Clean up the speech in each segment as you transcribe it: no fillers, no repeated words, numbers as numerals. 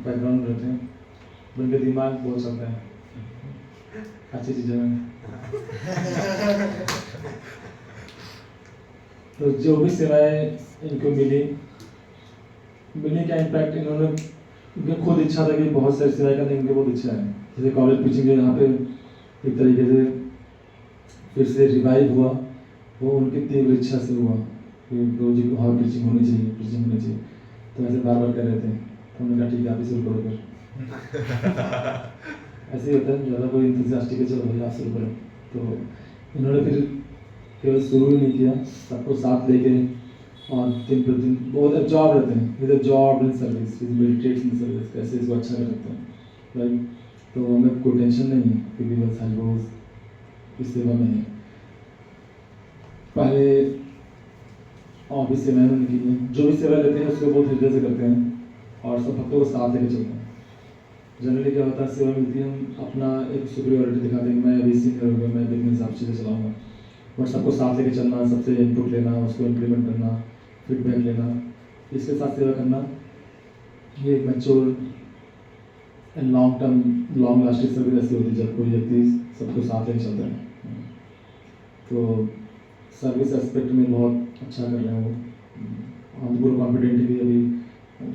Background में रहते हैं, उनके दिमाग बहुत चलता है अच्छी चीज़ों में। तो जो भी सेवाएं इनको मिली क्या इम्पैक्ट इन्होंने, उनकी खुद इच्छा था कि बहुत सारी सेवाएं करने की उनकी बहुत इच्छा है। जैसे कॉलेज पिचिंग जो यहाँ पे एक तरीके से फिर से रिवाइव हुआ, वो उनकी तीव्र इच्छा से हुआ कि रोज वहाँ पिचिंग होनी चाहिए। तो ऐसे बार बार कर रहे थे, तो उन्होंने कहा ठीक है आप ही शुरू करो फिर। ऐसे ही होता है, ज़्यादा कोई इंतजास्टिक है, चलो भाई आप शुरू करो। तो इन्होंने फिर केवल शुरू ही नहीं किया, सबको साथ लेके और दिन प्रतिदिन बहुत एब्जॉर्ब रहते हैं, with job in service, with meditates in service, कैसे इसको अच्छा कर सकते हैं, राइट। तो हमें कोई टेंशन नहीं है क्योंकि बस हम रोज इस सेवा में है। पहले और भी सेवाएं उन्होंने की हैं, जो भी सेवा लेते हैं उसको बहुत हृदय से करते हैं और सब भक्तों को साथ लेके चलते हैं। जनरली क्या होता है, सेवा मिलती है हम अपना एक सुपीरियरिटी दिखाते हैं, मैं अभी सीनियर हो गया, मैं अपने हिसाब से चलाऊँगा, बट सबको साथ लेके चलना, सबसे इनपुट लेना, उसको इम्प्लीमेंट करना, फीडबैक लेना, इसके साथ सेवा करना, ये एक mature and long term long lasting service ऐसी होती है जब कोई व्यक्ति सबको साथ लेके चलता है। तो सर्विस एस्पेक्ट में बहुत अच्छा कर रहे हैं वो। हम पूरा कॉन्फिडेंट है कि अभी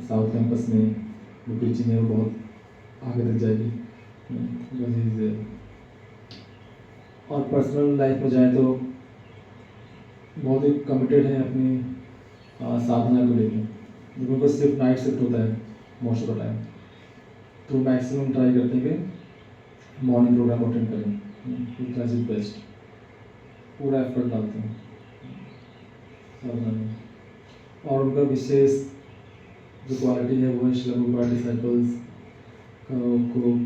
साउथ कैंपस में जो टीचिंग है वो बहुत आगे तक जाएगी। और पर्सनल लाइफ में जाए तो बहुत ही कमिटेड है अपनी साधना को लेकर, क्योंकि उनको सिर्फ नाइट शिफ्ट होता है मोस्ट ऑफ द टाइम, तो मैक्सिमम ट्राई करते हैं कि मॉर्निंग प्रोग्राम अटेंड करें, ट्राई इज बेस्ट, पूरा एफर्ट डालते हैं साधना में। और उनका विशेष जो क्वालिटी है वो है श्री गुरु पार्टी डिसाइपल्स को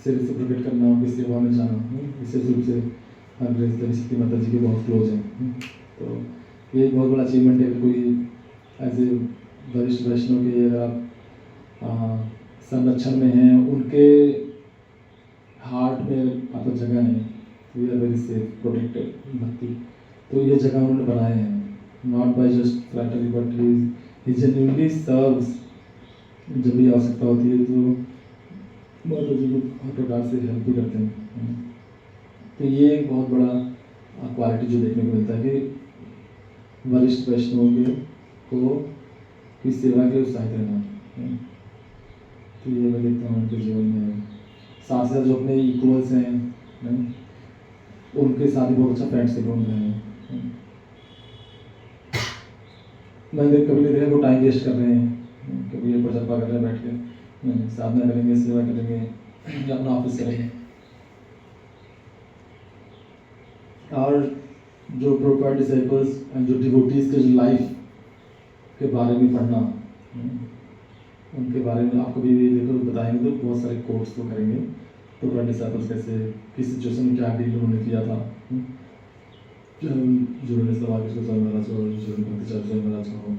से रेसिप्रोकेट करना, उनकी सेवा में जाना, विशेष रूप से अंग्रेज शक्ति माता जी के बहुत क्लोज हैं। तो ये एक बहुत बड़ा अचीवमेंट है कि कोई एज ए वरिष्ठ वैष्णव के अगर आप संरक्षण में हैं, उनके हार्ट में आपका जगह है, we are very safe protected bhakti. तो ये जगह उन्होंने बनाए हैं, not by just flattery but he genuinely serves. जब भी आवश्यकता होती है तो माता जी को हर प्रकार से हेल्प भी करते हैं। तो ये एक बहुत बड़ा क्वालिटी जो देखने को मिलता है कि वरिष्ठ वैष्णवों को की सेवा के उत्साहित रहना। तो ये मैं देखता हूँ उनके जीवन में। साथ साथ जो अपने इक्वल्स हैं उनके साथ भी बहुत अच्छा फ्रेंडशिप बन रहे हैं। मैंने कभी नहीं देखा वो टाइम वेस्ट कर रहे हैं, कभी ये प्रजपा कर रहे हैं बैठ के, साधना करेंगे, सेवा करेंगे या अपना ऑफिस करेंगे। और जो प्रोपर डिसाइपल्स एंड जो डिवोटीज के जो लाइफ के बारे में पढ़ना, उनके बारे में आप कभी भी देखो बताएंगे तो बहुत सारे कोर्स तो करेंगे। प्रोपर डिसाइपल्स कैसे किस सिचुएशन में क्या डील उन्होंने किया था, जुड़ने सवाल महाराज हो, भक्ति महाराज हो,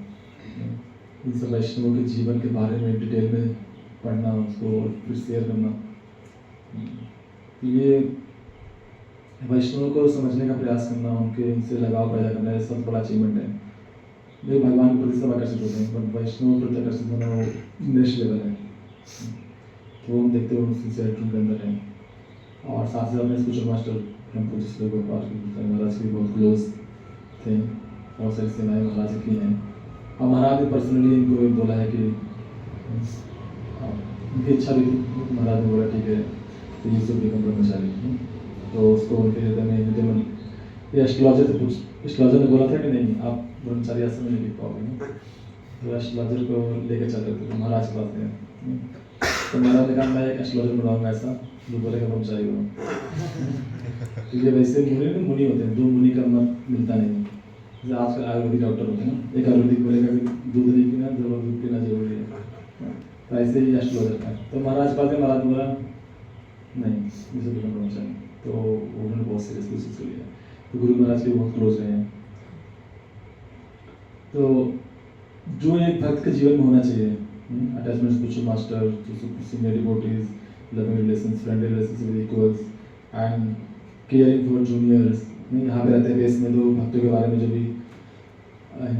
इन सब वैष्णवों के जीवन के बारे में डिटेल में पढ़ना, उसको फिर शेयर करना, ये वैष्णवों को समझने का प्रयास करना, उनके उनसे लगाव पैदा करना, ये सब बड़ा अचीवमेंट है। वे भगवान के प्रति सब आकर्षित होते हैं, पर वैष्णवों के प्रति आकर्षित होना वो नेक्स्ट लेवल है। तो हम देखते हुए सिंसियरिटी के अंदर है। और साथ ही अपने स्पिरिचुअल मास्टर पूज्य गोपाल महाराज के बहुत क्लोज थे, बहुत सारी सेवाएं महाराज की हैं। और महाराज ने पर्सनली इनको बोला है कि उनकी इच्छा भी थी, महाराज ने बोला ठीक है तो ये सब बिकम ब्रह्मचारी। तो उसको उनके हृदय में ये एस्ट्रोलॉजर ने बोला था कि नहीं आप ब्रह्मचारी आश्रम में नहीं लिख पाओगे, तो एस्ट्रोलॉजर को लेकर चल रहे थे महाराज के पास गए। तो महाराज ने कहा मैं एक एस्ट्रोलॉजर बनाऊंगा ऐसा जो बोलेगा ब्रह्मचारी बनो। तो ये वैसे मुनि होते हैं, जो मुनि का मत मिलता नहीं, जैसे आजकल आयुर्वेदिक डॉक्टर होते हैं ना, एक आयुर्वेदिक बोलेगा कि दूध नहीं पीना, दूध पीना जरूरी है, तो ऐसे ही एस्ट्रोलॉजर का। तो महाराज पास महाराज बोला नहीं मुझे ब्रह्मचारी, तो उन्होंने बहुत सीरियसली उसको लिया। तो गुरु महाराज के बहुत क्लोज रहे हैं। तो जो एक भक्त के जीवन में होना चाहिए, attachment spiritual master, senior devotees, loving relations, friendly relations with equals and caring for juniors. यहाँ पे रहते हैं बेस में, तो भक्तों के बारे में जो भी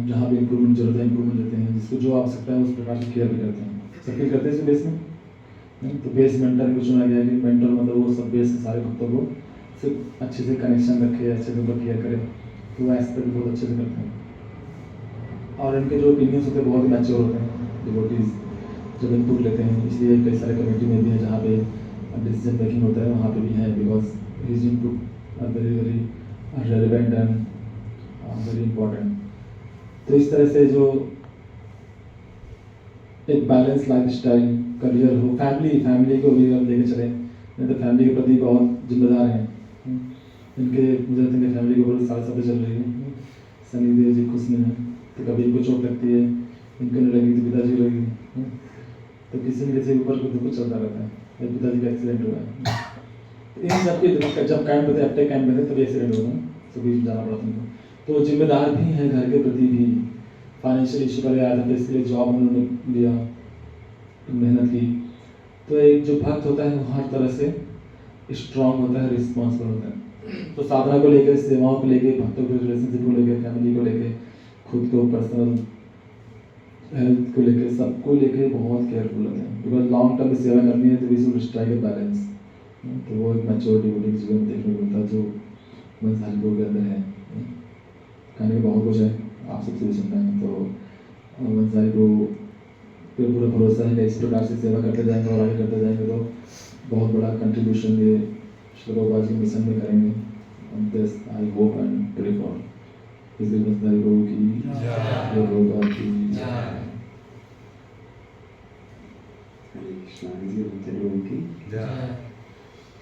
जहाँ भी इम्प्रूवमेंट जरूरत है इम्प्रूवमेंट देते हैं, जिसको जो आवश्यकता है उस प्रकार की केयर भी करते हैं। सब फील करते हैं इस बेस में नहीं? तो बेस मेंटर को चुना गया कि मेंटर मतलब वो सब बेस के सारे भक्तों को सिर्फ अच्छे से कनेक्शन रखे, अच्छे से उनको केयर करे, तो वो एस्पेक्ट बहुत अच्छे से करते हैं। और इनके जो ओपिनियंस होते हैं बहुत ही मैच्योर होते हैं डिवोटीज जब इनपुट लेते हैं, इसलिए कई सारे कमेटी में भी है जहाँ पे डिसीजन मेकिंग होता है, वहाँ पे भी है, because his input are very very relevant and very important. तो इस तरह से जो एक बैलेंस लाइफ स्टाइल करियर हो, फैमिली को भी हम लेके चलें, नहीं तो फैमिली के प्रति बहुत जिम्मेदार हैं इनके। मुझे लगता है फैमिली को बहुत साथ साथ चल रही है, सनी देव जी खुश नहीं है तो कभी इनको चोट लगती है, इनको नहीं लगी तो पिताजी को लगी, तो किसी न किसी ऊपर कुछ चलता रहता है। मेरे पिताजी का एक्सीडेंट हुआ है, तो इन सब के जब कैंप पे थे, अपने कैंप पे थे तभी एक्सीडेंट हुआ था, तो बीच जाना पड़ा उनको। तो जिम्मेदार भी हैं घर के प्रति भी, फाइनेंशियल इशू पर आया था तो इसके लिए जॉब उन्होंने लिया, मेहनत की। तो एक जो भक्त होता है वो हर तरह से स्ट्रांग होता है, रिस्पॉन्सिबल होता है। तो साधना को लेकर, सेवाओं को लेकर, भक्तों के रिलेशनशिप को लेकर, फैमिली को लेकर, खुद को पर्सनल हेल्थ को लेकर, सबको लेकर बहुत केयरफुल होते हैं, बिकॉज लॉन्ग टर्म में सेवा करनी है तो we should strike a balance. तो वो एक मैच्योर डिवोटी जीवन देखने को मिलता है जो बंसारी के अंदर है। कहने का बहुत कुछ है, आप सबसे भी सुनना है, तो बंसारी को पे पूरा भरोसा है कि इस प्रकार से सेवा करते जाएंगे और आगे करते जाएंगे तो बहुत बड़ा कंट्रीब्यूशन ये श्री प्रभुपाद जी मिशन में करेंगे। This I hope and pray for इस बंसारी प्रभु की जय, प्रभुपाद की जय।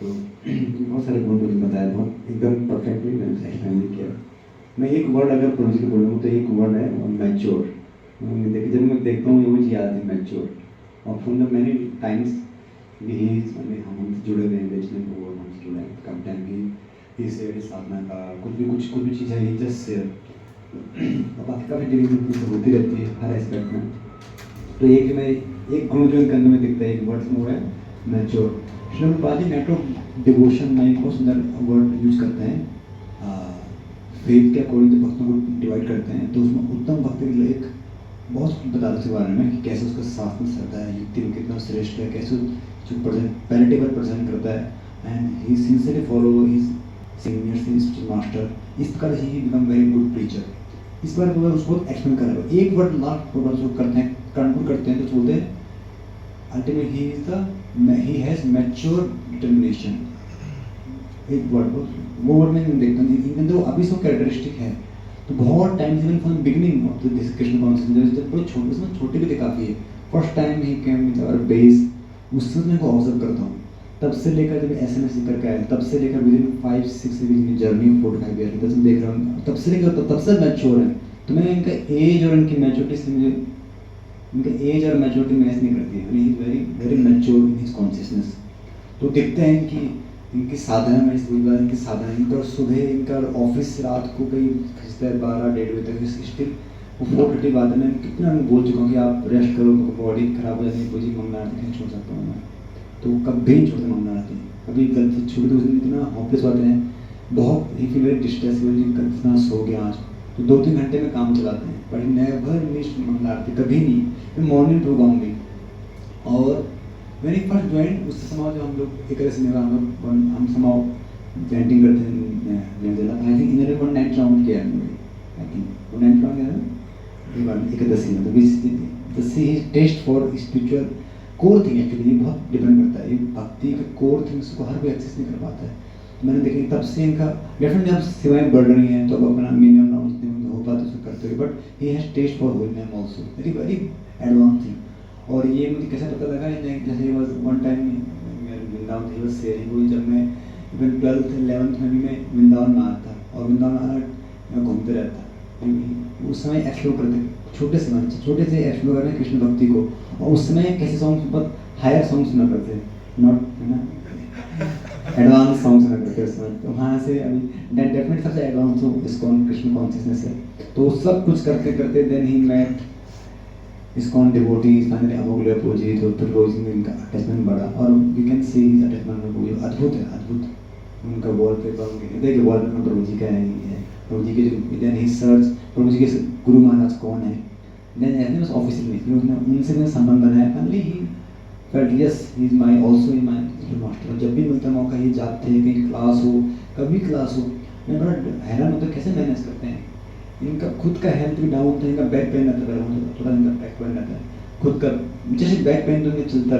तो बहुत सारे गुण मुझे बताया, बहुत एकदम परफेक्टली मैंने एक्सप्लेन किया। मैं एक वर्ड अगर प्रभु जी को बोलूँ तो एक वर्ड है मैच्योर। जब मैं देखता हूँ ये मुझे याद है मैच्योर, और फ्रॉम द मैनी टाइम्स हम जुड़े हुए हैं, बेचने को हमसे जुड़े हैं कम टाइम की इससे साधना का कुछ भी चीज़ है, ये जस्ट शेयर और बाकी काफ़ी डिलीवरी होती रहती है हर एस्पेक्ट में। तो एक गुण जो इनके अंदर में दिखता है, एक वर्ड में वो है mature. Shri Prabhupada ji nectar of devotion में बहुत सुंदर वर्ड यूज करते हैं। फेथ के अकॉर्डिंग जो भक्तों को डिवाइड करते हैं, तो उसमें उत्तम भक्त के लिए एक बहुत कुछ बताते हैं उसके बारे में कि कैसे उसका शास्त्र में श्रद्धा है, युक्ति में कितना श्रेष्ठ है, कैसे जो पैरेटिबल प्रेजेंट करता है and he sincerely follow his seniors, his master, इस प्रकार he become very good preacher. इस बार वो उसको एक्सप्लेन कर रहा है। एक वर्ड लास्ट जो करते हैं कंक्लूड करते हैं तो बोलते हैं ultimately he has mature determination. एक वर्ड वो वर्ड में देखता हूँ इनके अंदर अभी सब कैरेक्टरिस्टिक है। तो बहुत time even from beginning of the Krishna consciousness जब बड़े छोटे भी थे काफ़ी है, फर्स्ट टाइम ही केम विद आवर बेस, उससे मैं को ऑब्जर्व करता हूँ। तब से लेकर जब SMS करके आया, तब से लेकर विदिन 5-6 वीक की जर्नी 4-5 ईयर तक मैं देख रहा हूँ, तब से लेकर तब से मैच्योर है। तो मैं इनका एज और इनकी मैच्योरिटी से मुझे इनका एज और मैच्योरिटी मैच नहीं करती है। He is very very mature in his consciousness. तो देखते हैं कि इनकी साधना में इनकी साधना इनका सुबह इनका ऑफिस रात को कई खिंचता है 12-1:30 बजे तक, स्टिल वो 4:30 बाद में कितना बोल चुका हूँ कि आप रेस्ट करो, बॉडी खराब हो जाती है, मुझे मंगला आरती नहीं छोड़ सकता हूँ मैं, तो कभी नहीं छोड़ते मंगला आरती। कभी गलती छोड़ दो, इतना हॉपलेस बातें हैं, बहुत ही फील वेरी डिस्ट्रेस, कितना सो गया आज, तो 2-3 घंटे में काम चलाते हैं, बट नेवर मिस मंगला आरती, कभी नहीं। मैं मॉर्निंग प्रोग्राम भी, और मैंने फर्स्ट ज्वाइन उससे समाज जो हम लोग एक तरह से हम समाओ पेंटिंग करते हैं निर्जला, आई थिंक इन्होंने 1 नाइट राउंड किया है, आई थिंक 1 नाइट राउंड किया है एकदशी में। तो see test for spiritual core thing, actually ये बहुत डिपेंड करता है, ये भक्ति के कोर थिंग्स को हर कोई एक्सेस नहीं कर पाता है। तो मैंने देखी तब से इनका डेफिनेटली अब सेवाएं बढ़ रही हैं, तो अब अपना मिनिमम राउंड जितने हो पाते उसको करते हुए, but he has taste for holiness also, very very advance thing. और ये मुझे कैसे पता लगा, जैसे was one time Vrindavan he was sharing, जब मैं इवन 12th 11th में भी मैं वृंदावन में आता और वृंदावन में घूमते रहता, उस समय एक्सप्लोर करते, छोटे से एक्सप्लोर करते कृष्ण भक्ति को, और उस समय कैसे सॉन्ग्स बहुत हायर सॉन्ग सुना करते, नॉट है ना एडवांस सॉन्ग सुना करते उस समय। तो वहाँ से अभी डेफिनेटली सबसे एडवांस हो इस्कॉन कृष्ण कॉन्शियसनेस है। तो सब कुछ करते करते then he met ISKCON devotees, finally Amogh पूजी, तो फिर रोज में इनका अटैचमेंट बढ़ा, और we can see his attachment में पूजी अद्भुत है, अद्भुत। उनका वॉलपेपर देखिए, वॉलपेपर प्रभु जी का है, प्रभु जी के जो देन ही सर्च प्रभु जी के गुरु महाराज कौन है, नहीं बस ऑफिशियली फिर उनसे मैंने संबंध बनाया। Finally he felt yes he is my also in my master. जब भी मिलता मौका ये जाते हैं, कहीं क्लास हो, कभी क्लास हो, मैं बड़ा हैरान होता कैसे मैनेज करते हैं। इनका खुद का हेल्थ भी डाउन था, इनका बैक पेन रहता है, थोड़ा इनका बैक पेन रहता है खुद का, जैसे बैक पेन तो चलता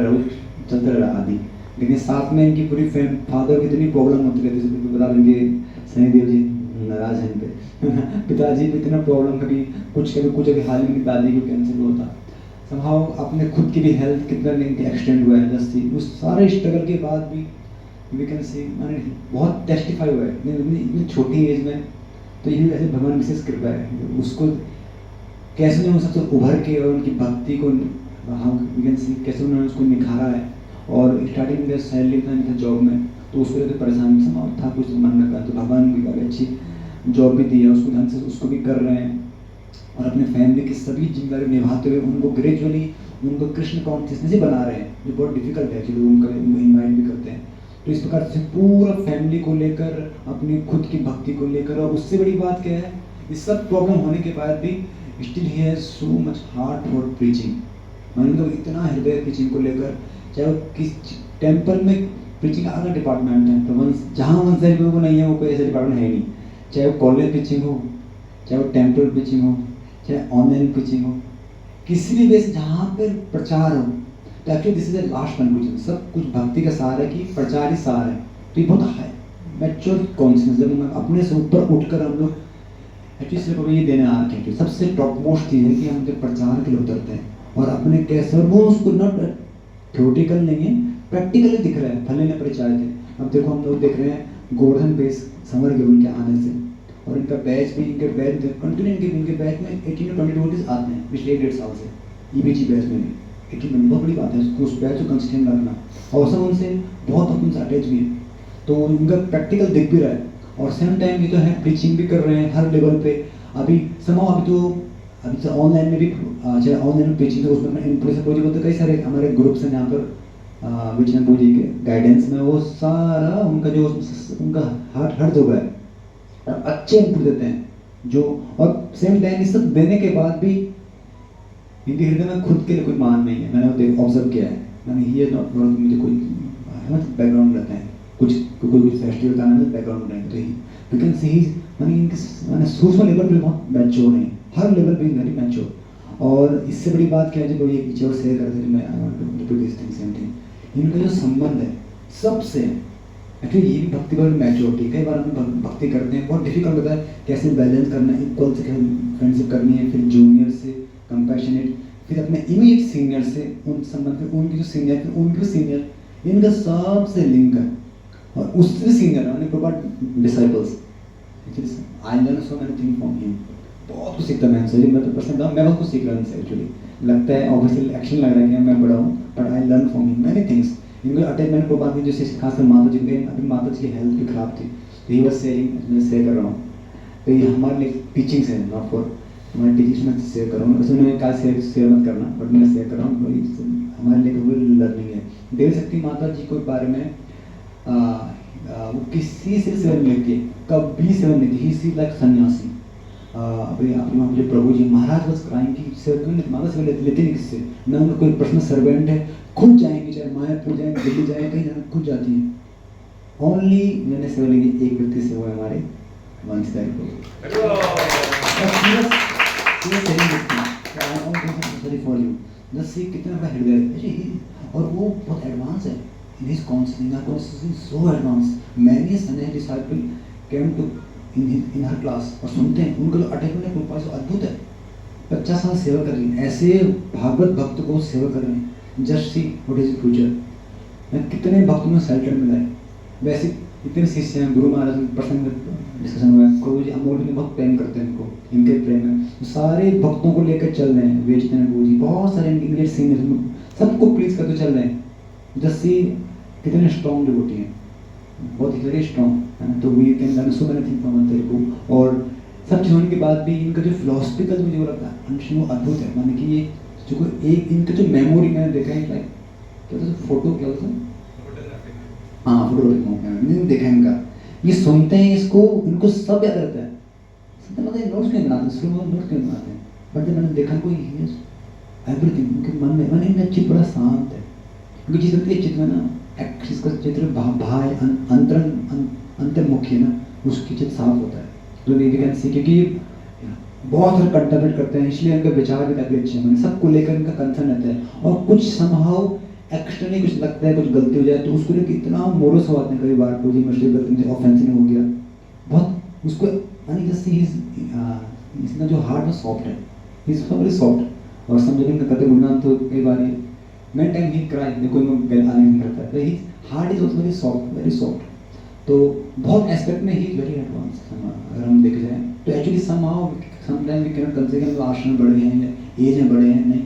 रहा आदि, लेकिन साथ में इनकी पूरी फादर की इतनी प्रॉब्लम होती रहती है। बता देंगे सनी देव जी नाराज हैं इन पे पिताजी भी इतना प्रॉब्लम, कभी कुछ अभी हाल में दादी को कैंसर हुआ था। समहाउ अपने खुद की भी हेल्थ कितना एक्सटेंड हुआ है जस्ट उस सारे स्ट्रगल के बाद भी वी कैन सी मैंने बहुत टेस्टिफाई हुआ है इतनी छोटी एज में। तो ये ऐसे भगवान विशेष कृपा है, उसको कैसे उन्होंने सबसे उभर के और उनकी भक्ति को वी कैन सी कैसे उन्होंने उसको निखारा है। और स्टार्टिंग में सैलरी था जॉब में, तो उसको लेकर परेशान था, कुछ मन में था, तो भगवान भी काफ़ी अच्छी जॉब भी दी है उसको, ढंग से उसको भी कर रहे हैं और अपने फैमिली की सभी जिम्मेदारी निभाते हुए उनको ग्रेजुअली उनको कृष्ण कॉन्शियसनेस ही बना रहे हैं, जो बहुत डिफिकल्ट है एक्चुअली। उनको इन्वाइट भी करते हैं, तो इस प्रकार से पूरा फैमिली को लेकर, अपनी खुद की भक्ति को लेकर, और उससे बड़ी बात क्या है, इस सब प्रॉब्लम होने के बाद भी still he has so much heart for preaching. मतलब इतना हृदय प्रीचिंग को लेकर, चाहे वो किस टेम्पल में प्रीचिंग का अलग डिपार्टमेंट है, तो जहाँ वन साइड वो नहीं है, वो कोई ऐसा डिपार्टमेंट है नहीं, चाहे वो कॉलेज प्रीचिंग हो, चाहे वो टेम्पल प्रीचिंग हो, चाहे ऑनलाइन प्रीचिंग हो, किसी भी बेस जहाँ पर प्रचार हो। तो actually this is the last conclusion, सब कुछ भक्ति का सार है कि प्रचार ही सार है। तो ये बहुत हाई मैच्योर कॉन्शियस, जब हम अपने से ऊपर उठकर हम लोग एक्चुअली सिर्फ ये देने आ रखे हैं, सबसे टॉप मोस्ट चीज़ है कि हम जब प्रचार के लिए उतरते हैं और अपने कैसे, और वो उसको नॉट थ्योरेटिकल नहीं है, प्रैक्टिकली दिख रहा है। फले ने परिचय थे, अब देखो हम लोग देख रहे हैं गोवर्धन बेस समर के उनके आने से, और इनका बैच भी, इनके बैच कंटिन्यू इनके बैच में 18 to 20 डिवोटीज आते हैं पिछले 1.5 साल से। ईबीजी बैच में भी 18 बहुत बड़ी बात है, उसको उस बैच को कंसिस्टेंट रखना, और सब उनसे बहुत उनसे अटैच भी है, तो उनका प्रैक्टिकल दिख भी रहा है। और सेम टाइम ये तो है प्रीचिंग भी कर रहे हैं हर लेवल पे। अभी अभी ऑनलाइन में भी, चाहे ऑनलाइन में प्रीचिंग है, उसमें इन्फ्लुएंसर प्रोजेक्ट होते कई सारे हमारे ग्रुप्स हैं जहाँ पर विजयनपुर जी के गाइडेंस में वो सारा उनका जो उनका हर जगह है, अच्छे इनपुट देते हैं जो, और सेम टाइम इस सब देने के बाद भी इनके हृदय में खुद के लिए कोई मान नहीं है। मैंने वो ऑब्जर्व किया है, मैंने ये नॉट मुझे कोई बैकग्राउंड रहता है, कुछ फेस्टिवल का नाम बैकग्राउंड रहेंगे, तो ही वी कैन सी मैंने सूक्ष्म लेवल पे बहुत मैच्योर नहीं, हर लेवल पे वेरी मैच्योर। और इससे बड़ी बात क्या है, जब ये पीछे और शेयर करते थे, मैं I want to repeat this thing same thing, इनका जो संबंध है सबसे एक्चुअली ये भी भक्ति पर मैच्योरिटी। कई बार हम भक्ति करते हैं, बहुत डिफिकल्ट होता है कैसे बैलेंस करना है, इक्वल से फ्रेंडशिप करनी है, फिर जूनियर से कंपैशनेट, फिर अपने इमीडिएट सीनियर से उन संबंध, फिर उनकी जो सीनियर, फिर उनके सीनियर, इनका सबसे लिंक है। और उससे सीनियर है proper disciples. I learn so many thing from him, बहुत कुछ सीखता मैं इनसे। मैं तो पर्सनल मैं बहुत कुछ सीख रहा हूँ इनसे एक्चुअली। लगता है ऑब्वियसली एक्शन लग रहा है कि मैं बड़ा हूँ, but I learn from him many things. इनको अटैचमेंट को बात जैसे खासकर माता जी के, अभी माता जी की हेल्थ भी खराब थी, तो ये बस शेयरिंग मैं शेयर कर रहा हूँ। तो ये हमारे लिए टीचिंग्स है, नॉट फॉर हमारे टीचिंग्स में शेयर कर रहा हूँ। वैसे उन्होंने कहा शेयर मत करना, बट मैं शेयर कर रहा हूँ, हमारे लिए वो लर्निंग है। देव शक्ति माता जी के बारे में वो किसी से सेवन लेती है, कभी सेवन लेती, ही सी लाइक सन्यासी। अभी अपने प्रभु जी महाराज बस क्राइम की सेवन माता सेवन लेते नहीं किससे, न उनका कोई पर्सनल सर्वेंट है, खुद जाएंगे, चाहे मायापुर जाए, दिल्ली जाए, कहीं जाए खुद जाती है। ओनली मैंने सेवन लेंगे एक व्यक्ति से, वो है हमारे वंशधारी प्रभु। फॉर यू जस्ट सी कितना बड़ा हृदय, और वो बहुत एडवांस है। His consciousness is so advanced. Many Sannyas disciple came to in her class और सुनते हैं, उनका जो अटैचमेंट है कृपा से अद्भुत है। 50 साल सेवा कर रही हैं, ऐसे भागवत भक्त को सेवा कर रहे हैं। Just see what is future. मैं कितने भक्तों में सेल्टर मिला है, वैसे इतने शिष्य हैं। गुरु महाराज प्रसंग डिस्कशन हुआ है, गुरु जी अमोल भी बहुत प्रेम करते हैं इनको, इनके प्रेम है सारे भक्तों को लेकर चल रहे हैं। वेचते हैं गुरु जी, बहुत सारे इनके सीनियर सबको प्लीज करते चल रहे हैं। जस्ट सी कितने स्ट्रॉन्ग डिवोटी हैं, बहुत ही वेरी स्ट्रॉन्ग। तो we can learn so many thing from अंतर को। और सब चीज़ होने के बाद भी इनका जो फिलोसफिकल मुझे लगता है अंश वो अद्भुत है। माने कि ये जो एक इनका जो मेमोरी मैंने देखा है, लाइक क्या था फोटो, क्या होता है, हाँ फोटोग्राफी मैंने देखा है इनका। ये सुनते हैं इसको, इनको सब याद रहता है। मतलब नोट्स क्यों बनाते हैं, शुरू में नोट्स क्यों बनाते हैं, बट जब मैंने देखा कोई एवरीथिंग उनके मन में, मैंने इनका चित्र बड़ा शांत है, क्योंकि जिस के चित्र में ना जिसका चित्र भाई अंतर्मुखी है ना, उसकी चित्र साफ होता है, तो वी कैन सी, क्योंकि बहुत सारे कंटेम्पलेट करते हैं, इसलिए उनके विचार भी काफ़ी अच्छे हैं, सबको लेकर उनका कंसर्न रहता है, और कुछ समहाउ एक्सटर्नली कुछ लगता है, कुछ गलती हो जाए तो उसको लेकर इतना मोरस हो आते हैं कई बार, कोई मुश्किल गलती ऑफेंसिव हो गया बहुत उसको, यानी जैसे इसका जो हार्ट है सॉफ्ट है, इज वेरी सॉफ्ट, और समझने का कहते गुणगान तो कई बार मैं टाइम ही क्राई देखो मैं आने नहीं करता है, he heart is also very soft, तो बहुत एस्पेक्ट में ही वेरी एडवांस अगर हम देखे जाए तो actually sometime we can consider ashram बड़े हैं या एज में बड़े हैं, नहीं,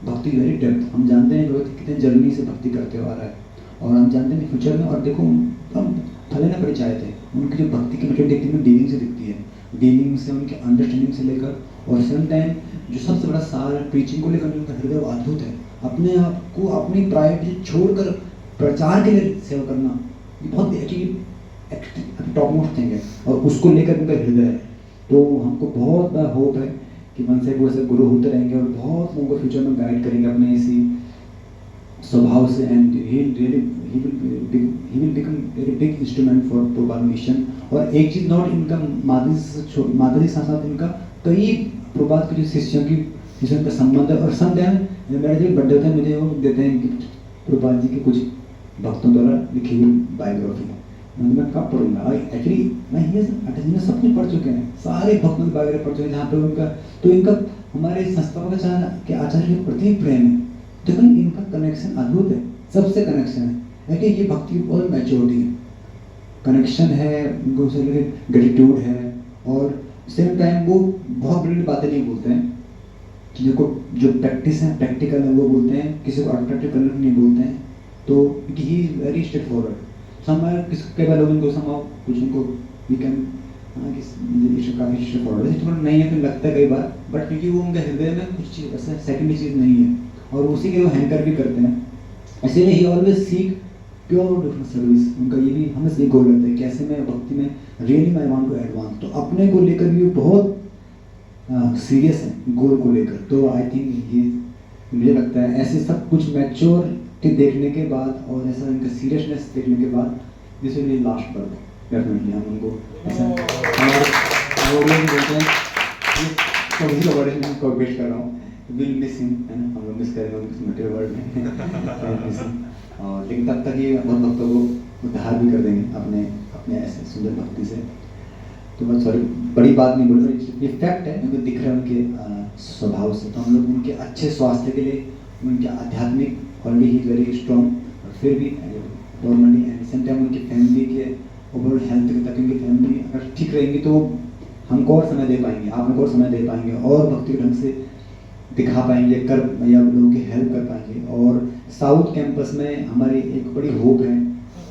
भक्ति वेरी डेप्थ, हम जानते हैं लोग कितने जर्नी से भक्ति करते हुआ आ रहा है, और हम जानते हैं फ्यूचर में, और देखो हम थले ना परिचय थे, उनकी जो भक्ति की मेथड दिखती है डीलिंग से दिखती है, डीलिंग से उनके अंडरस्टैंडिंग से लेकर, और सेम टाइम जो सबसे बड़ा सार है टीचिंग को लेकर उनका हृदय अद्भुत है, अपने आप को अपनी प्रायोरिटी छोड़कर प्रचार के लिए सेवा करना, ये बहुत एक्चुअली टॉप मोस्ट थिंग है, और उसको लेकर उनका हृदय है, तो हमको बहुत बड़ा होप है कि मन से वो ऐसे गुरु होते रहेंगे और बहुत लोगों को फ्यूचर में गाइड करेंगे अपने इसी स्वभाव से, and he will become very big instrument for Prabhupada mission. और एक चीज़ नॉट इनका माता जी साथ साथ इनका कई प्रभुपाद के जो शिष्यों का संबंध है, और सम टाइम मेरा जो बर्थडे होता है मुझे वो देते हैं गिफ्ट प्रभुपाद जी के कुछ भक्तों द्वारा लिखी हुई बायोग्राफी, मैं कब पढ़ूंगा, एक्चुअली मैं ये में सब कुछ पढ़ चुके हैं, सारे भक्तों की बायोग्राफी पढ़ चुके हैं, जहाँ पे इनका हमारे संस्थाओं के आचार्य के प्रति प्रेम है, तो इनका कनेक्शन अद्भुत है, सबसे कनेक्शन है कि ये भक्ति की बहुत मैच्योरिटी है, कनेक्शन है, उनको ग्रेटिट्यूड है, और सेम टाइम वो बहुत बड़ी बातें नहीं बोलते हैं, चीज़ों को जो प्रैक्टिस है प्रैक्टिकल है वो बोलते हैं, किसी को अट्रैक्टिव करने नहीं बोलते हैं, तो he is very straight forward, कई बार लोग इनको कुछ उनको वी कैन काफ़ी स्ट्रेट फॉरवर्ड है, नहीं है तो लगता है कई बार, बट क्योंकि वो उनके हृदय में कुछ चीज़ ऐसा सेकेंडरी चीज़ नहीं है, और उसी के वो हैंकर भी करते हैं, इसीलिए ही always seek pure different service, उनका ये भी हमें ये गोल रहता है कैसे मैं भक्ति में रियली मैं वांट टू एडवांस, तो अपने को लेकर भी बहुत सीरियस है गोल को लेकर, तो आई थिंक ये मुझे लगता है ऐसे सब कुछ मैच्योर के देखने के बाद और ऐसा इनका सीरियसनेस देखने के बाद this will be last birth definitely, हम उनको ऐसा हमारे बोलते हैं कभी वर्ड को वेट कर रहा हूँ, विल मिस हिम है ना, हम लोग मिस करेंगे उनके मटेरियल वर्ड में और लेकिन तब तक ये बहुत भक्तों को उद्धार भी कर देंगे अपने ऐसे सुंदर भक्ति से, तो मैं सॉरी बड़ी बात नहीं बोल रहा, ये फैक्ट है उनको दिख रहा है उनके स्वभाव से, तो हम लोग उनके अच्छे स्वास्थ्य के लिए उनके आध्यात्मिक ऑलरेडी ही वेरी स्ट्रॉन्ग, और फिर भी नॉर्मली एंड सेम टाइम उनकी फैमिली के ओवरऑल हेल्थ तक उनकी फैमिली अगर ठीक रहेंगी तो हमको और समय दे पाएंगे, आप लोग और समय दे पाएंगे, और भक्ति के ढंग से दिखा पाएंगे कर या लोगों की हेल्प कर पाएंगे। और साउथ कैंपस में हमारी एक बड़ी होप है,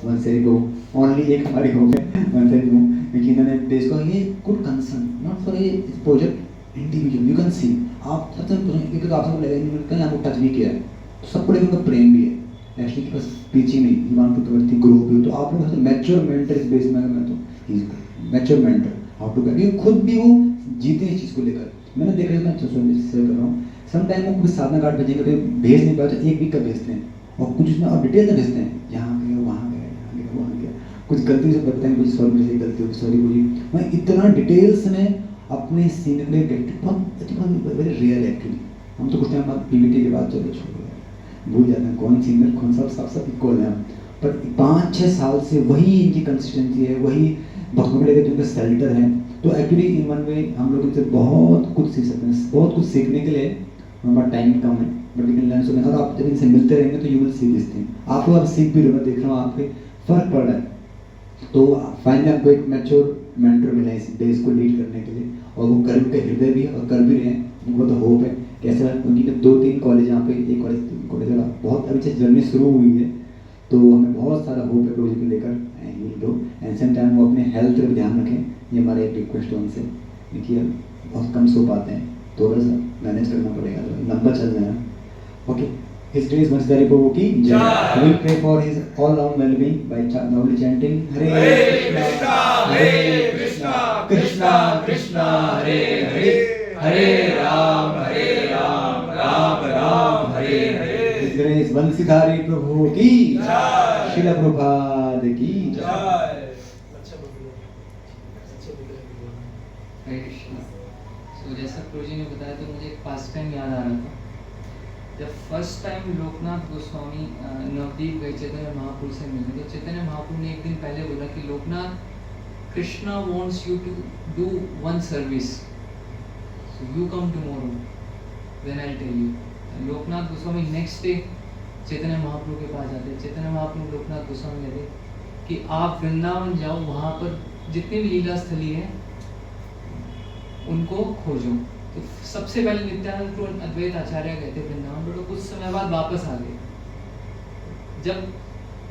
वन से गो ओनली एक हमारी होप है वन से गो, क्योंकि इन्होंने देश को ये good concern not for a project individual, you can see आप सच में क्योंकि आप सबको लगेगा कहीं आपको टच भी किया है, तो सबको लेकर उनका प्रेम भी है, एक्चुअली बस टीचिंग नहीं, यू वांट टू प्रवृत्ति ग्रो भी, तो आप लोग मैच्योर मेंटर इस बेस में मैं तो मैच्योर मेंटर हाउ टू कर, खुद भी वो जीते इस चीज़ को लेकर, मैंने देखा मैं शेयर कर रहा हूँ, समटाइम वो कुछ साधना कार्ड भेजेंगे तो भेज नहीं पाते, एक वीक का भेजते हैं, और कुछ उसमें और डिटेल में भेजते हैं, यहाँ गए वहाँ गए यहाँ गए वहाँ गए, कुछ गलती से बताएंगे कुछ सॉरी मुझे गलती होगी सॉरी मुझे, मैं इतना डिटेल्स में अपने सीन में वेरी रियल एक्चुअली, हम तो कुछ टाइम बाद पीवीटी के बाद चलो छोड़ भूल जाते हैं कौन सिंगर कौन सब इक्वल है, पर 5-6 साल से वही इनकी कंसिस्टेंसी है, वही भक्तों को लेकर जो उनका सेल्टर है, तो एक्चुअली इन वन वे हम लोग इनसे बहुत कुछ सीख सकते हैं, बहुत कुछ सीखने के लिए हमारा टाइम कम है, but we can learn so much, और आप जब इनसे मिलते रहेंगे तो you will see this thing, आप लोग अब सीख भी रहे हो, मैं देख रहा हूँ आपके फर्क पड़ रहा है, तो फाइनली आपको एक मैच्योर मेंटर मिला है इस देश को लीड करने के लिए, और वो कर के हृदय भी है और कर भी रहे हैं, उनको तो होप है कैसा, उनकी 2-3 कॉलेज यहाँ पे एक कॉलेज बहुत अभी से जर्नी शुरू हुई है, तो हमें बहुत सारा होप है प्रोजेक्ट को लेकर, एंड सेम टाइम वो अपने हेल्थ पर ध्यान रखें, ये हमारा एक रिक्वेस्ट है उनसे, देखिए बहुत कम सो पाते हैं, थोड़ा सा मैनेज करना पड़ेगा, लंबा चल रहा है, okay. His grace must very Prabhu ki jai. We will pray for his all-round well-being by loudly chanting Hare Krishna, Hare Krishna, Krishna Krishna, Hare Hare, Hare Ram. वंशीधारी प्रभु की जय, श्रील प्रभुपाद की जय। हरे कृष्णा। सो जैसा प्रभु जी ने बताया तो मुझे एक पास्ट टाइम याद आ रहा था। जब फर्स्ट टाइम लोकनाथ गोस्वामी नवदीप गए चैतन्य महाप्रभु से मिलने, तो चैतन्य महाप्रभु ने एक दिन पहले बोला कि Lokanath, Krishna wants you to do one service, so you come tomorrow, then I tell you. Lokanath Goswami next day Chaitanya Mahaprabhu के पास जाते। चैतन्य महाप्रभु लोकनाथ गोस्वामी कहते कि आप वृंदावन जाओ, वहाँ पर जितनी भी लीला स्थली है उनको खोजो। तो सबसे पहले नित्यानंद प्रभु अद्वैत आचार्य गए थे वृंदावन, बट कुछ समय बाद वापस आ गए। जब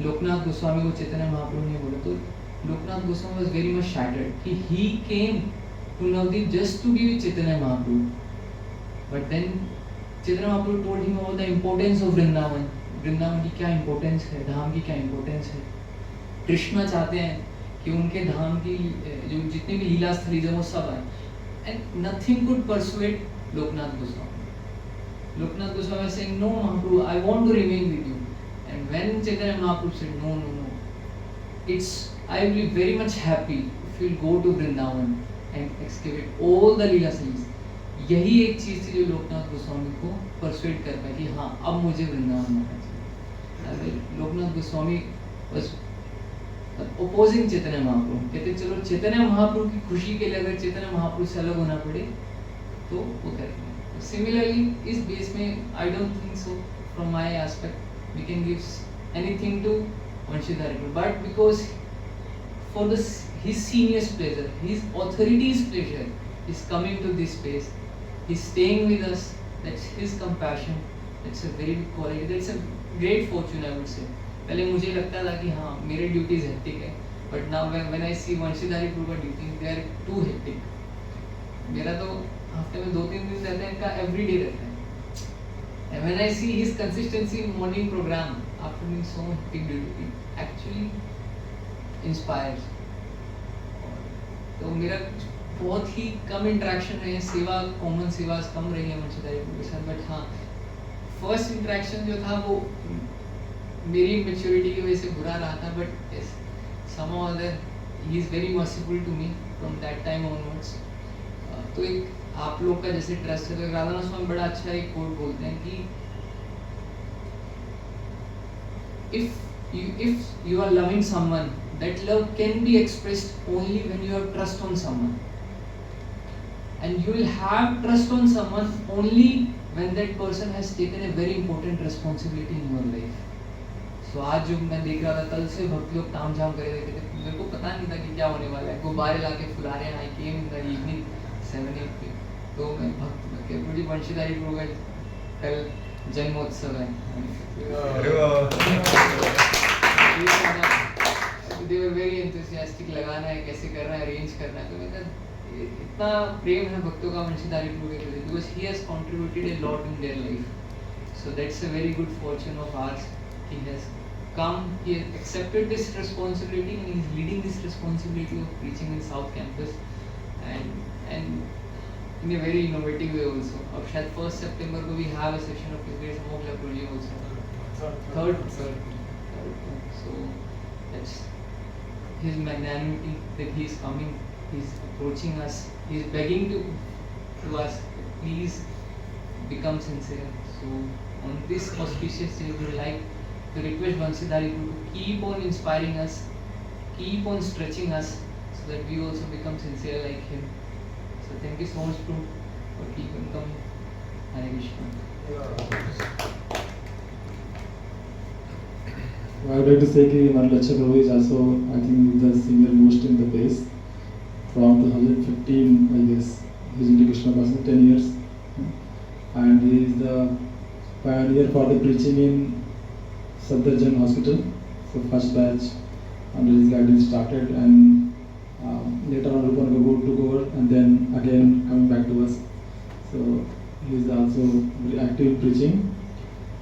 लोकनाथ गोस्वामी को चैतन्य महाप्रभु ने बोला, तो Lokanath Goswami was very much shattered कि he came to Navadwip just to be with Chaitanya Mahaprabhu. But then Chaitanya Mahaprabhu told him about the importance of Vrindavan, Vrindavan की क्या इम्पोर्टेंस है, धाम की क्या इम्पोर्टेंस है। कृष्णा चाहते हैं कि उनके धाम की जो जितनी भी लीला स्थली है वो सब आए। And nothing could persuade Loknath Goswami. Loknath Goswami was saying, "No, Mahaprabhu, I want to remain with you." And when Chaitanya Mahaprabhu said, "No, no, no, I will be very much happy if you will go to Vrindavan and excavate all the Leela scenes." यही एक चीज़ थी जो लोकनाथ गोस्वामी को persuade कर पाई कि हाँ, अब मुझे वृंदावन आना चाहिए। लोकनाथ गोस्वामी was opposing चैतन्य महाप्रभु, कहते चलो चैतन्य महाप्रभु की खुशी के लिए अगर चैतन्य महाप्रभु से अलग होना पड़े तो वो करेंगे। सिमिलरली इस बेस में I don't think so from my aspect we can give anything to Vanshidhari Prabhu, but because for the his seniors pleasure, his authorities pleasure is coming to this space, he is staying with us, that's his compassion, that's a very big quality, that's a great fortune I would say. पहले मुझे लगता था कि हाँ मेरे duties hectic है, but now when I see Vanshidhari प्रभु का duty they are too hectic. मेरा तो हफ्ते में 2-3 दिन रहता है, इनका एवरीडे रहता है। And when I see his consistency in morning program after doing so hectic duty, actually inspires. तो मेरा बहुत ही कम इंटरेक्शन रहे, सेवा कॉमन सेवा कम रही है वंशीधारी प्रभु के साथ, बट हाँ फर्स्ट इंटरेक्शन जो था वो मेरी मैच्योरिटी की वजह से बुरा रहा था, but yes, somehow other he is very merciful to me from that time onwards। तो एक आप लोग का जैसे ट्रस्ट है, तो राधानाथ स्वामी बड़ा अच्छा एक कोट बोलते हैं कि if you are loving someone, that love can be expressed only when you have trust on someone, and you will have trust on someone only when that person has taken a very important responsibility in your life। तो आज जो मैं देख रहा था, कल से भक्त लोग ताम झाम कर रहे थे, मेरे को पता नहीं था कि क्या होने वाला है। गुब्बारे लाके फुला रहे हैं, आई केम इन द इवनिंग 7-8 पे, तो मैं भक्त के पूरी वंशीधारी प्रभु का कल जन्मोत्सव है। दे वर वेरी एंथुसियास्टिक, लगाना है कैसे करना है, अरेंज करना है। तो मैं कहा इतना प्रेम है भक्तों का वंशीधारी प्रभु के प्रति, because he has contributed a lot in their life. So that's a very good Fortune of hours, he has come, he has accepted this responsibility and he is leading this responsibility of preaching in South Campus and in a very innovative way also। अब शायद 1st September को we have a session of His Grace Amogla Prabhuji also, third, so that's his magnanimity that he is coming, he is approaching us, he is begging to us, please become sincere। So on this auspicious day we would like to request Vansidhari Guru to keep on inspiring us, keep on stretching us, so that we also become sincere like him। So thank you so much Prabhu for keeping coming। Hare Krishna। I would like to say that Manlacha Prabhu is also, I think, the senior most in the base. From 2015, I guess, he is into Krishna Consciousness 10 years, and he is the pioneer for the preaching in Sadharjan Hospital. So first batch under his guidance started, and later on Rupan Gogol took over, and then again coming back to us. So he is also very active in preaching,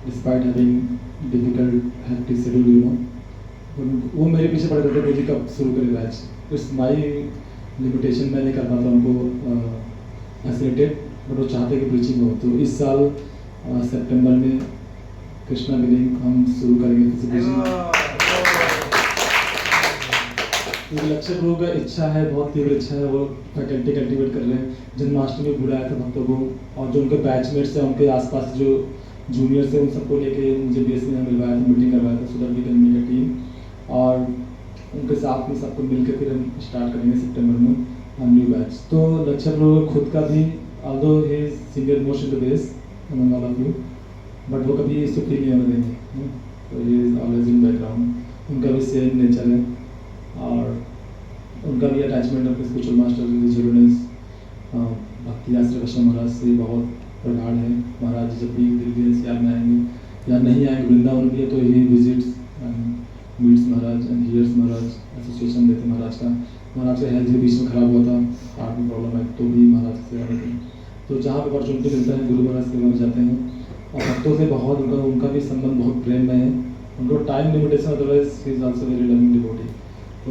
despite having difficult hectic schedule, you know। वो मेरे पीछे पड़े रहते थे कि कब शुरू करें बैच। इट्स माई लिमिटेशन, मैं नहीं कर पाता उनको फैसिलिटेट, बट वो चाहते कि प्रीचिंग हो। तो इस साल सितंबर में कृष्णा बिलिंग हम शुरू करेंगे लक्ष्य प्रभु का इच्छा है, बहुत तीव्र इच्छा है, वो फैकल्टी कल्टिवेट कर रहे हैं। जन्माष्टमी बुलाया था भक्तों को, और जो उनके बैचमेट्स हैं, उनके आसपास जो जूनियर्स हैं, उन सबको लेके मुझे बीएससी में मिलवाया था, मीटिंग करवाया था, so that we can make a team, और उनके साथ में सबको मिलकर फिर हम स्टार्ट करेंगे सितंबर में न्यू बैच। तो लक्ष्य प्रभु खुद का भी, although he is senior most in the base among all of you, but वो कभी इसको फील नहीं होने देंगे, तो he is always in background. उनका भी सेम नेचर है, और उनका भी अटैचमेंट अपने स्पिरिचुअल मास्टर जीरोनेस भक्ति आश्रय कृष्ण महाराज से बहुत प्रगाढ़ है। महाराज जब भी दिल्ली एनसीआर में आएंगे या नहीं आएंगे, वृंदावन भी है, तो he visits and meets Maharaj and hears Maharaj, association देते महाराज का। महाराज का हेल्थ भी बीच में खराब हुआ था, हार्ट में प्रॉब्लम है, तो भी महाराज की सेवा करते हैं। तो जहाँ पर अपॉर्चुनिटी मिलता है गुरु महाराज सेवा में जाते हैं, और भक्तों से बहुत उनका भी संबंध बहुत प्रेम में है। उनको time limitation, otherwise he is also very loving devotee. तो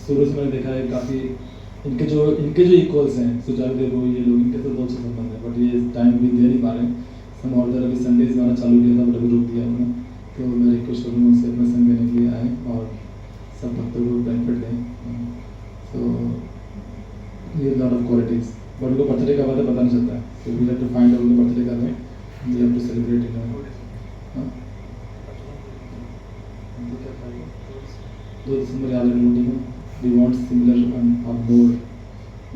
शुरू से मैंने देखा है काफ़ी इनके जो इक्वल्स हैं, सुचारू देव हो, ये लोग, इनके तो बहुत अच्छा संबंध है, बट ये टाइम भी दे नहीं पा रहे हैं। सम और अभी संडेज गाना चालू किया था, बट अभी रोक दिया उन्होंने, तो मैं रिक्वेस्ट करूँगा उनसे अपना संग देने के लिए आए और सब भक्तों को बेनिफिट दें। सो ये लॉट ऑफ क्वालिटीज़, बट उनको बर्थडे का बात पता नहीं चलता है, तो we have to find out उनका बर्थडे का है, we have to celebrate in 2 December याद रखने में वी वांट सिमिलर और more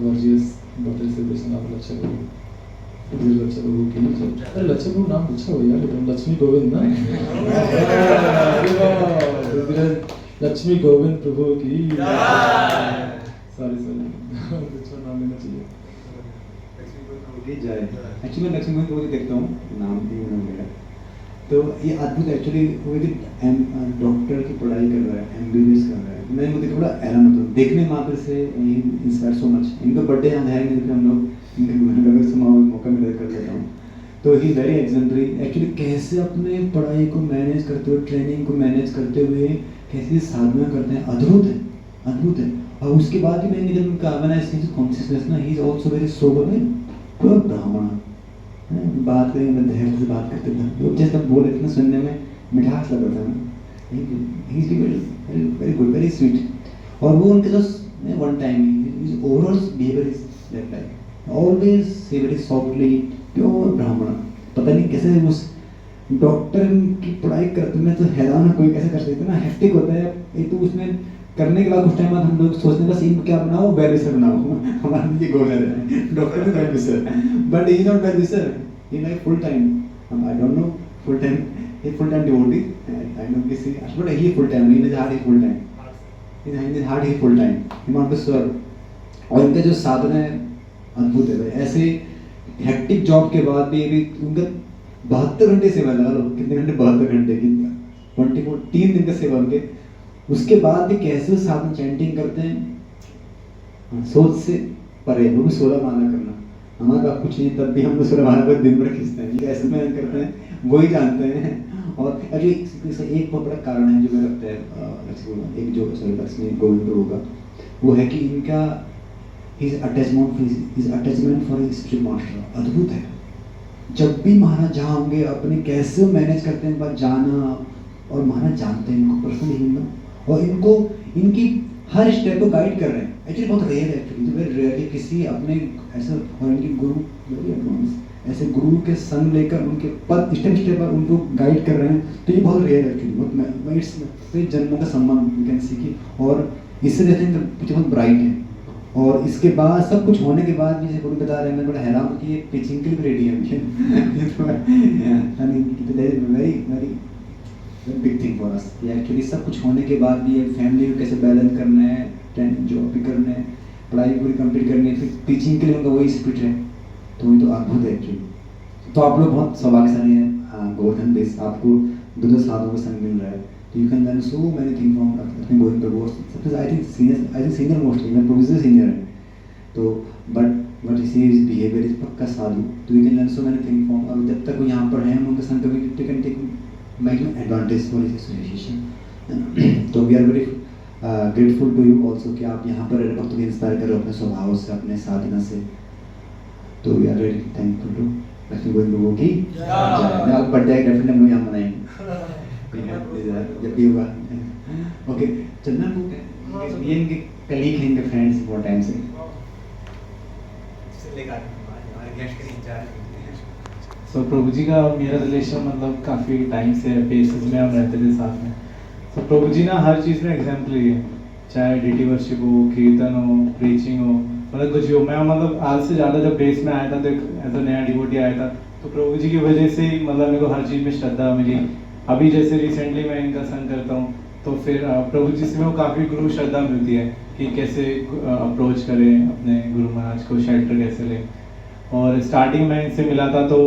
gorgeous birthday celebration of Lakshya Prabhu. लक्ष्य प्रभु की, अरे लक्ष्य प्रभु नाम पूछा हो यार, तुम लक्ष्मी गोविंद ना लक्ष्मी गोविंद प्रभु की, सॉरी नाम लेना चाहिए। एक्चुअली मैं लक्ष्मी गोविंद प्रभु देखता हूँ, नाम भी मेरा, तो ये अद्भुत एक्चुअली वो डॉक्टर की पढ़ाई कर रहा है, एमबीबीएस कर रहा है। मैं मुझे थोड़ा हैरान होता हूँ देखने मात्र से, इंस्पायर सो मच। इनका बर्थडे यहाँ है नहीं, हम लोग इनका मौका मिले कर लेता हूँ। तो ही वेरी एग्जाम्पलरी एक्चुअली, कैसे अपने पढ़ाई को मैनेज करते हुए, ट्रेनिंग को मैनेज करते हुए कैसे साधना करते हैं, अद्भुत है, अद्भुत है। और उसके बाद भी मैंने जब उनका कॉन्शियसनेस ना, he is also very sober में, प्योर ब्राह्मण। बात करें, मैं धैर्य से बात करते थे, जैसे तब बोले थे ना, सुनने में मिठास लग रहा था ना, वेरी गुड, वेरी स्वीट। और वो उनके जो one time overall behaviour is like always say very softly, pure ब्राह्मण। पता नहीं कैसे उस डॉक्टर की पढ़ाई करते में तो हैरान है, कोई कैसे कर सकते ना, हेक्टिक होता है। एक तो उसमें करने के बाद कुछ टाइम बाद हम लोग सोचते हैं बस इनको क्या बनाओ, वेलविशर बनाओ, हमारा ये गोल है, डॉक्टर भी well-wisher, but he not well-wisher, he like full time, I don't know full time, he full time devotee, I know किसी, but he full time, he is hard, he full time, he is hard, he full time, he want to serve। और इनका जो साधना है अद्भुत है भाई। ऐसे hectic job के बाद भी उनका 72 घंटे सेवा, लगा लो कितने घंटे, 72 घंटे की 24 3 दिन का सेवा उनके, उसके बाद भी कैसे साधना चैंटिंग करते हैं, सोच से परे, वो भी 16 माला करना। हमारे पास कुछ नहीं, तब भी हम लोग 16 माला पर दिन भर खींचते हैं, कैसे मेहनत करते हैं वही जानते हैं। और एक्चुअली एक बहुत बड़ा कारण है जो मुझे लगता है, एक जो लक्ष्मी गोविंद प्रभु का, वो है कि इनका his attachment for his spiritual master अद्भुत है। जब भी महाराज जहाँ होंगे, अपने कैसे मैनेज करते हैं बात जाना, और महाराज जानते हैं इनको पर्सनली हिंदू, और इनको इनकी हर स्टेप को गाइड कर रहे हैं। एक्चुअली बहुत रेयर है, एक्चुअली वेरी रेयरली किसी अपने ऐसा, और इनकी गुरु वेरी एडवांस, ऐसे गुरु के संग लेकर उनके पद स्टेप पर उनको गाइड कर रहे हैं, तो ये बहुत रेयर है एक्चुअली, बहुत इट्स कई जन्मों का सम्मान यू कैन सी की। और इससे देखते हैं पीछे बहुत ब्राइट है, और इसके बाद सब कुछ होने के बाद भी जैसे गुरु बता रहे हैं, मैं बड़ा हैरान हूँ कि ये टीचिंग के लिए रेडी है। बिग थिंग फॉर अस, ये एक्चुअली सब कुछ होने के बाद भी फैमिली को कैसे बैलेंस करना है, जॉब भी करना है, पढ़ाई पूरी कंप्लीट करनी है, फिर टीचिंग के लिए उनका वही स्पिरिट है, तो ये तो अद्भुत है एक्चुअली। तो आप लोग बहुत सौभाग्यशाली हैं गोवर्धन देश, आपको दो साधुओं का संग मिल रहा है, तो you can learn so many thing from अपने गोविंद प्रभु। सबसे आई थिंक सीनियर मोस्टली, मैं प्रोफेसर सीनियर है, तो बट इसी बिहेवियर इज पक्का साधु, तो you can learn so many thing from. और जब तक वो यहाँ पर हैं, हम उनके संग कभी take make advantage for his association. तो we are very grateful to you also कि आप यहाँ पर भक्तों को इंस्पायर कर रहे हो अपने स्वभाव से, अपने साधना से, तो we are very thankful to Lakshmi Govind Prabhu की जय। अब बर्थडे डेफिनेटली हम लोग यहाँ मनाएंगे, ठीक है, जब भी होगा। ओके, चंदन ये इनके कलीग हैं, इनके फ्रेंड्स बहुत टाइम से। सो प्रभु जी का और मेरा रिलेशन मतलब काफ़ी टाइम से बेसिस में हम रहते थे साथ में। सो प्रभु जी ना हर चीज़ में एग्जाम्पलरी है, चाहे डीटी वर्शिप हो, कीर्तन हो, प्रीचिंग हो, मतलब कुछ भी हो। मैं मतलब आज से ज़्यादा जब बेस में आया था तो एज अ नया डिवोटी आया था, तो प्रभु जी की वजह से ही मतलब मेरे को हर चीज़ में श्रद्धा मिली। अभी जैसे रिसेंटली मैं इनका संग करता हूँ, तो फिर प्रभु जी से मेरे को काफ़ी गुरु श्रद्धा मिलती है कि कैसे अप्रोच करें अपने गुरु महाराज को, शेल्टर कैसे लें। और स्टार्टिंग में इनसे मिला था तो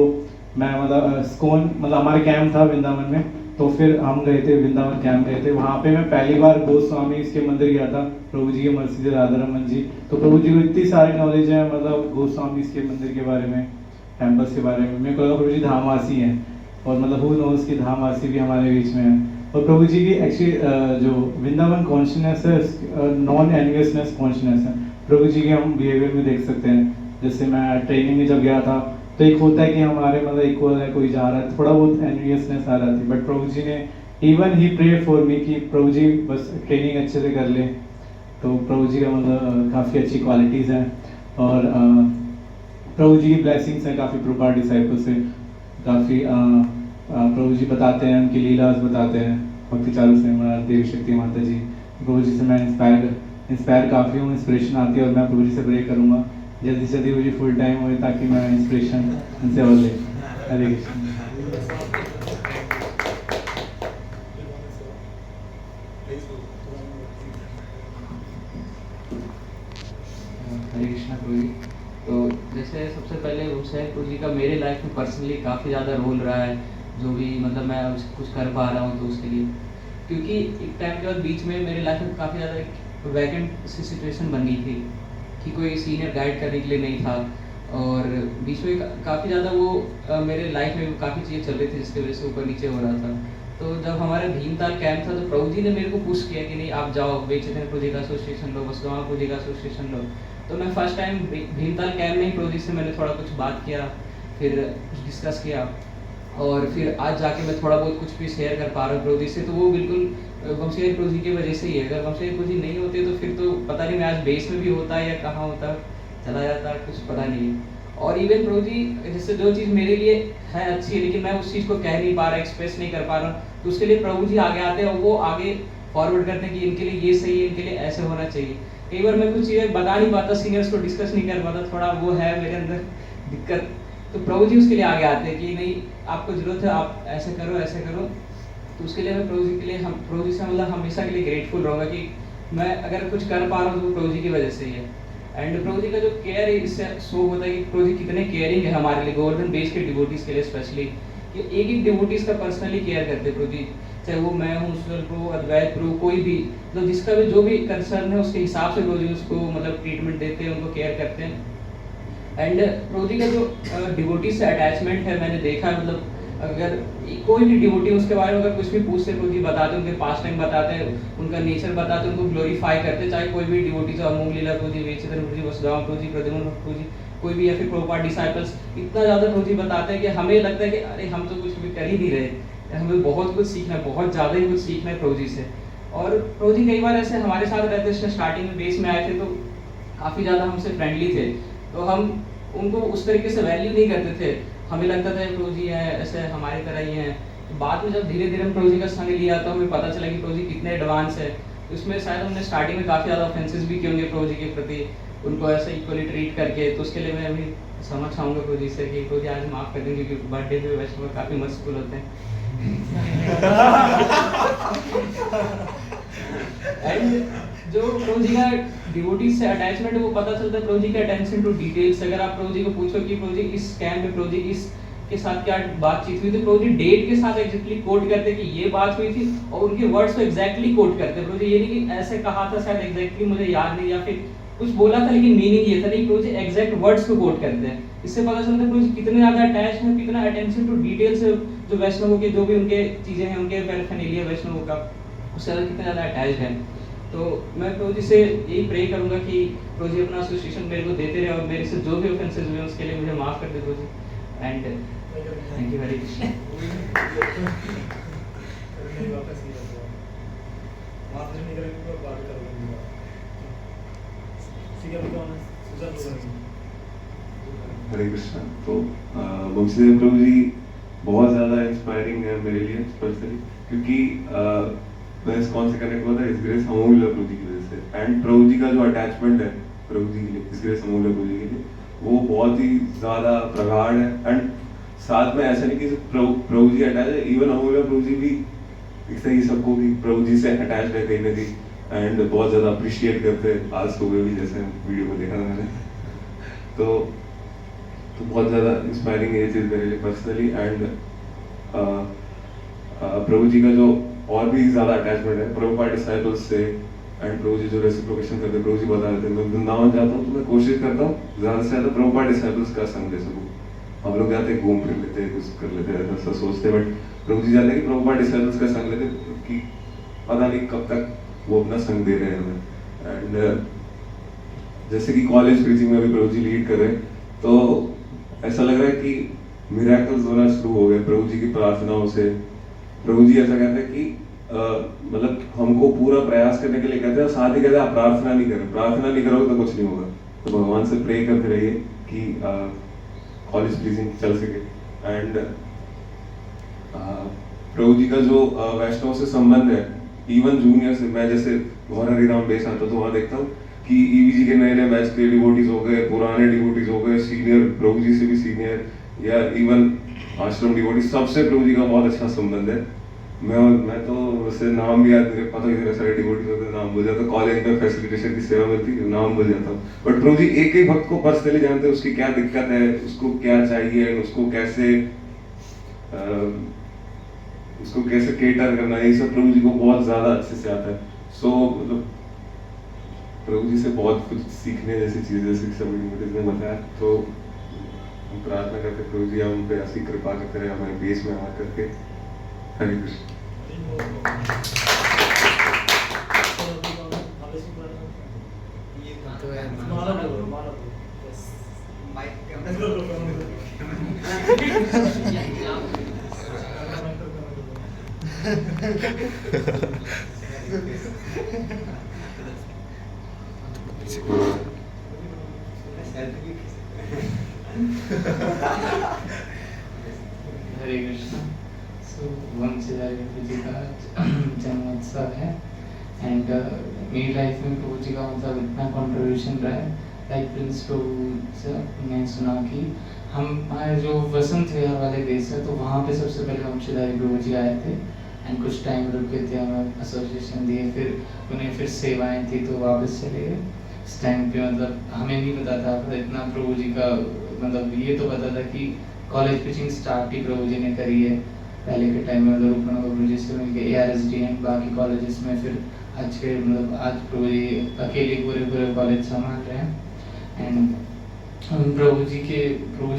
मैं मतलब स्कोन मतलब हमारे कैंप था वृंदावन में, तो फिर हम गए थे वृंदावन कैंप गए थे। वहाँ पे मैं पहली बार गोस्वामी इसके मंदिर गया था, प्रभु जी के मर्सी से राधा रमन जी। तो प्रभु जी को इतनी सारी नॉलेज है मतलब गोस्वामी इसके मंदिर के बारे में, टेम्पल्स के बारे में। मेरे को लगा प्रभु जी धामवासी हैं, और मतलब हु नोज़ की धामवासी भी हमारे बीच में है। और प्रभु जी की एक्चुअली जो वृंदावन कॉन्शियसनेस है, नॉन एनवियसनेस कॉन्शियसनेस है, प्रभु जी के हम बिहेवियर में देख सकते हैं। जैसे मैं ट्रेनिंग में जब गया था तो एक होता है कि हमारे मतलब इक्वल है, कोई जा रहा है, थोड़ा बहुत एनवियसनेस आ रहा थी, बट प्रभु जी ने even he pray for me कि प्रभु जी बस ट्रेनिंग अच्छे से कर लें। तो प्रभु जी का मतलब काफ़ी अच्छी क्वालिटीज़ हैं, और प्रभु जी की ब्लेसिंग्स हैं काफ़ी प्रोपार डिसाइपल से। काफ़ी प्रभु जी बताते हैं, उनकी लीलास बताते हैं, भक्ति चालू से हमारा देवी शक्ति माता जी। प्रभु जी से मैं इंस्पायर काफ़ी हूँ, इंस्पिरेशन आती है, और मैं प्रभु जी से प्रे करूँगा जल्दी से जल्दी मुझे फुल टाइम हो ताकि मैं इंस्पिरेशन उनसे और ले। हरे कृष्ण। हरे कृष्णा प्रभु जी। तो जैसे सबसे पहले उनसे प्रभु जी का मेरे लाइफ में पर्सनली काफ़ी ज़्यादा रोल रहा है, जो भी मतलब मैं कुछ कर पा रहा हूँ तो उसके लिए, क्योंकि एक टाइम के बाद बीच में मेरे लाइफ में काफ़ी ज़्यादा एक वैकेंट सी सिचुएशन बन गई थी कि कोई सीनियर गाइड करने के लिए नहीं था, और बीच में काफ़ी ज़्यादा वो मेरे लाइफ में काफ़ी चीज़ें चल रही थी जिसकी वजह से ऊपर नीचे हो रहा था। तो जब हमारा भीमताल कैंप था तो प्रभु जी ने मेरे को पुश किया कि नहीं आप जाओ, चैतन्य प्रभु जी का एसोसिएशन लो, वसुधामा प्रभु जी का एसोसिएशन लो। तो मैं फर्स्ट टाइम भीमताल कैंप में ही प्रभु जी से मैंने थोड़ा कुछ बात किया, फिर कुछ डिस्कस किया, और फिर आज जाके मैं थोड़ा बहुत कुछ भी शेयर कर पा रहा हूँ प्रभु जी से। तो वो बिल्कुल वंशीधर प्रभु जी की वजह से ही है। अगर वंशीधर प्रभु जी नहीं होते तो फिर तो पता नहीं मैं आज बेस में भी होता या कहाँ होता, चला जाता, कुछ पता नहीं है। और इवन प्रभु जी जैसे जो चीज़ मेरे लिए है अच्छी है लेकिन मैं उस चीज़ को कह नहीं पा रहा, एक्सप्रेस नहीं कर पा रहा हूँ, तो उसके लिए प्रभु जी आगे आते हैं और वो आगे फॉरवर्ड करते हैं कि इनके लिए ये सही है, इनके लिए ऐसे होना चाहिए। कई बार मैं कुछ चीज़ें बता नहीं पाता, सीनियर्स को डिस्कस नहीं कर पाता, थोड़ा वो है मेरे अंदर दिक्कत, तो प्रभु जी उसके लिए आगे आते हैं कि नहीं आपको ज़रूरत है, आप ऐसे करो ऐसे करो। तो उसके लिए मैं प्रभु जी के लिए प्रभु जी से मतलब हमेशा के लिए ग्रेटफुल रहूँगा कि मैं अगर कुछ कर पा रहा हूँ तो वो प्रभु जी की वजह से ही है। एंड प्रभु जी का जो केयर है इससे शो होता है कि प्रभु जी कितने केयरिंग है हमारे लिए, गोवर्धन बेस के डिवोटीज़ के लिए स्पेशली, कि एक एक डिवोटीज़ का पर्सनली केयर करते हैं प्रभु जी, चाहे वो मैं हूँ, सुदल प्रभु, अद्वैत प्रभु, कोई भी मतलब जिसका भी जो भी कंसर्न है उसके हिसाब से प्रभु जी उसको मतलब ट्रीटमेंट देते हैं, उनको केयर करते हैं। एंड प्रभु जी का जो डिवोटीज से अटैचमेंट है मैंने देखा है, मतलब अगर कोई भी डिवोटी उसके बारे में अगर कुछ भी पूछते प्रभु जी बताते, उनके पास टाइम बताते हैं, उनका नेचर बताते, उनको ग्लोरीफाई करते, चाहे कोई भी डिवोटी चाहे अमोघ लीला प्रभु जी, चैतन्य प्रभु जी, वसुधामा प्रभु जी, प्रद्युम्न प्रभु जी, कोई भी या फिर प्रभुपाद डिसाइपल्स, इतना ज़्यादा प्रभु जी बताते हैं कि हमें लगता है कि अरे हम तो कुछ भी कर ही नहीं रहे, हमें बहुत कुछ सीखना है, बहुत ज़्यादा ही कुछ सीखना है प्रभु जी से। और प्रभु जी कई बार ऐसे हमारे साथ रहते थे, स्टार्टिंग में बेस में आए थे तो काफ़ी ज़्यादा हमसे फ्रेंडली थे, तो हम उनको उस तरीके से वैल्यू नहीं करते थे, हमें लगता था प्रभु जी हैं ऐसे हमारी तरह ही हैं। तो बाद में जब धीरे धीरे हम प्रभु जी का संग लिया तो हमें पता चला कि प्रभु जी कितने एडवांस है। तो उसमें शायद हमने स्टार्टिंग में काफ़ी ज़्यादा ऑफेंसेस भी किए होंगे प्रभु जी के प्रति, उनको ऐसे इक्वली ट्रीट करके, तो उसके लिए मैं अभी समझ चाहूँगा प्रभु जी से कि प्रभु जी आज माफ़ कर देंगे, क्योंकि बर्थडे पे वैसे काफ़ी मशगूल होते हैं। एंड जो प्रभु जी का डिवोटीज से अटैचमेंट है वो पता चलता है प्रभु जी के अटेंशन टू डिटेल्स। अगर आप प्रभु जी को पूछो कि प्रभु जी इस कैंप में प्रभु जी इस के साथ क्या बातचीत हुई, तो प्रभु जी डेट के साथ एग्जैक्टली कोट करते कि ये बात हुई थी, और उनके वर्ड्स को एग्जैक्टली कोट करते। प्रभु जी ये नहीं कि ऐसे कहा था शायद एग्जैक्टली मुझे याद नहीं, या फिर कुछ बोला था लेकिन मीनिंग ये था, नहीं, प्रभु जी एग्जैक्ट वर्ड्स को कोट करते हैं। इससे पता चलता है प्रभु जी कितने ज़्यादा अटैच हैं, कितना अटेंशन टू डिटेल्स है, जो वैष्णवों के जो भी उनके चीज़ें हैं, उनके पैराफर्नेलिया वैष्णवों का, उससे ज़्यादा कितना ज़्यादा अटैच है। तो मैं प्रभु जी से यही प्रे करूंगा कि प्रभु जी अपना एसोसिएशन मेरे को देते रहे, और मेरे से जो भी ऑफेंसेस हुए उसके लिए मुझे माफ़ कर दे प्रभु जी। एंड थैंक यू हरे कृष्ण। हरे कृष्णा। तो बंशीधर प्रभु जी बहुत ज़्यादा इंस्पायरिंग है मेरे लिए पर्सनली, क्योंकि मैं इस कौन से कनेक्ट हुआ था इस ग्रेस अमूल्य प्रभु जी की वजह से। एंड प्रभु जी का जो अटैचमेंट है प्रभु जी के लिए, इस ग्रेस अमूल्य प्रभु जी के लिए, वो बहुत ही ज़्यादा प्रगाढ़ है। एंड साथ में ऐसा नहीं कि सिर्फ प्रभु जी अटैच है, इवन अमूल्य प्रभु जी भी इससे ही सबको भी प्रभु जी से अटैच है कहीं ना कहीं, एंड बहुत ज़्यादा अप्रिशिएट करते हैं। आज सुबह भी जैसे वीडियो में देखा था मैंने, तो बहुत ज़्यादा इंस्पायरिंग ये चीज़ मेरे लिए पर्सनली। एंड प्रभु जी का जो और भी ज़्यादा अटैचमेंट है प्रभुपाद डिसाइपल्स से, एंड प्रभु जी जो रेसिप्रोकेशन करते हैं, प्रभु जी बता रहे थे मैं वृंदावन जाता हूँ तो मैं कोशिश करता हूँ ज़्यादा से ज़्यादा प्रभुपाद डिसाइपल्स का संग ले सकूँ। हम लोग जाते घूम फिर लेते कुछ कर लेते हैं ऐसा सोचते, बट प्रभु जी जाते हैं कि प्रभुपाद डिसाइपल्स का संग लेते कि पता नहीं कब तक वो अपना संग दे रहे हैं हमें। एंड जैसे कि कॉलेज प्रीचिंग में भी प्रभु जी लीड कर रहे हैं, तो ऐसा लग रहा है कि मिरेकल्स होना शुरू हो गए प्रभु जी की प्रार्थनाओं से। प्रभु जी ऐसा कहते हैं कि मतलब हमको पूरा प्रयास करने के लिए कहते हैं, साथ ही कहते हैं आप प्रार्थना नहीं करें, प्रार्थना नहीं करोगे तो कुछ नहीं होगा। तो भगवान से प्रे करते रहिए कि कॉलेज प्लीजिंग चल सके। एंड प्रभु जी का जो वैष्णव से संबंध है, इवन जूनियर से, मैं जैसे गौर हरिराम बेस आता तो वहाँ देखता हूँ कि ईवीजी के नए नए बैच के डिवोटीज हो गए, पुराने डिवोटीज हो गए, सीनियर प्रभु जी से भी सीनियर, या इवन आश्रम डिवोटीज, सबसे प्रभु जी का बहुत अच्छा संबंध है। मैं तो वैसे नाम भी याद नहीं, पता इतने सारे डिवोटीज होते नाम भूल जाता, कॉलेज में फैसिलिटेशन की सेवा मिलती है नाम भूल जाता हूँ, बट प्रभु जी एक एक भक्त को पर्सनली जानते हैं, उसकी क्या दिक्कत है, उसको क्या चाहिए, उसको कैसे केटर करना है, ये सब प्रभु जी को बहुत ज्यादा अच्छे से आता है। सो मतलब प्रभु जी से बहुत कुछ सीखने जैसी चीजें जैसे सभी डिवोटीज ने बताया। तो हम प्रार्थना करते प्रभु जी हम पे ऐसी कृपा करते रहे हमारे बेस में आ करके। हरे कृष्ण। हरे कृष्ण। सो वंशीधर प्रभु जी का जन्मोत्सव है, एंड मेरी लाइफ में प्रभु जी का मतलब इतना कंट्रीब्यूशन रहा है। लाइक प्रिंस प्रभु से मैं सुना कि हमारे जो वसंत विहार वाले देश है, तो वहाँ पे सबसे पहले वंशीधर प्रभु जी आए थे, एंड कुछ टाइम रुके थे, हमें एसोसिएशन दिए, फिर उन्हें फिर सेवाएं थी तो वापस चले गए। इस टाइम पे मतलब हमें नहीं पता था, पर इतना प्रभु जी का मतलब ये तो पता था कि कॉलेज पिचिंग स्टार्ट ही प्रभु जी ने करी है। पहले के टाइम में मतलब रूपनगर प्रभु जी से मिलकर ARSD एंड बाकी कॉलेजेस में, फिर आज के मतलब आज प्रभु जी अकेले पूरे कॉलेज संभाल रहे हैं। एंड हम प्रभु जी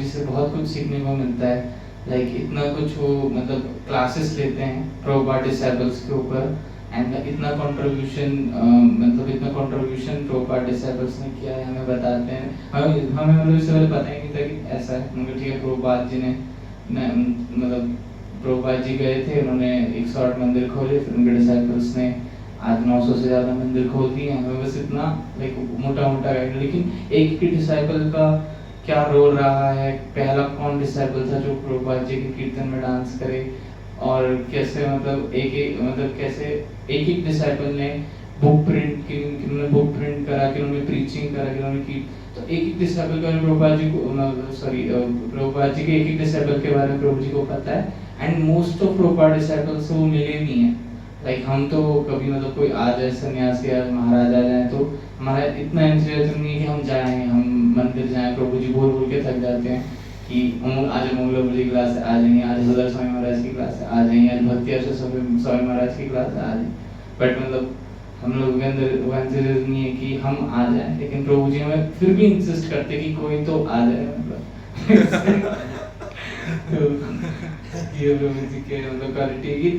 से बहुत कुछ सीखने को मिलता है। लाइक इतना कुछ वो मतलब क्लासेस लेते हैं प्रभुपाद डिसाइपल्स के ऊपर, एंड इतना कंट्रीब्यूशन प्रभुपाद डिसाइपल्स ने किया है, हमें बताते हैं। हमें मतलब इससे पहले पता ही नहीं था कि ऐसा है। मतलब ठीक है, प्रभुपाद जी ने मतलब प्रभुपाद जी गए थे, उन्होंने 108 मंदिर खोले, फिर उनके डिसाइपल्स ने आज 900 से ज़्यादा मंदिर खोल दिए। हमें बस इतना लाइक मोटा गाइड, लेकिन एक ही डिसाइपल का क्या रोल रहा है, पहला कौन डिसाइपल था जो प्रभुपाद जी के कीर्तन में डांस करे, और कैसे मतलब एक एक डिसाइपल ने बुक प्रिंट की, किन्होंने बुक प्रिंट करा, किन्होंने प्रीचिंग करा, किन्होंने की। तो एक एक डिसाइपल का प्रभुपाद जी को प्रभुपाद जी के एक एक डिसाइपल के बारे में प्रभु जी को पता है, and most of Prabhupada disciples से वो मिले नहीं है। लाइक हम तो कभी मतलब कोई आ जाए सन्यासी या महाराज आ जाए तो हमारा इतना एंथुसियाज्म नहीं है कि हम जाएं, हम मंदिर जाएं, प्रभु जी बोल के थक जाते हैं कि आज मंगला प्रभु जी की क्लास आ जाएंगे, आज हजरत स्वामी महाराज की क्लास आ जाएंगे, आज भक्ति आश्रम स्वामी महाराज की क्लास आ जाएंगे। बट मतलब हम लोग के अंदर वो एंथुसियाज्म नहीं है कि हम आ जाएं, लेकिन प्रभु जी हमें फिर भी इंसिस्ट करते कि कोई तो आ जाए। मतलब तो ये प्रभु जी के मतलब क्वालिटी की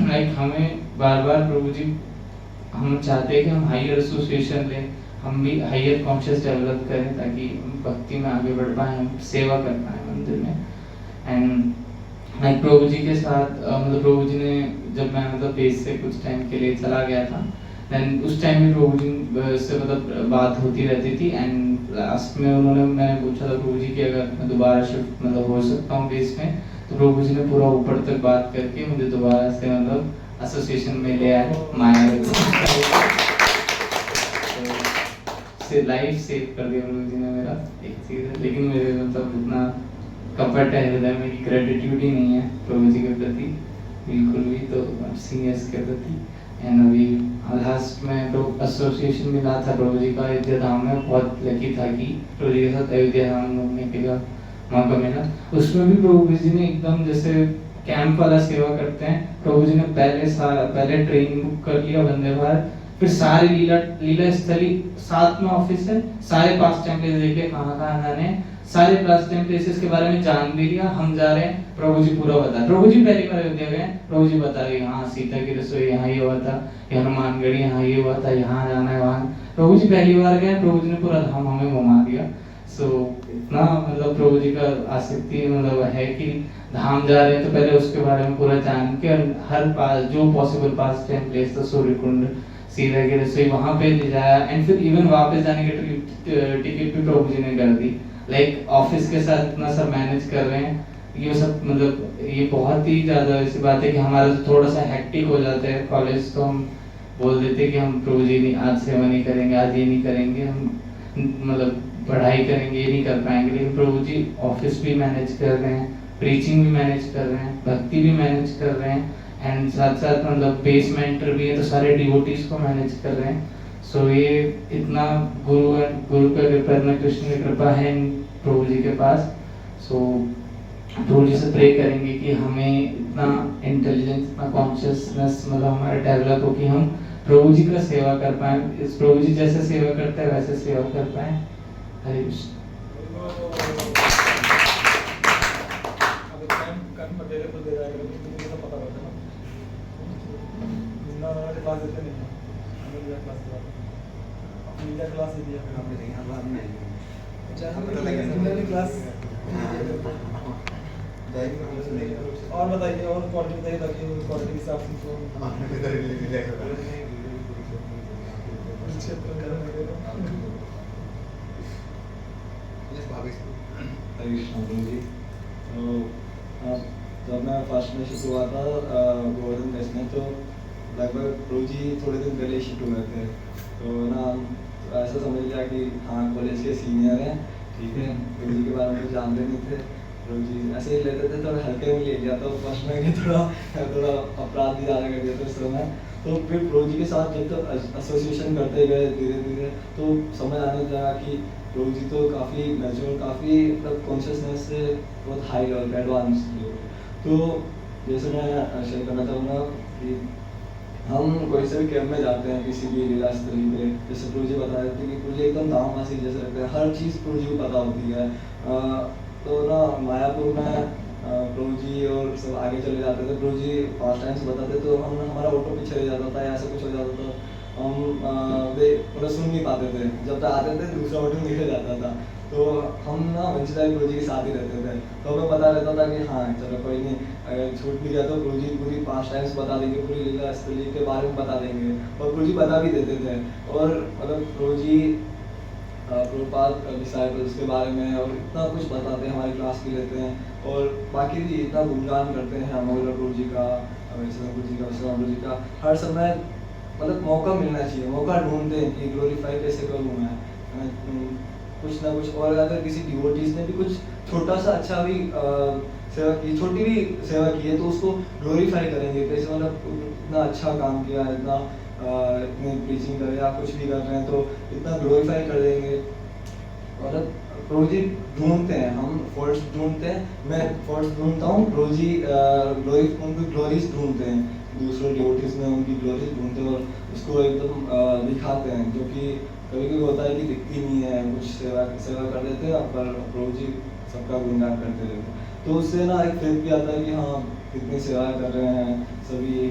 लाइक हमें बार प्रभु जी, हम चाहते हैं कि हम हायर एसोसिएशन लें, हम भी हायर कॉन्शियस डेवलप करें ताकि हम भक्ति में आगे बढ़ पाएं, हम सेवा कर पाएं मंदिर में। एंड लाइक प्रभु जी के साथ मतलब प्रभु जी ने जब मैं मतलब बेस से कुछ टाइम के लिए चला गया था, देन उस टाइम भी प्रभु जी से मतलब बात होती रहती थी। एंड लास्ट में मैंने पूछा था प्रभु जी कि अगर मैं दोबारा शिफ्ट मतलब हो सकता हूँ बेस में, तो प्रभु जी ने पूरा ऊपर तक बात करके मुझे दोबारा से मतलब एसोसिएशन में ले आए माया से लाइफ सेव कर दिया प्रभु जी ने मेरा। एक चीज़ है, लेकिन मेरे मतलब इतना कपट है हृदय में कि ग्रेटिट्यूड ही नहीं है प्रभु जी के प्रति बिल्कुल भी, तो सीनियर्स के प्रति। एंड अभी लास्ट में तो एसोसिएशन मिला था प्रभु जी का अयोध्या धाम में, बहुत लकी था कि प्रभु जी के साथ अयोध्या धाम घूमने के लिए मौका मिला। उसमें भी प्रभु जी ने एकदम जैसे कैंप वाला सेवा करते हैं, प्रभु जी ने पहले ट्रेन बुक कर लिया वंदे भारत, फिर सारे लीला स्थली 7 में ऑफिस है, सारे पास टाइम प्लेस देख लिया कहाँ कहाँ जाने हैं, सारे पास टाइम प्लेसेस के बारे में जान भी लिया। हम जा रहे हैं, प्रभु जी पूरा बता, प्रभु जी पहली बार अयोध्या गए, प्रभु जी बता रहे हाँ सीता की रसोई यहाँ ये हुआ था, हनुमानगढ़ी यहाँ ये हुआ था, यहाँ जाना है वहाँ। प्रभु जी पहली बार गए, प्रभु जी ने पूरा धाम हमें घुमा दिया। सो इतना मतलब प्रभु जी का आसक्ति मतलब है कि धाम जा रहे हैं तो पहले उसके बारे में पूरा जान के, हर पास जो पॉसिबल पास टाइम प्लेस था सूर्य कुंड सीता की रसोई वहाँ पे ले जाया। एंड फिर इवन वापस जाने की टिकट भी प्रभु जी ने कर दी। लाइक ऑफिस के साथ इतना सब मैनेज कर रहे हैं, ये सब मतलब ये बहुत ही ज़्यादा ऐसी बात है कि हमारा तो थोड़ा सा हेक्टिक हो जाता है कॉलेज, तो हम बोल देते कि हम प्रभु जी नहीं आज सेवा नहीं करेंगे, आज ये नहीं करेंगे, हम मतलब पढ़ाई करेंगे ये नहीं कर पाएंगे। लेकिन प्रभु जी ऑफिस भी मैनेज कर रहे हैं, प्रीचिंग भी मैनेज कर रहे हैं, भक्ति भी मैनेज कर रहे हैं, एंड साथ साथ मतलब बेस मेंटर भी है तो सारे डिवोटीज को मैनेज कर रहे हैं। सो ये इतना गुरु का कृपा, कृष्ण की कृपा है प्रभु जी के पास। सो प्रभु जी से प्रे करेंगे कि हमें इतना इंटेलिजेंस, इतना कॉन्शियसनेस मतलब हमारा डेवलप हो कि हम प्रभु जी का सेवा कर पाए, इस प्रभु जी जैसे सेवा करते हैं वैसे सेवा कर पाए। हरे कृष्ण। और बताइए, और क्वालिटी बताइए ताकि क्वालिटी के हिसाब से जी। तो जब मैं फर्स्ट में शिफ्ट हुआ था गोवर्धन मेस में, तो लगभग प्रभु जी थोड़े दिन पहले शिफ्ट हुए थे। तो ना ऐसा समझ लिया कि हाँ कॉलेज के सीनियर हैं, ठीक है, प्रभु जी के बारे में तो जानते नहीं थे, प्रभु जी ऐसे ही लेते थे, थोड़ा हल्के में ले लिया। तो फर्स्ट में थोड़ा अपराध भी ज़्यादा कर दिया था उस समय। तो फिर प्रभु जी के साथ जब तक एसोसिएशन करते गए धीरे धीरे, तो समझ आने लगा कि प्रभु जी तो काफ़ी मैच्योर, काफ़ी मतलब कॉन्शियसनेस से बहुत हाई लेवल पे एडवांस लोग। तो जैसे मैं शेयर करना चाहूँगा कि हम कोई से भी कैंप में जाते हैं किसी भी लीला स्थली पे, जैसे प्रभु जी बता रहे थे कि प्रभु जी एकदम धामवासी जैसे लगते हैं, हर चीज़ प्रभु जी को पता होती है। तो ना मायापुर में प्रभु जी और सब आगे चले जाते थे, प्रभु जी पास टाइम से बताते तो हम हमारा ऑटो पीछे रह जाता था या ऐसा कुछ हो जाता था, हम मतलब सुन नहीं पाते थे। जब तक आते थे दूसरा ऑटो निकल जाता था, तो हम ना वंशिदाई प्रभु जी के साथ ही रहते थे। तो हमें पता रहता था कि हाँ चलो कोई नहीं, अगर छूट भी गया तो प्रभु जी पूरी पास टाइम्स बता देंगे, पूरी लीला स्थली के बारे में बता देंगे, और प्रभु जी बता भी देते थे। और मतलब प्रभु जी प्रभुपाद डिसाइपल्स के बारे में और इतना कुछ बताते हैं, हमारी क्लास भी लेते हैं, और बाकी भी इतना गुणगान करते हैं अमोल प्रभु जी का, प्रभु जी का, प्रभु जी का। हर समय मतलब मौका मिलना चाहिए, मौका ढूंढते हैं कि ग्लोरीफाई कैसे करूँ मैं कुछ ना कुछ। और अगर किसी डिवोटीज ने भी कुछ छोटा सा अच्छा भी सेवा की, छोटी भी सेवा की है, तो उसको ग्लोरीफाई करेंगे कैसे, मतलब इतना अच्छा काम किया, इतना इतने प्रीचिंग कर रहे हैं या कुछ भी कर रहे हैं तो इतना ग्लोरीफाई कर देंगे। मतलब प्रभु जी ढूंढते हैं, हम फॉल्ट्स ढूंढते हैं, मैं फॉल्ट्स ढूंढता हूँ, प्रभु जी उनकी ग्लोरीज ढूंढते हैं, दूसरे डिवोटीज में उनकी ग्लोरीज ढूंढते हैं और उसको एकदम दिखाते हैं। जो कि कभी कभी होता है कि दिखती नहीं है, कुछ सेवा कर देते हैं पर प्रभु जी सबका गुणगान करते रहते हैं, तो उससे ना एक फेथ भी आता है कि हाँ कितनी सेवा कर रहे हैं सभी।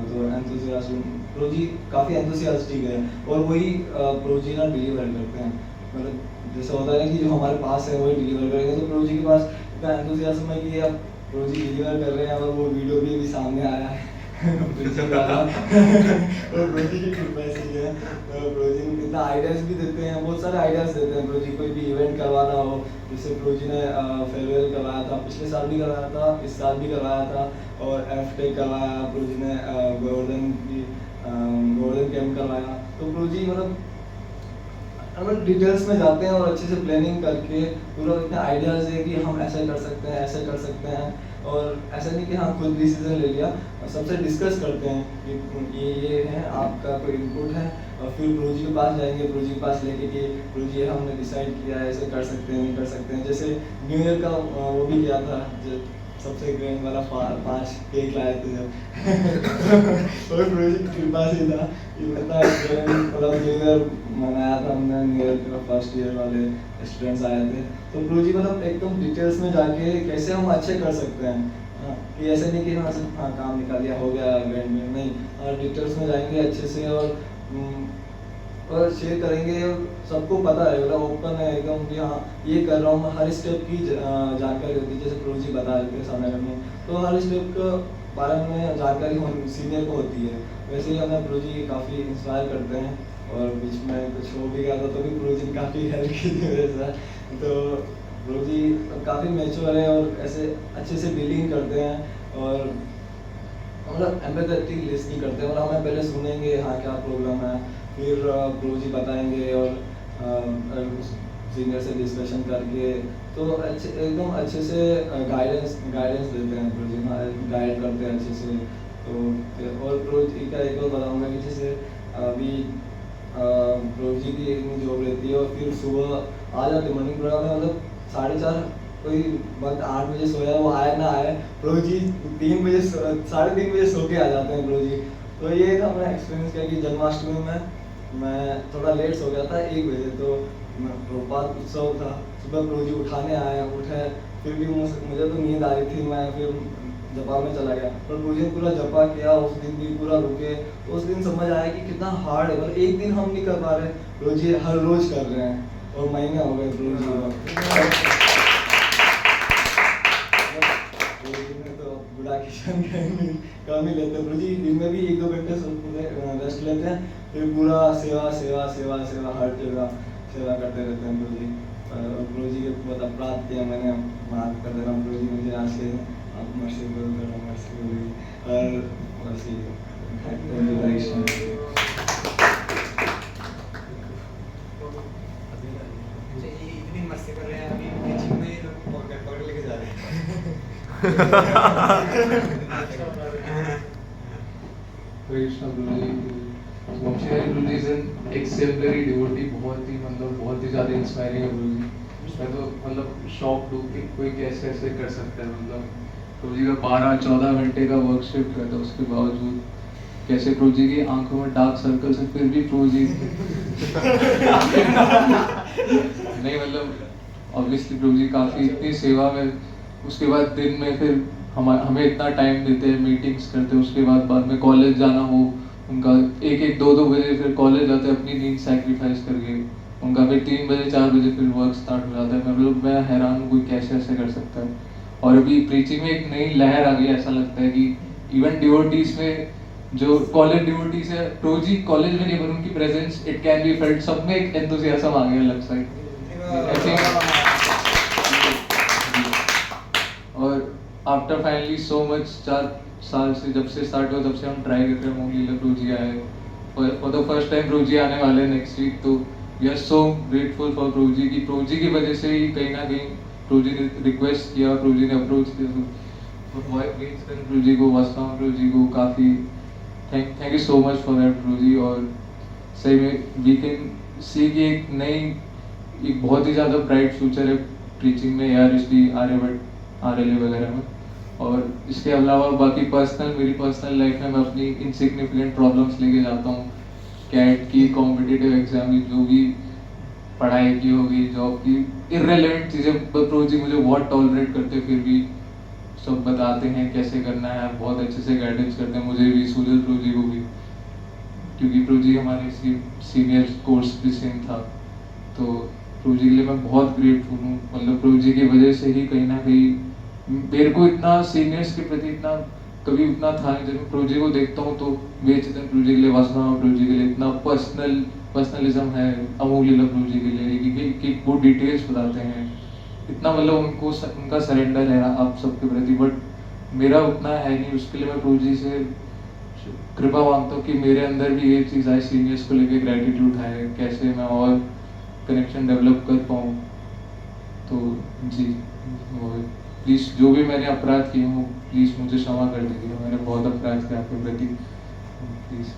तो एंथुसियाज्म, प्रभु जी काफ़ी एंथुसियास्टिक है, और वही प्रभु जी ना डिलीवर करते हैं। मतलब जैसे होता है कि जो हमारे पास है वही डिलीवर करेंगे, तो प्रभु जी के पास इतना एंथुसियाज्म है कि अब प्रोजी डिलीवर कर रहे हैं और वो वीडियो भी अभी सामने आया है preaching वाला और प्रोजी की कृपा ऐसी है। तो प्रोजी इतना आइडियाज भी देते हैं, बहुत सारे आइडियाज देते हैं प्रोजी। कोई भी इवेंट करवाना हो, जैसे प्रोजी ने फेयरवेल करवाया था, पिछले साल भी करवाया था, इस साल भी करवाया था, और एफ-टेक करवाया प्रोजी ने, गोवर्धन कैंप करवाया। तो प्रोजी मतलब हम डिटेल्स में जाते हैं और अच्छे से प्लानिंग करके पूरा इतने आइडियाज़ है कि हम ऐसा कर सकते हैं, ऐसे कर सकते हैं। और ऐसा नहीं कि हाँ खुद डिसीजन ले लिया, सबसे डिस्कस करते हैं कि ये है, आपका कोई इनपुट है, और फिर प्रोजी के पास जाएंगे, प्रोजी के पास लेके कि प्रोजी हमने डिसाइड किया है, ऐसे कर सकते हैं, नहीं कर सकते हैं। जैसे न्यू ईयर का वो भी किया था, जो सबसे ग्रैंड वाला 5 केक लाए थे जब और प्रोजी की कृपा से था कि मतलब न्यू ईयर मनाया था हमने। न्यू ईयर का फर्स्ट ईयर वाले स्टूडेंट्स आए थे, तो प्रोजी मतलब एकदम डिटेल्स में जाके कैसे हम अच्छे कर सकते हैं। कि ऐसे नहीं कि हाँ सिर्फ हाँ काम निकाल दिया हो गया ग्रैंड में, नहीं, और डिटेल्स में जाएंगे अच्छे से और शेयर करेंगे। सबको पता है, मतलब ओपन है एकदम कि हाँ ये कर रहा हूँ, हर स्टेप की जानकारी होती है। जैसे प्रोजी बता देते हैं सामने में, तो हर स्टेप के बारे में जानकारी सीनियर को होती है। वैसे ही हमें प्रोजी काफ़ी इंस्पायर करते हैं, और बीच में कुछ हो भी गया था तो भी प्रोजी ने काफ़ी हेल्प की थी मेरे साथ। तो प्रोजी काफ़ी मैच्योर है और ऐसे अच्छे से डीलिंग करते हैं, और मतलब एम्पैथेटिक लिसनिंग करते हैं। और हमें पहले सुनेंगे हाँ क्या प्रॉब्लम है, फिर प्रोजी बताएंगे, और सीनियर से डिस्कशन करके तो अच्छे एकदम अच्छे से गाइडेंस देते हैं प्रोजी, गाइड करते हैं अच्छे से। तो और प्रोजी का एक और बताऊँगा कि जैसे अभी प्रोजी की जॉब रहती है, और फिर सुबह आ जाते मॉर्निंग प्रोग्राम में, मतलब 4:30 कोई वक्त 8 बजे सोया, वो आए ना आए, प्रोजी 3 बजे 3:30 बजे सो के आ जाते हैं प्रोजी। तो ये था मेरा एक्सपीरियंस क्या कि जन्माष्टमी में मैं थोड़ा लेट सो गया था 1 बजे, तो प्रभुपाद उत्सव था, सुबह प्रोजी उठाने आए, उठे, फिर भी मुझे तो नींद आ रही थी, मैं फिर जपा में चला गया, पर प्रोजी ने पूरा जपा किया, उस दिन भी पूरा रुके। तो उस दिन समझ आया कि कितना हार्ड है, मतलब एक दिन हम नहीं कर पा रहे, प्रोजी हर रोज कर रहे हैं, और महीने हो गए प्रोजी तो बुढ़ा किशन कम ही लेते हैं प्रोजी, दिन में भी 1-2 घंटे रेस्ट लेते हैं, फिर पूरा सेवा सेवा सेवा सेवा हर जगह सेवा करते रहते हैं प्रोजी। और प्रोजी के बहुत अपराध किया मैंने, माफ कर देना प्रोजी, मुझे आज से आप मर्सीफुल करना, मर्सीफुल, और इतनी मस्ती कर रहे हैं, अभी टीचिंग में लोग पकड़ लेके जा रहे हैं। Krishna Guruji, Vamshihari Guruji is an exemplary devotee, बहुत ही ज़्यादा इंस्पायरिंग है गुरुजी। मैं तो मतलब शॉक हूँ कि कोई कैसे ऐसे कर सकता है, मतलब गुरुजी का 12-14 घंटे का वर्क शिफ्ट करता है, उसके बावजूद कैसे गुरुजी की आंखों में डार्क सर्कल से फिर भी गुरुजी नहीं, मतलब ऑब्वियसली गुरुजी काफ़ी इतनी सेवा में, उसके बाद दिन में फिर हमें इतना टाइम देते हैं, मीटिंग्स करते हैं, उसके बाद में कॉलेज जाना हो उनका 1-2 बजे फिर कॉलेज जाते हैं अपनी नींद सैक्रिफाइस करके, उनका फिर 3 बजे 4 बजे फिर वर्क स्टार्ट हो जाता है। मतलब मैं हैरान हूँ कोई कैसे ऐसे कर सकता है। और अभी प्रीचिंग में एक नई लहर आ गई, ऐसा लगता है कि इवन डिवोटीज में जो कॉलेज डिवोटीज है, प्रोजी कॉलेज में नहीं पर उनकी presence it can be felt, सब में एक एंथुसियाज्म आ गया अलग साइड। और आफ्टर फाइनली सो मच 4 साल से जब से स्टार्ट हुआ तब से हम ट्राई कर रहे हैं मोंगलीला प्रोजी आए, फॉर द फर्स्ट टाइम प्रोजी आने वाले नेक्स्ट वीक। तो we are so grateful for प्रोजी की, प्रोजी की वजह से ही कहीं ना कहीं प्रोजी ने रिक्वेस्ट किया, प्रोजी ने अप्रोच किया, तो प्रोजी को, वास्तव प्रोजी को काफ़ी thank you so much for that प्रोजी। और सही में वी कैन सी कि एक नई, एक बहुत ही ज़्यादा ब्राइट फ्यूचर है टीचिंग में, ARSD, आर्यभट्ट, RLA वगैरह में। और इसके अलावा बाकी मेरी पर्सनल लाइफ में मैं अपनी इनसिग्निफिकेंट प्रॉब्लम्स लेके जाता हूँ, कैट की, कॉम्पिटिटिव एग्जाम की, जो भी पढ़ाई की होगी, जॉब की, इररिलेवेंट चीज़ें, प्रोजी मुझे बहुत टॉलरेट करते, फिर भी सब बताते हैं कैसे करना है, बहुत अच्छे से गाइडेंस करते हैं मुझे भी, सूरज प्रोजी को भी, क्योंकि प्रोजी हमारे सीनियर कोर्स भी सेम था। तो प्रभु जी के लिए मैं बहुत ग्रेटफुल हूँ। मतलब प्रभु जी की वजह से ही कहीं ना कहीं मेरे को इतना सीनियर्स के प्रति इतना कभी उतना था नहीं। जब मैं प्रभु जी को देखता हूँ तो वे चेतन प्रभु जी के लिए, वासुदेव प्रभु जी के लिए इतना पर्सनलिज्म है, अमोघ लीला प्रभु जी के लिए कि वो डिटेल्स बताते हैं, इतना मतलब उनको उनका सरेंडर है आप सबके प्रति। बट मेरा उतना है नहीं, उसके लिए मैं प्रभु जी से कृपा मांगता हूँ कि मेरे अंदर भी ये चीज़ आए, सीनियर्स को लेके ग्रेटिट्यूड है, कैसे मैं और कनेक्शन डेवलप कर पाऊँ। तो जी प्लीज़ जो भी मैंने अपराध किए हो प्लीज़ मुझे क्षमा कर दीजिए, मैंने बहुत अपराध किया आपके प्रति, प्लीज़।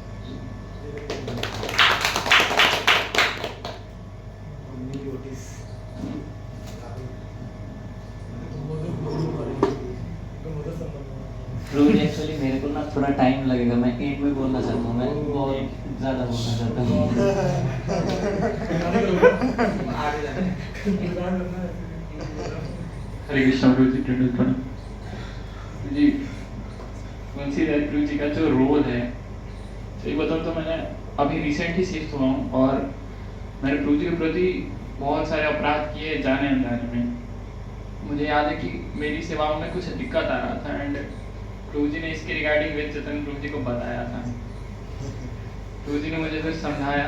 प्रभु जी एक्चुअली मेरे को ना थोड़ा टाइम लगेगा, मैं एंड में बोलना चाहता हूँ, मैं बहुत ज़्यादा बोलना चाहता हूँ। हरे कृष्ण प्रभु जी, जी वंशी राय प्रभु जी का जो रोल है, सही बताऊँ तो मैंने अभी रिसेंटली शिफ्ट हुआ हूँ और मैंने प्रभु जी के प्रति बहुत सारे अपराध किए जाने अनजाने में। मुझे याद है कि मेरी सेवाओं में कुछ दिक्कत आ रहा था एंड प्रभु जी ने इसके रिगार्डिंग वेद चेतन प्रभु जी को बताया था। प्रभु जी ने मुझे फिर समझाया,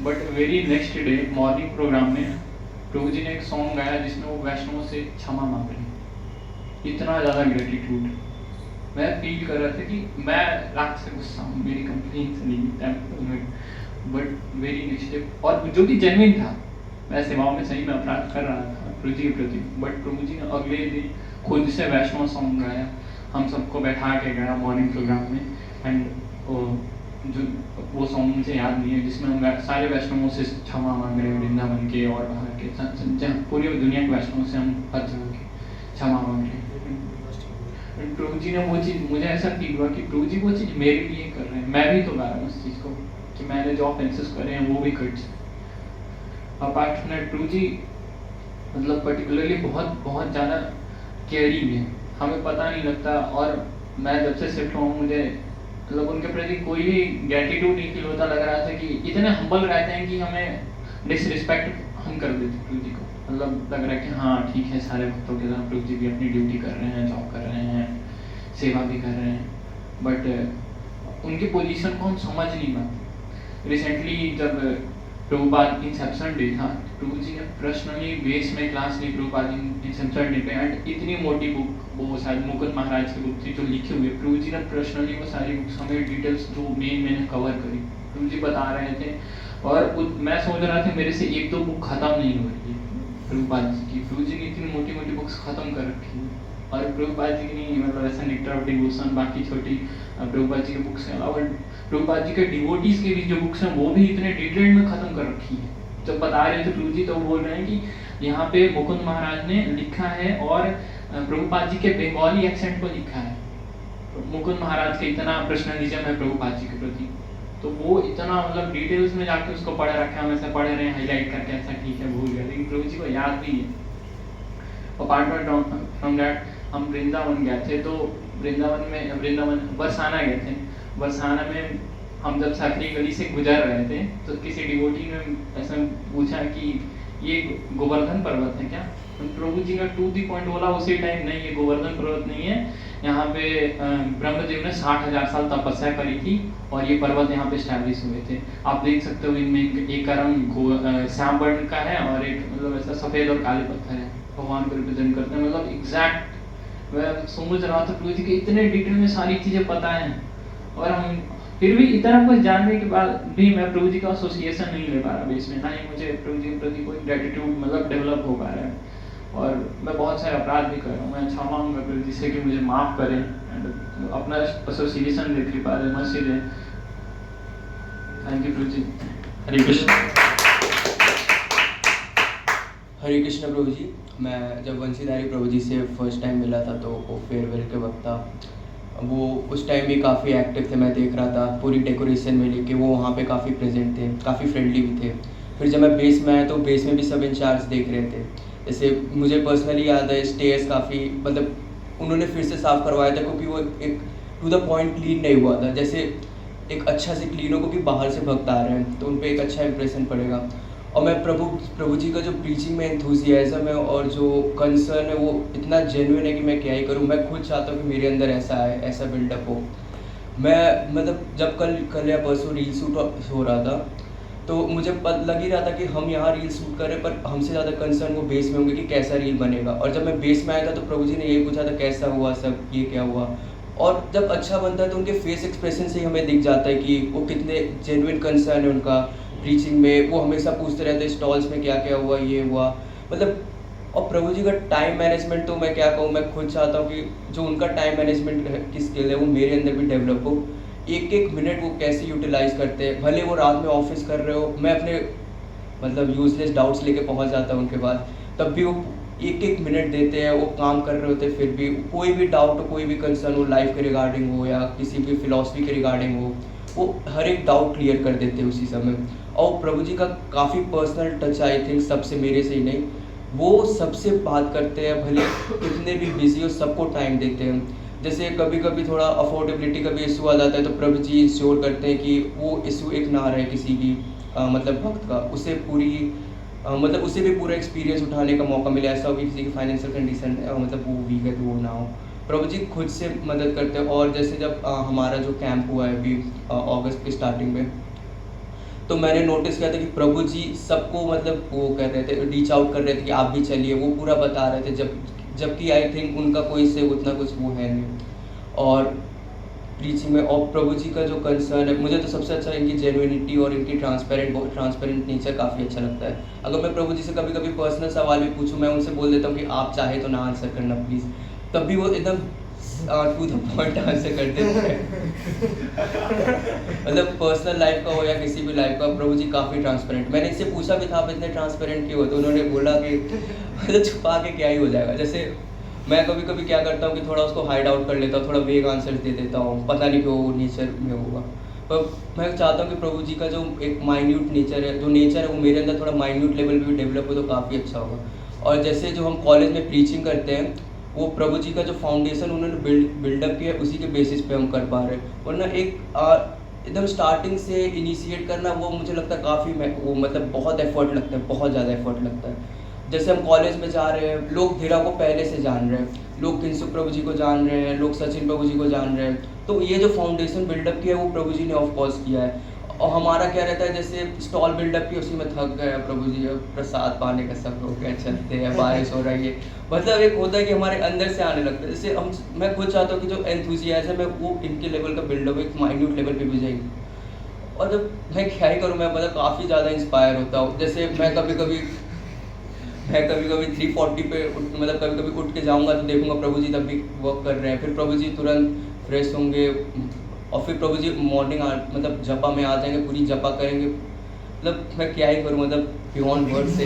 but very next day morning program में प्रभु जी ने एक सॉन्ग गाया जिसमें वो वैष्णवों से क्षमा मांग रहे। इतना ज़्यादा ग्रेटिट्यूड मैं फील कर रहा था कि मैं रात से गुस्सा हूँ, मेरी कंप्लेन से नहीं, बट वेरी नेक्स्ट डे, और जो कि जेन्युइन था, मैं सेवाओं में सही में अपराध कर रहा था प्रभु जी के प्रति, बट प्रभु जी ने अगले दिन खुद से वैष्णव सॉन्ग गाया, हम सबको बैठा के गया मॉर्निंग प्रोग्राम में एंड जो वो सॉन्ग मुझे याद नहीं है, जिसमें हम सारे वैष्णवों से क्षमा मांग रहे हैं, वृंदावन के और बाहर के पूरी दुनिया के वैष्णवों से हम हर जगह के क्षमा मांग रहे हैं। प्रभु जी ने वो चीज़, मुझे ऐसा फील हुआ कि प्रभु जी वो चीज़ मेरे लिए कर रहे हैं, मैं भी तो गा रहा हूँ उस चीज़ को कि मैंने जो ऑफेंसेस करे हैं वो भी कट जाए। अपार्ट फ्रॉम दैट प्रभु जी मतलब पर्टिकुलरली बहुत ज़्यादा केयरिंग है, हमें पता नहीं लगता। और मैं जब से शिफ्ट हुआ हूँ मुझे मतलब उनके प्रति कोई भी ग्रेटिट्यूड नहीं फील होता, लग रहा था कि इतने हम्बल रहते हैं कि हमें डिसरिस्पेक्ट हम कर देते प्रभु जी को। मतलब लग रहा है कि हाँ ठीक है, सारे भक्तों के साथ प्रभु जी भी अपनी ड्यूटी कर रहे हैं, जॉब कर रहे हैं, सेवा भी कर रहे हैं, बट उनकी पोजीशन को हम समझ नहीं पाते। रिसेंटली जब प्रभुपाद इंसेप्शन डे था, प्रभु जी ने पर्सनली बेस में क्लास ली प्रभुपाद इंसेप्शन डे पे, एंड इतनी मोटी बुक, वो शायद मुकुंद महाराज की बुक थी जो लिखी हुई, प्रभु जी ने पर्सनली वो सारी बुक्स हमें डिटेल्स जो मैंने कवर करी, प्रभु जी बता रहे थे। और मैं सोच रहा था मेरे से एक दो बुक खत्म नहीं हो रही है प्रभुपाद जी की, प्रभु जी ने इतनी मोटी मोटी बुक्स खत्म कर रखी है। और प्रभुपाद जी की नहीं, मतलब ऐसा नेक्टर ऑफ डिवोशन, बाकी छोटी प्रभुपाद जी की बुक्स हैं, और प्रभुपाद जी के डिवोटीज की भी जो बुक्स हैं वो भी इतने डिटेल में खत्म कर रखी है। जब बता रहे थे प्रभु जी तो बोल रहे हैं कि यहाँ पे मुकुंद महाराज ने लिखा है और प्रभुपाद जी के बंगाली एक्सेंट को लिखा है। मुकुंद महाराज के इतना पर्सनलिज्म है प्रभुपाद जी के प्रति, तो वो इतना मतलब डिटेल्स में जाके उसको पढ़ रखा है, हम ऐसा पढ़ रहे हैं हाईलाइट करके, ऐसा ठीक है भूल गया, लेकिन प्रभु जी को याद भी है। अपार्ट फ्रॉम दैट हम वृंदावन गए थे, तो वृंदावन बरसाना गए थे। बरसाना में हम जब साकरी गली से गुजर रहे थे तो किसी डिवोटी ने ऐसा पूछा कि ये गोवर्धन पर्वत है क्या? प्रभु जी ने टू दी पॉइंट बोला उसी टाइम, नहीं ये गोवर्धन पर्वत नहीं है, यहाँ पे ब्रह्मदेव ने 60,000 साल तपस्या करी थी और ये पर्वत यहाँ पे स्टैब्लिश हुए थे। आप देख सकते हो इनमें एक का रंग श्याम वर्ण का है और एक मतलब ऐसा सफेद और काले पत्थर है, भगवान को रिप्रेजेंट करते हैं। मतलब एग्जैक्ट मैं समझ रहा था प्रभु जी के इतने डिटेल में सारी चीजें पता है, और हम फिर भी इतना कुछ जानने के बाद भी मैं प्रभु जी का एसोसिएशन नहीं ले पा रहा बेस में, ना ही मुझे प्रभु जी के प्रति कोई ग्रेटिट्यूड मतलब डेवलप हो पा रहा है, और मैं बहुत सारे अपराध भी कर रहा हूँ। मैं क्षमा मांगूंगा प्रभु जी से कि मुझे माफ करें एंड अपना एसोसिएशन दे, कृपा दे, मर्सी दे। थैंक यू प्रभु जी। हरे कृष्ण। हरे कृष्ण प्रभु जी। मैं जब वंशीधारी प्रभु जी से फर्स्ट टाइम मिला था तो वो फेयरवेल के वक्त था, वो उस टाइम भी काफ़ी एक्टिव थे, मैं देख रहा था पूरी डेकोरेशन में लेके वो वहाँ पे काफ़ी प्रेजेंट थे, काफ़ी फ्रेंडली भी थे। फिर जब मैं बेस में आया तो बेस में भी सब इंचार्ज देख रहे थे। जैसे मुझे पर्सनली याद है स्टेयर्स काफ़ी मतलब उन्होंने फिर से साफ़ करवाया था, क्योंकि वो एक टू द पॉइंट क्लीन नहीं हुआ था। जैसे एक अच्छा से क्लीन हो, क्योंकि बाहर से भक्त आ रहे हैं तो उन पर एक अच्छा इंप्रेशन पड़ेगा। और मैं प्रभु जी का जो प्रीचिंग में एंथुसियाज्म है और जो कंसर्न है वो इतना जेन्युइन है कि मैं क्या ही करूँ। मैं खुद चाहता हूँ कि मेरे अंदर ऐसा आए, ऐसा बिल्डअप हो। मैं मतलब जब कल या परसों रील शूट हो रहा था तो मुझे लग ही रहा था कि हम यहाँ रील शूट कर रहे हैं, पर हमसे ज़्यादा कंसर्न वो बेस में होंगे कि कैसा रील बनेगा। और जब मैं बेस में आया था तो प्रभु जी ने यही पूछा था कैसा हुआ सब, ये क्या हुआ। और जब अच्छा बनता है तो उनके फेस एक्सप्रेशन से ही हमें दिख जाता है कि वो कितने जेन्युइन कंसर्न है उनका प्रीचिंग में। वो हमेशा पूछते रहते हैं स्टॉल्स में क्या क्या हुआ, ये हुआ, मतलब। और प्रभु जी का टाइम मैनेजमेंट तो मैं क्या कहूँ, मैं खुद चाहता हूँ कि जो उनका टाइम मैनेजमेंट की स्किल है वो मेरे अंदर भी डेवलप हो। एक एक मिनट वो कैसे यूटिलाइज करते हैं, भले वो रात में ऑफिस कर रहे हो, मैं अपने मतलब यूजलेस डाउट्स लेके पहुंच जाता हूँ उनके पास, तब भी वो एक एक मिनट देते हैं। वो काम कर रहे होते हैं फिर भी कोई भी डाउट हो, कोई भी कंसर्न हो, लाइफ के रिगार्डिंग हो या किसी भी फिलॉसफी के रिगार्डिंग हो, वो हर एक डाउट क्लियर कर देते हैं उसी समय। और प्रभु जी का काफ़ी पर्सनल टच, आई थिंक सबसे, मेरे से ही नहीं, वो सबसे बात करते हैं, भले कितने भी बिजी हो सबको टाइम देते हैं। जैसे कभी कभी थोड़ा अफोर्डेबिलिटी का भी इशू आ जाता है तो प्रभु जी इंश्योर करते हैं कि वो इशू एक ना रहे किसी भी मतलब भक्त का, उसे पूरी मतलब उसे भी पूरा एक्सपीरियंस उठाने का मौका मिले। ऐसा हो कि किसी की फाइनेंशियल कंडीशन मतलब वो वीक है तो वो ना हो, प्रभु जी खुद से मदद करते हैं। और जैसे जब हमारा जो कैंप हुआ है अभी अगस्त की स्टार्टिंग में, तो मैंने नोटिस किया था कि प्रभु जी सबको मतलब वो कर रहे थे, रीच आउट कर रहे थे कि आप भी चलिए, वो पूरा बता रहे थे, जबकि आई थिंक उनका कोई से उतना कुछ वो है नहीं। और प्रीचिंग में और प्रभु जी का जो कंसर्न है, मुझे तो सबसे अच्छा इनकी जेन्युइनिटी और इनकी ट्रांसपेरेंट नेचर काफ़ी अच्छा लगता है। अगर मैं प्रभु जी से कभी कभी पर्सनल सवाल भी पूछूं, मैं उनसे बोल देता हूँ कि आप चाहे तो ना आंसर करना प्लीज़, तब भी वो एकदम टू द पॉइंट आंसर कर देते हैं। मतलब पर्सनल लाइफ का हो या किसी भी लाइफ का, प्रभु जी काफ़ी ट्रांसपेरेंट। मैंने इनसे पूछा भी था आप इतने ट्रांसपेरेंट क्यों हो, तो उन्होंने बोला कि मतलब छुपा के क्या ही हो जाएगा। जैसे मैं कभी कभी क्या करता हूँ कि थोड़ा उसको हाइड आउट कर लेता हूँ, थोड़ा वेग आंसर दे देता हूँ, पता नहीं क्यों वो नेचर में होगा। पर मैं चाहता हूँ कि प्रभु जी का जो एक माइन्यूट नेचर है, जो नेचर है वो मेरे अंदर थोड़ा माइन्यूट लेवल पे भी डेवलप हो तो काफ़ी अच्छा होगा। और जैसे जो हम कॉलेज में प्रीचिंग करते हैं, वो प्रभु जी का जो फाउंडेशन उन्होंने बिल्डअप किया है उसी के बेसिस पे हम कर पा रहे हैं। वरना एक एकदम स्टार्टिंग से इनिशिएट करना, वो मुझे लगता है काफ़ी वो मतलब बहुत एफर्ट लगता है, बहुत ज़्यादा एफर्ट लगता है। जैसे हम कॉलेज में जा रहे हैं, लोग धीरा को पहले से जान रहे हैं, लोग किंसुक प्रभु जी को जान रहे हैं, लोग सचिन प्रभु जी को जान रहे हैं, तो ये जो फाउंडेशन बिल्डअप किया है वो प्रभु जी ने ऑफ कोर्स किया है। और हमारा क्या रहता है, जैसे स्टॉल बिल्डअप किया उसी में थक गए प्रभु जी, प्रसाद पाने का सब हो गया, चलते हैं, बारिश हो रही है, मतलब एक होता है कि हमारे अंदर से आने लगता है। जैसे मैं खुद चाहता हूँ कि जो एंथुसियाज्म है वो इनके लेवल का बिल्डअप एक माइन्यूट लेवल पे भी जाएगी। और जब मैं क्या ही करूँ, मैं मतलब काफ़ी ज़्यादा इंस्पायर होता हूँ। जैसे मैं कभी कभी 340 पे मतलब कभी कभी उठ के जाऊँगा तो देखूँगा प्रभु जी तब भी वर्क कर रहे हैं, फिर प्रभु जी तुरंत फ्रेश होंगे और फिर प्रभु जी मॉर्निंग मतलब जपा में आ जाएंगे, पूरी जपा करेंगे। मतलब मैं क्या ही करूँ, मतलब बियॉन्ड वर्ड से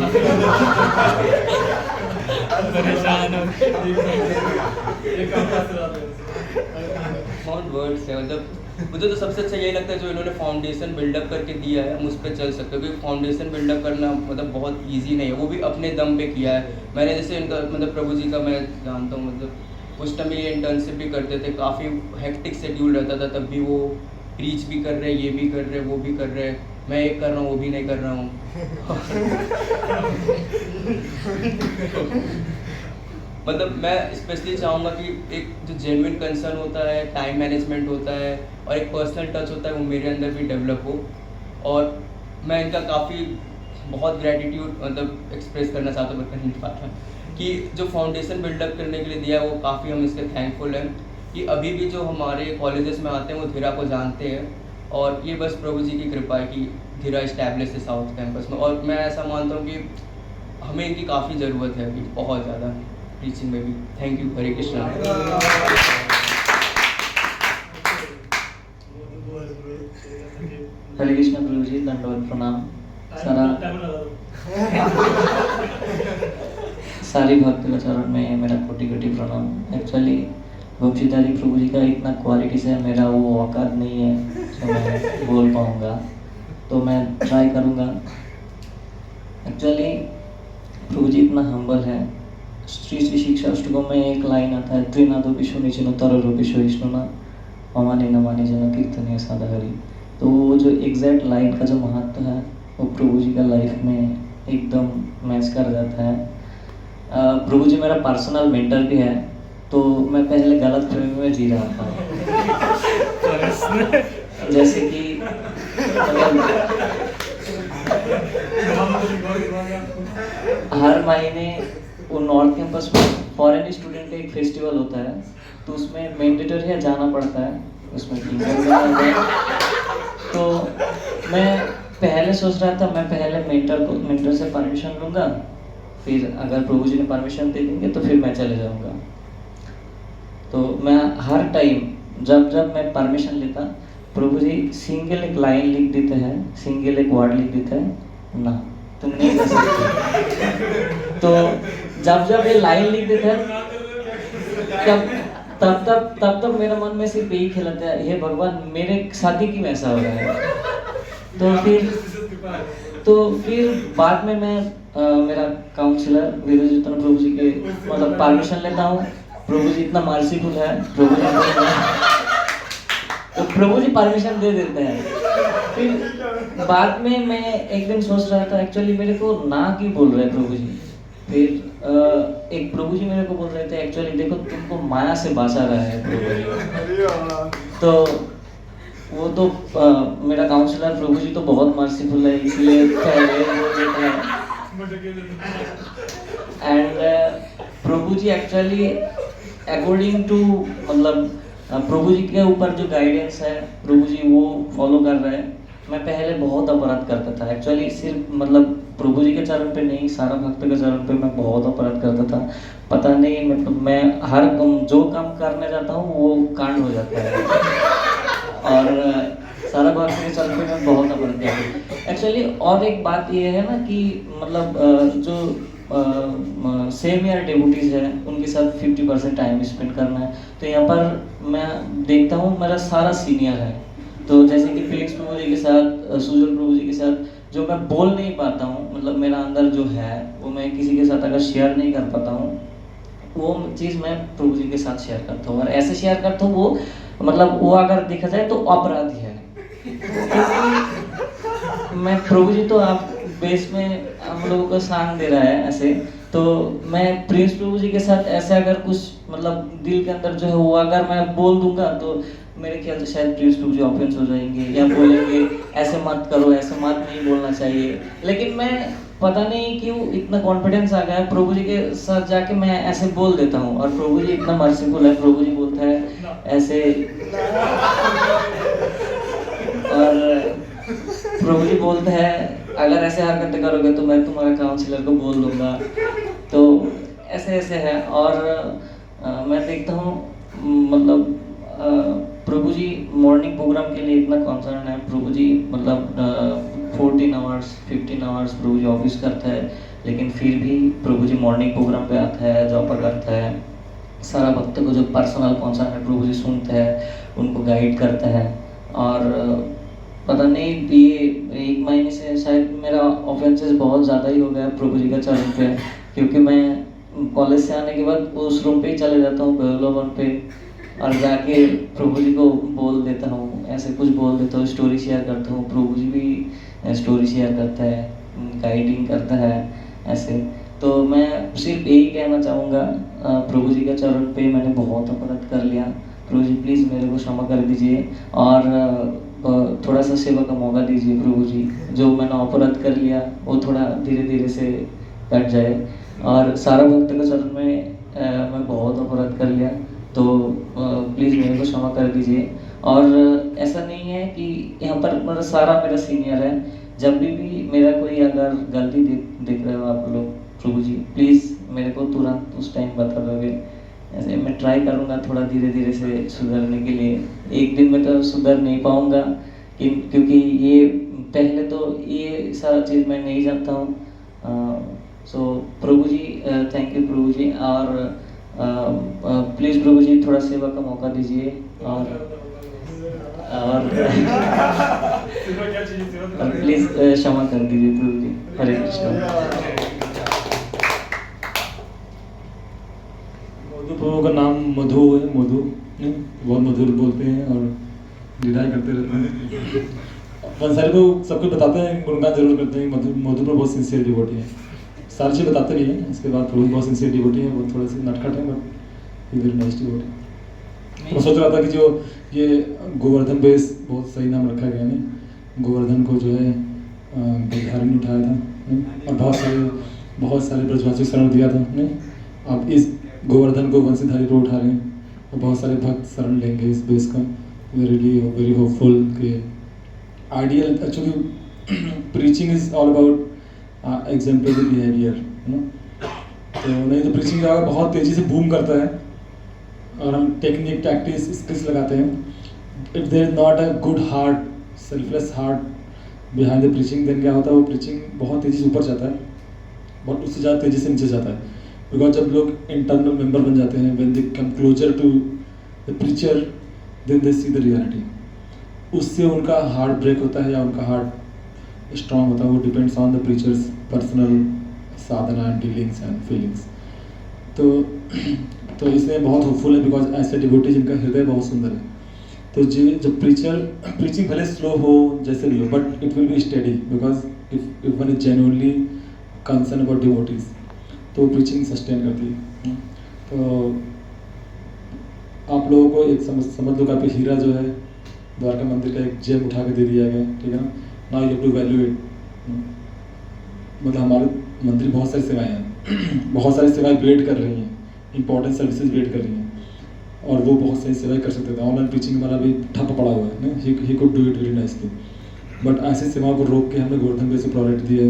बियॉन्ड वर्ड से मतलब मुझे तो सबसे अच्छा यही लगता है जो इन्होंने फाउंडेशन बिल्डअप करके दिया है, हम उस पर चल सकते हो। क्योंकि फाउंडेशन बिल्डअप करना मतलब बहुत इजी नहीं है, वो भी अपने दम पे किया है। मैंने जैसे इनका मतलब प्रभु जी का मैं जानता हूँ, मतलब उस टाइम ये इंटर्नशिप भी करते थे, काफ़ी हेक्टिक शेड्यूल रहता था, तब भी वो प्रीच भी कर रहे हैं, ये भी कर रहे हैं, वो भी कर रहे हैं, मैं एक कर रहा हूँ वो भी नहीं कर रहा हूँ। मतलब मैं स्पेशली चाहूँगा कि एक जो जेन्युइन कंसर्न होता है, टाइम मैनेजमेंट होता है और एक पर्सनल टच होता है, वो मेरे अंदर भी डेवलप हो। और मैं इनका काफ़ी बहुत ग्रेटिट्यूड मतलब एक्सप्रेस करना चाहता हूँ, कर नहीं पाता, कि जो फाउंडेशन बिल्डअप करने के लिए दिया है वो काफ़ी हम इसके थैंकफुल हैं। कि अभी भी जो हमारे कॉलेजेस में आते हैं वो धीरा को जानते हैं, और ये बस प्रभु जी की कृपा है कि धीरा इस्टेब्लिश है साउथ कैंपस में। और मैं ऐसा मानता हूँ कि हमें इनकी काफ़ी ज़रूरत है अभी, बहुत ज़्यादा टीचिंग में भी। थैंक यू, हरे कृष्णा। हरे कृष्णा प्रभु जी, दंडवत प्रणाम। सारी भक्त का चरण में मेरा कोटि कोटि प्रणाम। एक्चुअली बख्शीधारी प्रभु जी का इतना क्वालिटी से मेरा वो औकात नहीं है जो मैं बोल पाऊँगा, तो मैं ट्राई करूँगा। एक्चुअली प्रभु जी इतना हम्बल है। श्री श्री शिक्षा अष्टकों में एक लाइन आता है, त्रिनादोपि शुनिचिनो तररूपि सहिष्णुना अमानि नमानि जन कीर्तनीय सदा हरि। तो वो जो एग्जैक्ट लाइन का जो महत्व है वो प्रभु जी का लाइफ में एकदम मैच कर जाता है। प्रभु जी मेरा पर्सनल मेंटर भी है, तो मैं पहले गलत फहमी में जी रहा था। जैसे कि मतलब हर महीने वो नॉर्थ कैंपस में फॉरेन स्टूडेंट का एक फेस्टिवल होता है, तो उसमें मैंडेटरी है जाना पड़ता है, उसमें तो मैं पहले सोच रहा था मैं पहले मेंटर से परमिशन लूँगा, फिर अगर प्रभु जी ने परमिशन दे देंगे तो फिर मैं चले जाऊँगा। तो मैं हर टाइम जब मैं परमिशन लेता, प्रभु जी सिंगल एक लाइन लिख देते हैं, सिंगल एक वर्ड लिख देते हैं, ना तुम नहीं कर सकते। तो जब ये लाइन लिख देते हैं तब मेरा मन में सिर्फ यही खेलता है, हे भगवान मेरे साथ ही क्यों ऐसा हो रहा है। तो फिर बाद में मैं मेरा काउंसलर वीरजितन प्रभु जी के मतलब परमिशन लेता हूँ। प्रभु जी इतना मर्सीफुल है, तो प्रभु जी परमिशन दे देते हैं। फिर बाद में मैं एक दिन सोच रहा था एक्चुअली मेरे को ना क्यों बोल रहे प्रभु जी। फिर एक प्रभु जी मेरे को बोल रहे थे एक्चुअली देखो तुमको माया से बचा रहा है प्रभु जी। तो वो तो मेरा काउंसलर प्रभु जी तो बहुत मर्सीफुल है, इसलिए पहले बोल देते हैं। And Prabhu ji actually according to मतलब प्रभु जी के ऊपर जो गाइडेंस है प्रभु जी वो फॉलो कर रहे हैं। मैं पहले बहुत अपराध करता था एक्चुअली, सिर्फ मतलब प्रभु जी के चरण पे नहीं, सारा भक्त के चरण पे मैं बहुत अपराध करता था। पता नहीं मतलब मैं हर जो काम करने जाता हूँ वो कांड हो जाता है, और सारा भक्त के चरण पे मैं बहुत अपराध करता हूँ एक्चुअली। और एक बात ये है ना कि मतलब जो सेम ईयर डेबूटीज है उनके साथ 50% टाइम स्पेंड करना है। तो यहाँ पर मैं देखता हूँ मेरा सारा सीनियर है, तो जैसे कि फिलिक्स प्रभु जी के साथ, सुजल प्रभु जी के साथ जो मैं बोल नहीं पाता हूँ, मतलब मेरा अंदर जो है वो मैं किसी के साथ अगर शेयर नहीं कर पाता हूँ, वो चीज़ मैं प्रभु जी के साथ शेयर करता हूँ। और ऐसे शेयर करता हूँ वो मतलब वो अगर देखा जाए तो अपराधी है। मैं प्रभु जी तो आप बेस में हम लोगों को सांग दे रहा है ऐसे, तो मैं प्रिंस प्रभु जी के साथ ऐसे अगर कुछ मतलब दिल के अंदर जो है वो अगर मैं बोल दूंगा तो मेरे ख्याल से शायद प्रिंस प्रभु जी ऑफेंस हो जाएंगे या बोलेंगे ऐसे मत करो, ऐसे मत नहीं बोलना चाहिए। लेकिन मैं पता नहीं क्यों इतना कॉन्फिडेंस आ गया है, प्रभु जी के साथ जाके मैं ऐसे बोल देता हूँ। और प्रभु जी इतना मर्सीफुल है, प्रभु जी बोलता है ऐसे, और प्रभु जी बोलते हैं अगर ऐसे हरकतें करोगे तो मैं तुम्हारे काउंसलर को बोल दूंगा। तो ऐसे ऐसे है। और मैं देखता हूँ मतलब प्रभु जी मॉर्निंग प्रोग्राम के लिए इतना कंसर्न है। प्रभु जी मतलब 14 आवर्स 15 आवर्स प्रभु जी ऑफिस करता है, लेकिन फिर भी प्रभु जी मॉर्निंग प्रोग्राम पे आता है, जॉब पर करता है। सारा भक्तों को जो पर्सनल कंसर्न है प्रभु जी सुनते हैं, उनको गाइड करता है। और पता नहीं ये 1 महीने से शायद मेरा ऑफेंसेस बहुत ज़्यादा ही हो गया प्रभु जी का चरण पे, क्योंकि मैं कॉलेज से आने के बाद उस रूम पे ही चले जाता हूँ बेलोवन पे, और जाके प्रभु जी को बोल देता हूँ, ऐसे कुछ बोल देता हूँ, स्टोरी शेयर करता हूँ। प्रभु जी भी स्टोरी शेयर करता है, गाइडिंग करता है ऐसे। तो मैं सिर्फ यही कहना चाहूँगा, प्रभु जी के चरण पे मैंने बहुत अपराध कर लिया, प्रभु जी प्लीज़ मेरे को क्षमा कर दीजिए और थोड़ा सा सेवा का मौका दीजिए प्रभु जी। जो मैंने अपराध कर लिया वो थोड़ा धीरे धीरे से कट जाए। और सारा भक्त के चरण में मैं बहुत अपराध कर लिया, तो प्लीज़ मेरे को क्षमा कर दीजिए। और ऐसा नहीं है कि यहाँ पर मेरा सारा मेरा सीनियर है, जब भी मेरा कोई अगर गलती देख रहे हो आप लोग प्रभु जी, प्लीज़ मेरे को तुरंत उस टाइम बता दोगे। ऐसे मैं ट्राई करूँगा थोड़ा धीरे धीरे से सुधरने के लिए। एक दिन में तो सुधर नहीं पाऊँगा क्योंकि ये पहले तो ये सारा चीज़ मैं नहीं जानता हूँ। सो प्रभु जी थैंक यू प्रभु जी। और प्लीज़ प्रभु जी थोड़ा सेवा का मौका दीजिए और प्लीज़ क्षमा कर दीजिए प्रभु जी। हरे कृष्ण। प्रभु का नाम मधु है, मधु बहुत मधुर बोलते हैं और विदाई करते रहते हैं। बस बंसारी को सब कुछ बताते हैं, गुणगान जरूर करते हैं, मधुपुर बहुत सिंसियर डिवोटी है, सारी चीज़ बताते नहीं हैं। इसके बाद प्रभु बहुत सिंसियर डिवोटी है, वो थोड़े से नटखट है, बट वेरी नाइस डिवोटी। मैं सोच रहा था कि जो ये गोवर्धन बेस बहुत सही नाम रखा गया है, गोवर्धन को जो है गिरधारी ने उठाया था और बहुत सारे ब्रजवासी शरण दिया था नहीं। अब इस गोवर्धन को वंशीधारी को उठा रहे हैं और बहुत सारे भक्त शरण लेंगे इस बेस का। वेरी होपफुल कि ideal actually preaching is all about exemplary behaviour, तो नहीं तो प्रीचिंग का बहुत तेज़ी से बूम करता है और हम टेक्निक टैक्टिक्स स्किल्स लगाते हैं। If there is not a good heart, selfless heart behind the preaching, then क्या होता है, वो प्रीचिंग बहुत तेज़ी से ऊपर जाता है, बहुत उससे ज़्यादा तेज़ी से नीचे जाता है। बिकॉज जब लोग इंटरनल मेंबर बन जाते हैं, when they come closer to the preacher, then they see the reality. उससे उनका हार्ट ब्रेक होता है या उनका हार्ट स्ट्रांग होता है, वो depends on the preachers personal Sadhana and dealings and feelings. तो इसलिए बहुत होपफुल है, बिकॉज ऐसे डिवोटी जिनका हृदय बहुत सुंदर है। तो जब प्रीचिंग भले स्लो हो जैसे भी हो, but it will be steady, because if one is genuinely concern about devotees, तो प्रीचिंग सस्टेन करती है। तो आप लोगों को एक समझ लो कि आपके हीरा जो है द्वारका मंदिर का एक जेम उठा के दे दिया गया, ठीक है ना। Now you have to value it. मतलब हमारे मंदिर बहुत सारी सेवाएं हैं बहुत सारी सेवाएं वेट कर रही हैं, इंपॉर्टेंट सर्विसेज वेट कर रही हैं, और वो बहुत सारी सेवाएं कर सकते थे। ऑनलाइन प्रीचिंग वाला भी ठप पड़ा हुआ है, he could do it very nicely, but ऐसी सेवाओं को रोक के हमने गोवर्धन बेस को प्रायोरिटी दी है,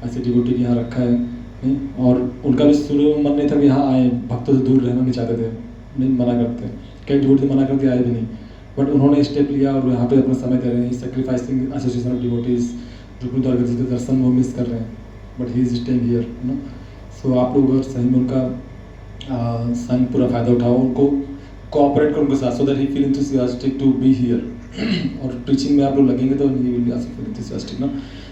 ऐसे डिवोटी यहाँ रखा है नहीं। और उनका भी शुरू में मन नहीं था कि यहाँ आए, भक्तों से दूर रहना नहीं चाहते थे, नहीं मना करते, कई डिवोटी मना करके आए भी नहीं, बट उन्होंने स्टेप लिया और यहाँ पे अपना समय दे रहे हैं। सेक्रीफाइसिंग एसोसिएशन ऑफ डिवोटीज, जो गुरु द्वारका जी के दर्शन वो मिस कर रहे हैं, but he is staying here, no. सो आप लोग अगर सही में उनका संग पूरा फ़ायदा उठाओ, उनको कोऑपरेट करो उनके साथ, so that he feel enthusiastic to be here. और टीचिंग में आप लोग लगेंगे तो he will be also feel enthusiastic, ना।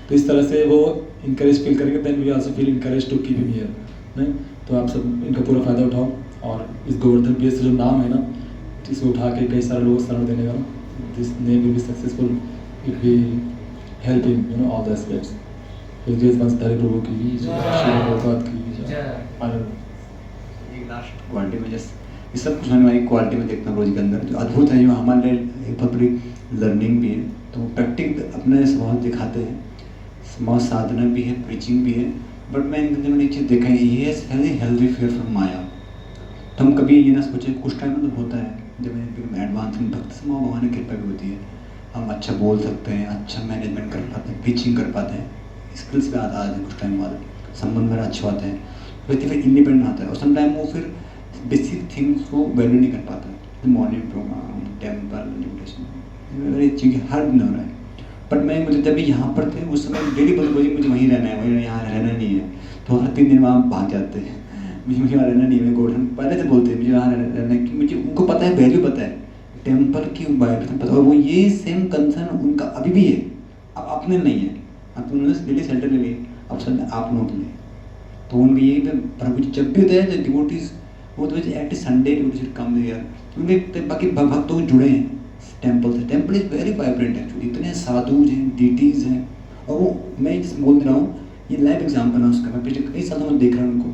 तो इस तरह से वो इंकरेज फील करेंगे, then we also feel encourage to keep him here, नहीं। तो आप सब इनका पूरा फ़ायदा उठाओ, और इस गोवर्धन बेस से जो नाम है ना, इसे उठा के कई सारे लोगों को शरण देने का ना, this name will be successful if we help him, you know, all the aspects. जय वंशधारी प्रभु की जय, श्री भगवत की जय। एक लास्ट क्वालिटी में जस्ट ये सब कुछ होने वाली क्वालिटी में देखता हूँ प्रभु जी के अंदर जो अद्भुत है, जो हमारे लिए एक बहुत बड़ी लर्निंग भी है। तो प्रैक्टिक अपने स्वभाव दिखाते हैं, समाज साधना भी है, प्रीचिंग भी है, बट मैं इनके अंदर मैंने एक चीज़ देखा है, ये है हेल्दी फेयर फ्रॉम माया। तो हम कभी ये ना सोचे, कुछ टाइम मतलब होता है जब एडवांस में भक्त समाज भगवान की कृपा भी होती है, हम अच्छा बोल सकते हैं, अच्छा मैनेजमेंट कर पाते हैं, प्रीचिंग कर पाते हैं, स्किल्स पे आता है कुछ टाइम बाद, संबंध मेरा अच्छे होते हैं, व्यक्ति फिर इंडिपेंडेंट आता है। और समटाइम वो फिर बेसिक थिंग्स को वैल्यू नहीं कर पाता, morning program, temple, meditation, very चीज़ें हर दिन हो रहा है। बट मैं मुझे जब भी यहाँ पर थे उस समय डेली बोलते मुझे वहीं रहना है, वहीं यहाँ रहना नहीं है, तो हर 3 दिन वहाँ भाग जाते हैं, मुझे यहाँ रहना नहीं है। गोवर्धन पहले से बोलते हैं मुझे यहाँ रहना है, कि मुझे उनको पता है, वैल्यू पता है टेम्पल की, वाइब्रेशन पता है, और वो ये सेम कंसर्न उनका अभी भी है, अब अपने नहीं है। अब उन्होंने डेली सेंटर ले लिए, अब सर आप लोग लिए, तो उनकी यही पे प्रभु जी जब भी होते हैं डिवोटीज, वो तो एट संडे डिवोटीज कम यार, क्योंकि बाकी भक्तों को जुड़े हैं टेम्पल से। Temple is very vibrant actually, इतने साधु हैं, डीटीज हैं, और वो मैं जिस बोल रहा हूँ ये लाइव एग्जाम्पल है उसका। मैं पिछले कई सालों में देख रहा हूँ उनको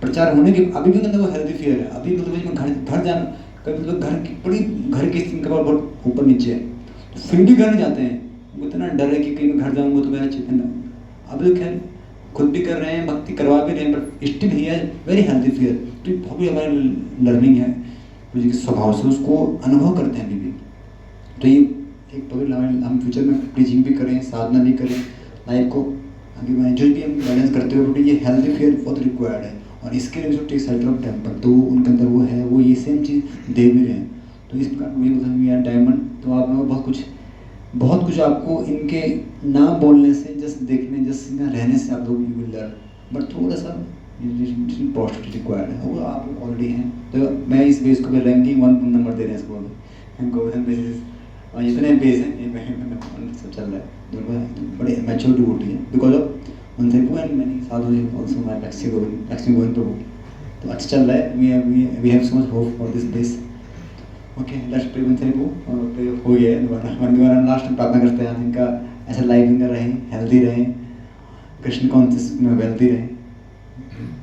प्रचार होने के, अभी भी अंदर वो हेल्दी फेयर है। अभी मतलब घर जाना, कभी मतलब घर की बड़ी घर की स्थिति का बहुत ऊपर नीचे है, तो फिर भी घर नहीं जाते हैं, वो इतना डर है कि कहीं मैं घर जाऊँगा तो मेरा चेतन। अब तो खैर खुद भी कर रहे हैं, भक्ति करवा भी रहे हैं, बट स्टिल ही है वेरी हेल्दी फेयर। तो बहुत भी हमारी लर्निंग है मुझे स्वभाव से, उसको अनुभव करते हैं अभी भी। तो ये एक पवित्र हम फ्यूचर में प्रीचिंग भी करें, साधना भी करें, लाइफ को आगे मैं जो भी हम बैलेंस करते हुए, बट ये हेल्दी फेयर बहुत रिक्वायर्ड है। और इसके लिए जो टेक सेल्टर ऑफ टेम्पल, तो उनके अंदर वो है, वो ये सेम चीज़ दे भी रहे हैं। तो इस प्रकार मुझे पसंद है डायमंड। तो आप लोग बहुत कुछ आपको इनके नाम बोलने से, जस्ट देखने, जस्ट इनका रहने से आप लोग यू विल लर्न, बट थोड़ा सा पॉजिटिव रिक्वायर्ड है, वो आप ऑलरेडी हैं। तो मैं इस बेस को भी रैंकिंग 1 नंबर दे रहे हैं इसको, गोवर्धन बेसिस, और जितने बेस हैं ये सब चल रहा है, दोनों बड़े मैच्योर डिवोटी है because of Vanshdhari and many sadhu ji also my Lakshmi Govind Prabhu. तो अच्छा चल रहा है, we have so much hope for this base. Okay, let's pray Vanshdhari Prabhu, और प्रे हो गया है दोबारा लास्ट में प्रार्थना करते हैं इनका ऐसा लाइव रहें, हेल्दी रहें, कृष्ण कॉन्शियस में वेल्दी रहें,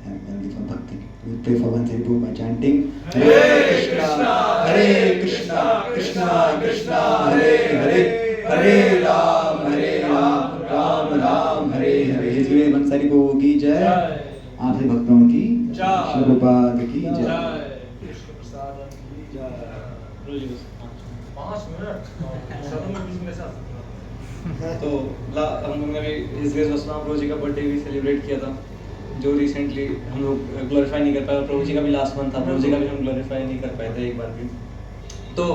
हेल्दी फॉर भक्ति। We pray for Vansari Prabhu by chanting Hare Krishna, Krishna Krishna, Hare Hare, Hare Ram, Ram Ram, Hare Hare। His Grace Vansari Prabhu की जय, आप सभी भक्तों की श्री प्रभुपाद की जय। तो हम लोग ने भी हिज ग्रेस वसुनाम प्रभु जी का बर्थडे भी सेलिब्रेट किया था, जो रिसेंटली हम लोग ग्लोरीफाई नहीं कर पाए। प्रभु जी का भी लास्ट मंथ था, प्रभु जी का भी हम ग्लोरीफाई नहीं कर पाए थे एक बार भी। तो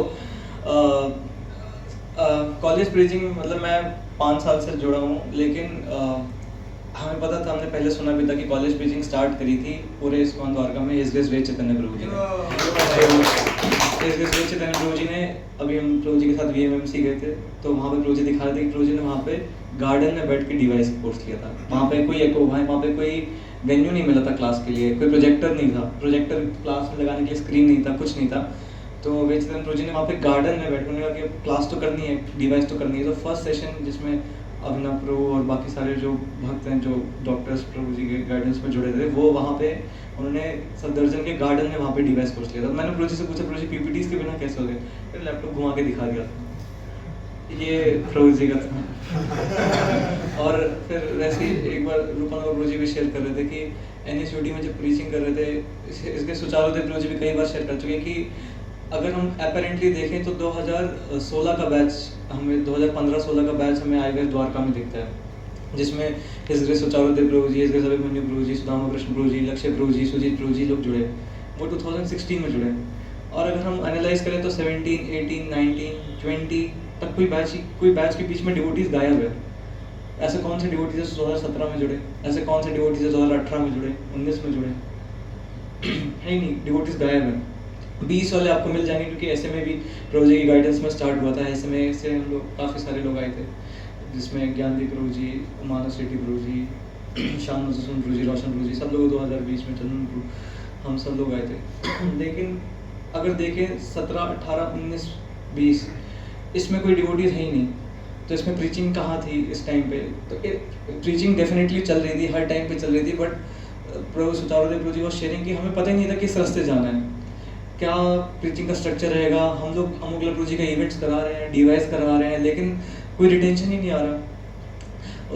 कॉलेज प्रीचिंग मतलब मैं 5 साल से जुड़ा हूँ, लेकिन हमें पता था, हमने पहले सुना भी था कि कॉलेज प्रीचिंग स्टार्ट करी थी पूरे इस्कॉन द्वारका में हिज ग्रेस वेद चैतन्य प्रभु जी ने। हिज ग्रेस वेद चैतन्य प्रभु जी ने, अभी हम प्रभु जी के साथ VMMC गए थे, तो वहाँ पे प्रभु जी दिखा रहे थे कि प्रभु जी ने वहाँ पे गार्डन में बैठ के डिवाइस कोर्स किया था। वहाँ पे कोई वेन्यू नहीं मिला था क्लास के लिए, कोई प्रोजेक्टर नहीं था, प्रोजेक्टर क्लास में लगाने के लिए स्क्रीन नहीं था, कुछ नहीं था। तो वेद चैतन्य प्रभु जी ने वहाँ पे गार्डन में बैठने लगा कि क्लास तो करनी है, डिवाइस तो करनी है। तो फर्स्ट सेशन जिसमें अभिनव प्रभु और बाकी सारे जो भक्त हैं, जो डॉक्टर्स प्रभु जी के गाइडेंस में जुड़े थे, वो वहाँ पे उन्होंने सफदरजंग के गार्डन में वहाँ पे डिवाइस कोर्स लिया था। मैंने प्रभु जी से पूछा, प्रभु जी PPTs के बिना कैसे हो गए? फिर लैपटॉप घुमा के दिखा दिया, ये प्रभु जी का था। और फिर वैसे ही एक बार रूपानंद प्रभु जी भी शेयर कर रहे थे कि NSUT में जब प्रीचिंग कर रहे थे, इसके सुचारू थे प्रभु जी भी कई बार शेयर कर चुके कि अगर हम अपेरेंटली देखें तो 2016 का बैच हमें 2015-16 का बैच हमें IVF द्वारका में दिखता है, जिसमें his grace Sucharudev Prabhu ji, his grace Abhimanyu Prabhu जी, सुदामा कृष्ण प्रभु जी, लक्ष्य प्रभु जी, सुजीत प्रभु जी लोग जुड़े, वो 2016 में जुड़े। और अगर हम एनालाइज करें तो 17, 18, 19, 20 तक कोई बैच के बीच में डिवोटीज गायब है। ऐसे कौन से डिवोटीज 2017 में जुड़े, ऐसे कौन से डिवोटीज 2018 में जुड़े, 19 में जुड़े, है ही नहीं, डिवोटीज गायब है। 20 वाले आपको मिल जाएंगे, क्योंकि ऐसे में भी प्रभु जी की गाइडेंस में स्टार्ट हुआ था। ऐसे में से हम लोग काफ़ी सारे लोग आए थे, जिसमें ज्ञानदीप प्रभु जी, मानस रेड्डी प्रभु जी, श्याम नजरुन प्रभु जी, रोशन प्रभु जी, सब लोग 2020 में, चंदन प्रभु, हम सब लोग आए थे। लेकिन अगर देखें 17, 18, 19, 20 इसमें कोई डिवोटीज है ही नहीं, तो इसमें प्रीचिंग कहाँ थी इस टाइम पे? तो प्रीचिंग डेफिनेटली चल रही थी, हर टाइम पे चल रही थी, but Prabhu Sucharudev Prabhu ji was sharing कि हमें पता ही नहीं था किस रास्ते जाना है, क्या प्रीचिंग का स्ट्रक्चर रहेगा। हम लोग अमुक प्रभु जी का इवेंट्स करा रहे हैं, डिवाइस करा रहे हैं, लेकिन कोई रिटेंशन ही नहीं आ रहा।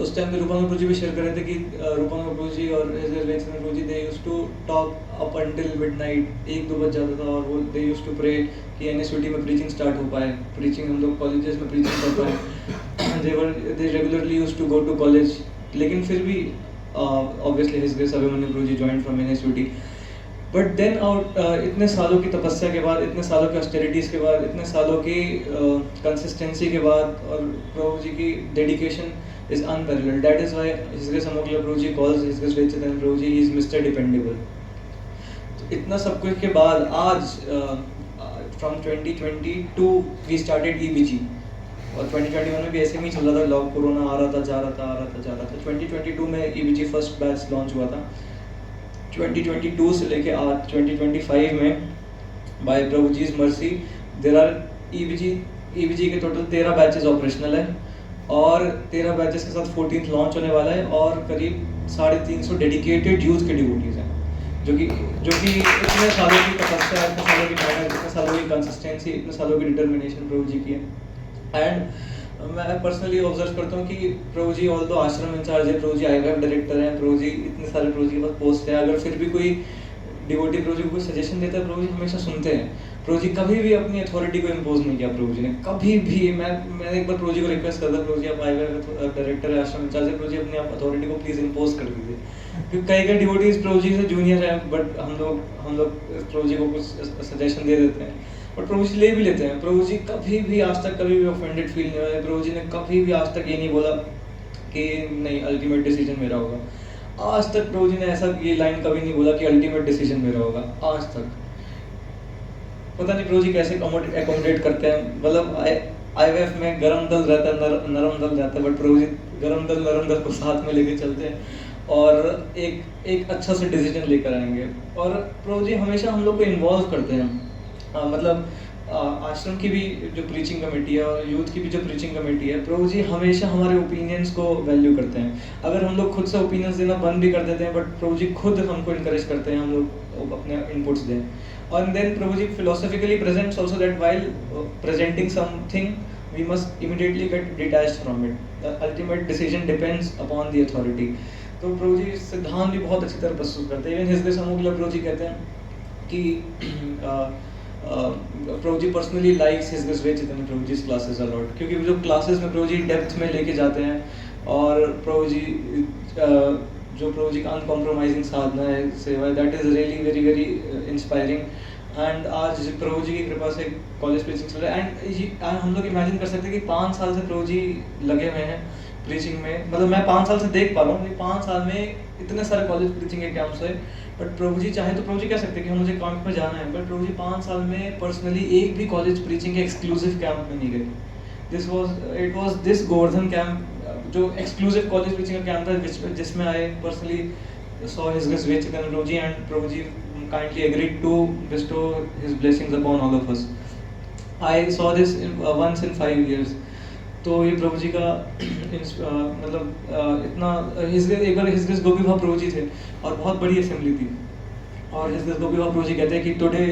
उस टाइम पे रूपानंद प्रभु जी भी शेयर कर रहे थे कि रूपानंद प्रभु जी और Prabhu ji they used to talk up until midnight, 1-2 बज जाता था, और वो दे यूज्ड टू प्रे कि NSUT में प्रीचिंग स्टार्ट हो पाए, प्रीचिंग हम लोग कॉलेजेस में प्रीचिंग कर पाए। They regularly used to go to college, लेकिन फिर भी obviously his grace Abhimanyu Prabhu ji joined from NSUT। But then इतने सालों की तपस्या के बाद, इतने सालों की ऑस्टेरिटीज़ के बाद, इतने सालों की कंसिस्टेंसी के बाद, और प्रभु जी की dedication is unparalleled. That is why His Grace Amogla Prabhu ji calls His Grace Ved Chaitanya Prabhu ji, he is Mr. Dependable. तो इतना सब कुछ के बाद आज from 2022 we started EBG, और 2021 में भी ऐसे ही चल रहा था, लॉक कोरोना आ रहा था, जा रहा था। 2022 में EBG फर्स्ट बैच लॉन्च हुआ था। 2022 से लेके आज 2025 में by Prabhu ji's mercy there are EBG के टोटल 13 बैचेस ऑपरेशनल है, और 13 बैचेस के साथ 14th लॉन्च होने वाला है, और करीब 350 डेडिकेटेड यूथ के डिवोटीज हैं, जो कि इतने सालों की तपस्या, इतने सालों की मेहनत, इतने सालों की कंसिस्टेंसी, इतने सालों की डिटर्मिनेशन प्रभु जी की है। एंड मैं पर्सनली ऑब्जर्व करता हूँ कि प्रभु जी ऑल दो आश्रम इंचार्ज है, प्रभु जी IVF डायरेक्टर हैं, प्रभु जी इतने सारे प्रभु जी के पास पोस्ट है, अगर फिर भी कोई डिवोटी प्रभु जी को कोई सजेशन देता है, प्रभु जी हमेशा सुनते हैं। प्रभु जी कभी भी अपनी अथॉरिटी को इम्पोज नहीं किया प्रभु जी ने, कभी भी। मैंने एक बार प्रभु जी को रिक्वेस्ट करता, प्रभु जी आप IVF डायरेक्टर है, आश्रम इंचार्ज है, प्रभु जी अपनी आप अथॉरिटी को प्लीज इम्पोज कर दीजिए, क्योंकि कई डिवोटीज प्रभु जी से जूनियर हैं, बट हम लोग प्रभु जी को कुछ सजेशन दे देते हैं, बट प्रभु जी ले भी लेते हैं। प्रभु जी कभी भी आज तक कभी भी ऑफेंडेड फील नहीं हुए, प्रभु जी ने कभी भी आज तक ये नहीं बोला कि नहीं अल्टीमेट डिसीजन मेरा होगा। आज तक प्रभु जी ने ऐसा ये लाइन कभी नहीं बोला कि अल्टीमेट डिसीजन मेरा होगा, आज तक। पता नहीं प्रभु जी कैसे अकोमोडेट करते हैं, मतलब IVF में गरम दल रहता है, नरम दल रहता है, बट प्रभु जी गरम दल नरम दल को साथ में लेके चलते हैं, और एक अच्छा से डिसीजन लेकर आएंगे। और प्रभु जी हमेशा हम लोग को इन्वॉल्व करते हैं, मतलब आश्रम की भी जो प्रीचिंग कमेटी है और यूथ की भी जो प्रीचिंग कमेटी है, प्रभु जी हमेशा हमारे ओपिनियंस को वैल्यू करते हैं। अगर हम लोग खुद से ओपिनियंस देना बंद भी कर देते हैं, बट प्रभु जी खुद हमको इनकरेज करते हैं हम लोग अपने इनपुट्स दें। और then Prabhu ji philosophically presents also that while presenting something we must immediately get detached from it, the ultimate decision depends upon the authority. तो प्रभु जी सिद्धांत भी बहुत अच्छी तरह प्रस्तुत करते हैं। इवन हिज ग्रेस अमोघ प्रभु जी कहते हैं कि प्रभु जी पर्सनली लाइक्स हिज ग्रेस वे चैतन्य प्रभु जी क्लासेस अलॉट, क्योंकि जो क्लासेस में प्रभु जी डेप्थ में लेके जाते हैं और प्रभु जी जो प्रभु जी का अनकॉम्प्रोमाइजिंग साधना है, सेवा है, that is really very very inspiring. And आज प्रभु जी की कृपा से कॉलेज प्रीचिंग चल रहा है। एंड हम लोग इमेजिन कर सकते हैं कि 5 साल से प्रभु जी लगे हुए हैं प्रीचिंग में। मतलब मैं 5 साल से देख पा रहा हूँ कि 5 साल में इतने सारे कॉलेज प्रीचिंग के कैंप्स है, बट प्रभु जी चाहे तो प्रभु जी कह सकते हैं कि मुझे कैंप में जाना है, बट प्रभु जी 5 साल में पर्सनली एक भी कॉलेज प्रीचिंग के एक्सक्लूसिव कैंप में नहीं गए। It was this Govardhan camp जो एक्सक्लूसिव कॉलेज प्रीचिंग का कैंप है, जिसमें आए पर्सनली सॉ हिज ग्रेस वे Chaitanya Prabhu ji, and Prabhu ji kindly agreed to bestow his blessings upon all of us. I saw this once in 5 years. तो ये प्रभु जी का मतलब इतना एक बार हिज ग्रेस गोपी भाव प्रभु जी थे और बहुत बड़ी असेंबली थी, और हिज ग्रेस गोपी भाव प्रभु जी कहते हैं कि today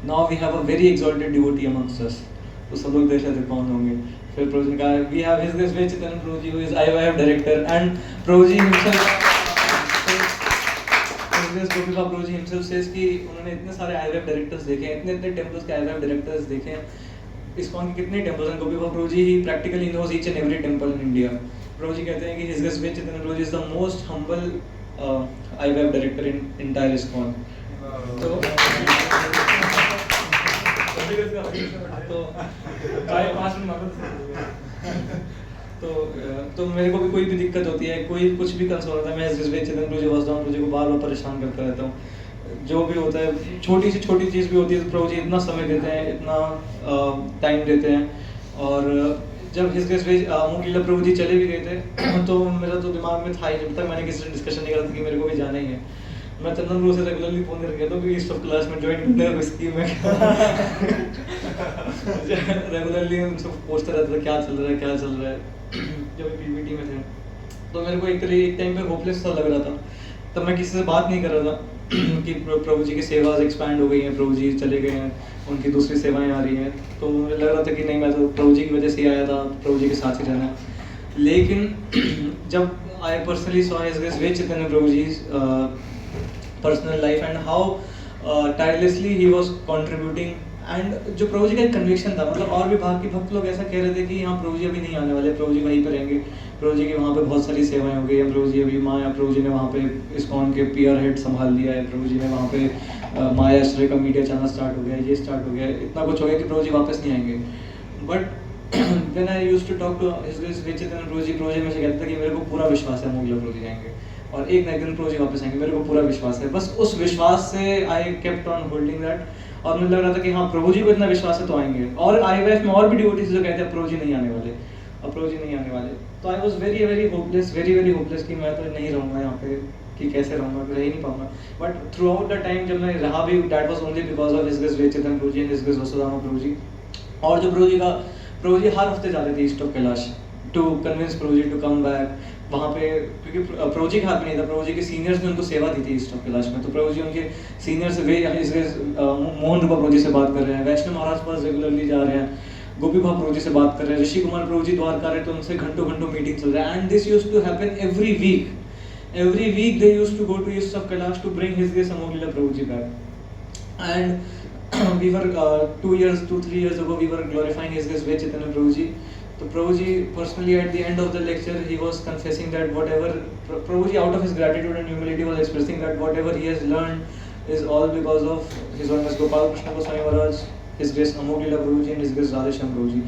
now we have a very exalted devotee amongst us. तो सब लोग देख रहे थे कौन होंगे। फिर प्रभु जी ने कहा वी हैव हिज ग्रेस वे Chaitanya Prabhu ji who is IYF director, and Prabhu ji himself Gopi Bhav Prabhu ji himself says कि उन्होंने इतने सारे IYF डायरेक्टर्स देखे हैं, इतने टेंपल्स के IYF डायरेक्टर्स देखे हैं, इस्कॉन के कितने टेंपल्स हैं। Gopi Bhav Prabhu ji he practically knows each and every temple in India. Prabhu ji कहते हैं कि हिज ग्रेस वे Chaitanya Prabhu ji is the most humble IYF director in entire ISKCON. तो तो मेरे को भी कोई भी दिक्कत होती है, कोई कुछ भी कंसर्न होता है, मैं हिज ग्रेस चैतन्य प्रभु जी प्रभु जी को बार बार परेशान करता रहता हूँ। जो भी होता है, छोटी से छोटी चीज़ भी होती है तो प्रभु जी इतना समय देते हैं, इतना टाइम देते हैं। और जब हिज ग्रेस अमोघ लीला प्रभु जी चले भी गए थे तो मेरा तो दिमाग में था ही, जब तक मैंने किसी से डिस्कशन नहीं करा था कि मेरे को भी जाना ही है। मैं चंदन प्रभु से रेगुलरली फोन करके कहता हूँ कि इस सब क्लास में ज्वाइन करने का कोई स्कीम है रेगुलरली उनसे पूछता रहता था क्या चल रहा है क्या चल रहा है। जब PPT में थे तो मेरे को एक टाइम पे होपलेस सा लग रहा था, तब मैं किसी से बात नहीं कर रहा था कि प्रभु जी की सेवा एक्सपैंड हो गई हैं, प्रभु जी चले गए हैं, उनकी दूसरी सेवाएं आ रही हैं। तो मुझे लग रहा था कि नहीं, मैं तो प्रभु जी की वजह से आया था, प्रभु जी के साथ ही रहना। लेकिन जब I personally saw his grace वे Chaitanya Prabhu ji personal life and how tirelessly he was contributing, and जो प्रभु जी का एक कन्विक्शन था, मतलब और भी बाकी भक्त लोग ऐसा कह रहे थे कि यहाँ प्रभु जी अभी नहीं आने वाले, प्रभु जी वहीं पर रहेंगे, प्रभु जी की वहाँ पे बहुत सारी सेवाएं हो गई हैं, प्रभु जी अभी माया प्रभु जी ने वहाँ पे इस्कॉन के PR हेड संभाल लिया है, प्रभु जी ने वहाँ पे माया आश्रय का मीडिया चैनल स्टार्ट हो गया, ये स्टार्ट हो गया, इतना कुछ हो गया कि प्रभु जी वापस नहीं आएंगे। But when I used to talk to his grace वे चैतन्य प्रभु जी मुझे कहता था कि मेरे को पूरा विश्वास है अमोघ लीला प्रभु जी आएंगे और एक ना एक दिन प्रभु जी वापस आएंगे, मेरे को पूरा विश्वास है। बस उस विश्वास से I kept on holding that, और मुझे लग रहा था कि हाँ प्रभु जी को इतना विश्वास है तो आएंगे। और IYF में और भी डिवोटीज जो कहते हैं प्रभु जी नहीं आने वाले, अब प्रभु जी नहीं आने वाले, तो I was very very hopeless कि मैं तो नहीं रहूँगा यहाँ पे, कि कैसे रहूँगा, रह ही नहीं पाऊंगा। But throughout the time जब मैं रहा भी, that was only because of his grace वे Chaitanya Prabhu ji and his grace Vasudhama Prabhu ji. और जो प्रभु जी हर हफ्ते जाते थे east of Kailash to convince Prabhu ji to come back वहाँ पे, क्योंकि प्रभु जी के हाथ में नहीं था, प्रभु जी के सीनियर्स ने उनको सेवा दी थी ईस्ट ऑफ कैलाश में। तो प्रभु जी उनके सीनियर्स मोहन रूपा प्रभु जी से बात कर रहे हैं, वैष्णव महाराज पास रेगुलरली जा रहे हैं, गोपी भाव प्रभु जी से बात कर रहे हैं, ऋषि कुमार प्रभु जी द्वारका रहे, तो उनसे घंटों मीटिंग चल रहा है। And this used to happen every week they used to go to east of Kailash to bring his grace Amogh Leela Prabhu ji back. And we were 2-3 years ago we were glorifying his grace वे चैतन्य प्रभु जी। तो प्रभु जी personally at the end of the lecture he was confessing that whatever Prabhu ji out of his gratitude and humility was expressing that whatever he has learned is all because of his Holiness Gopal Krishna Goswami Maharaj, his grace Amogh Leela Prabhu ji and his grace Radheshyam Prabhu ji.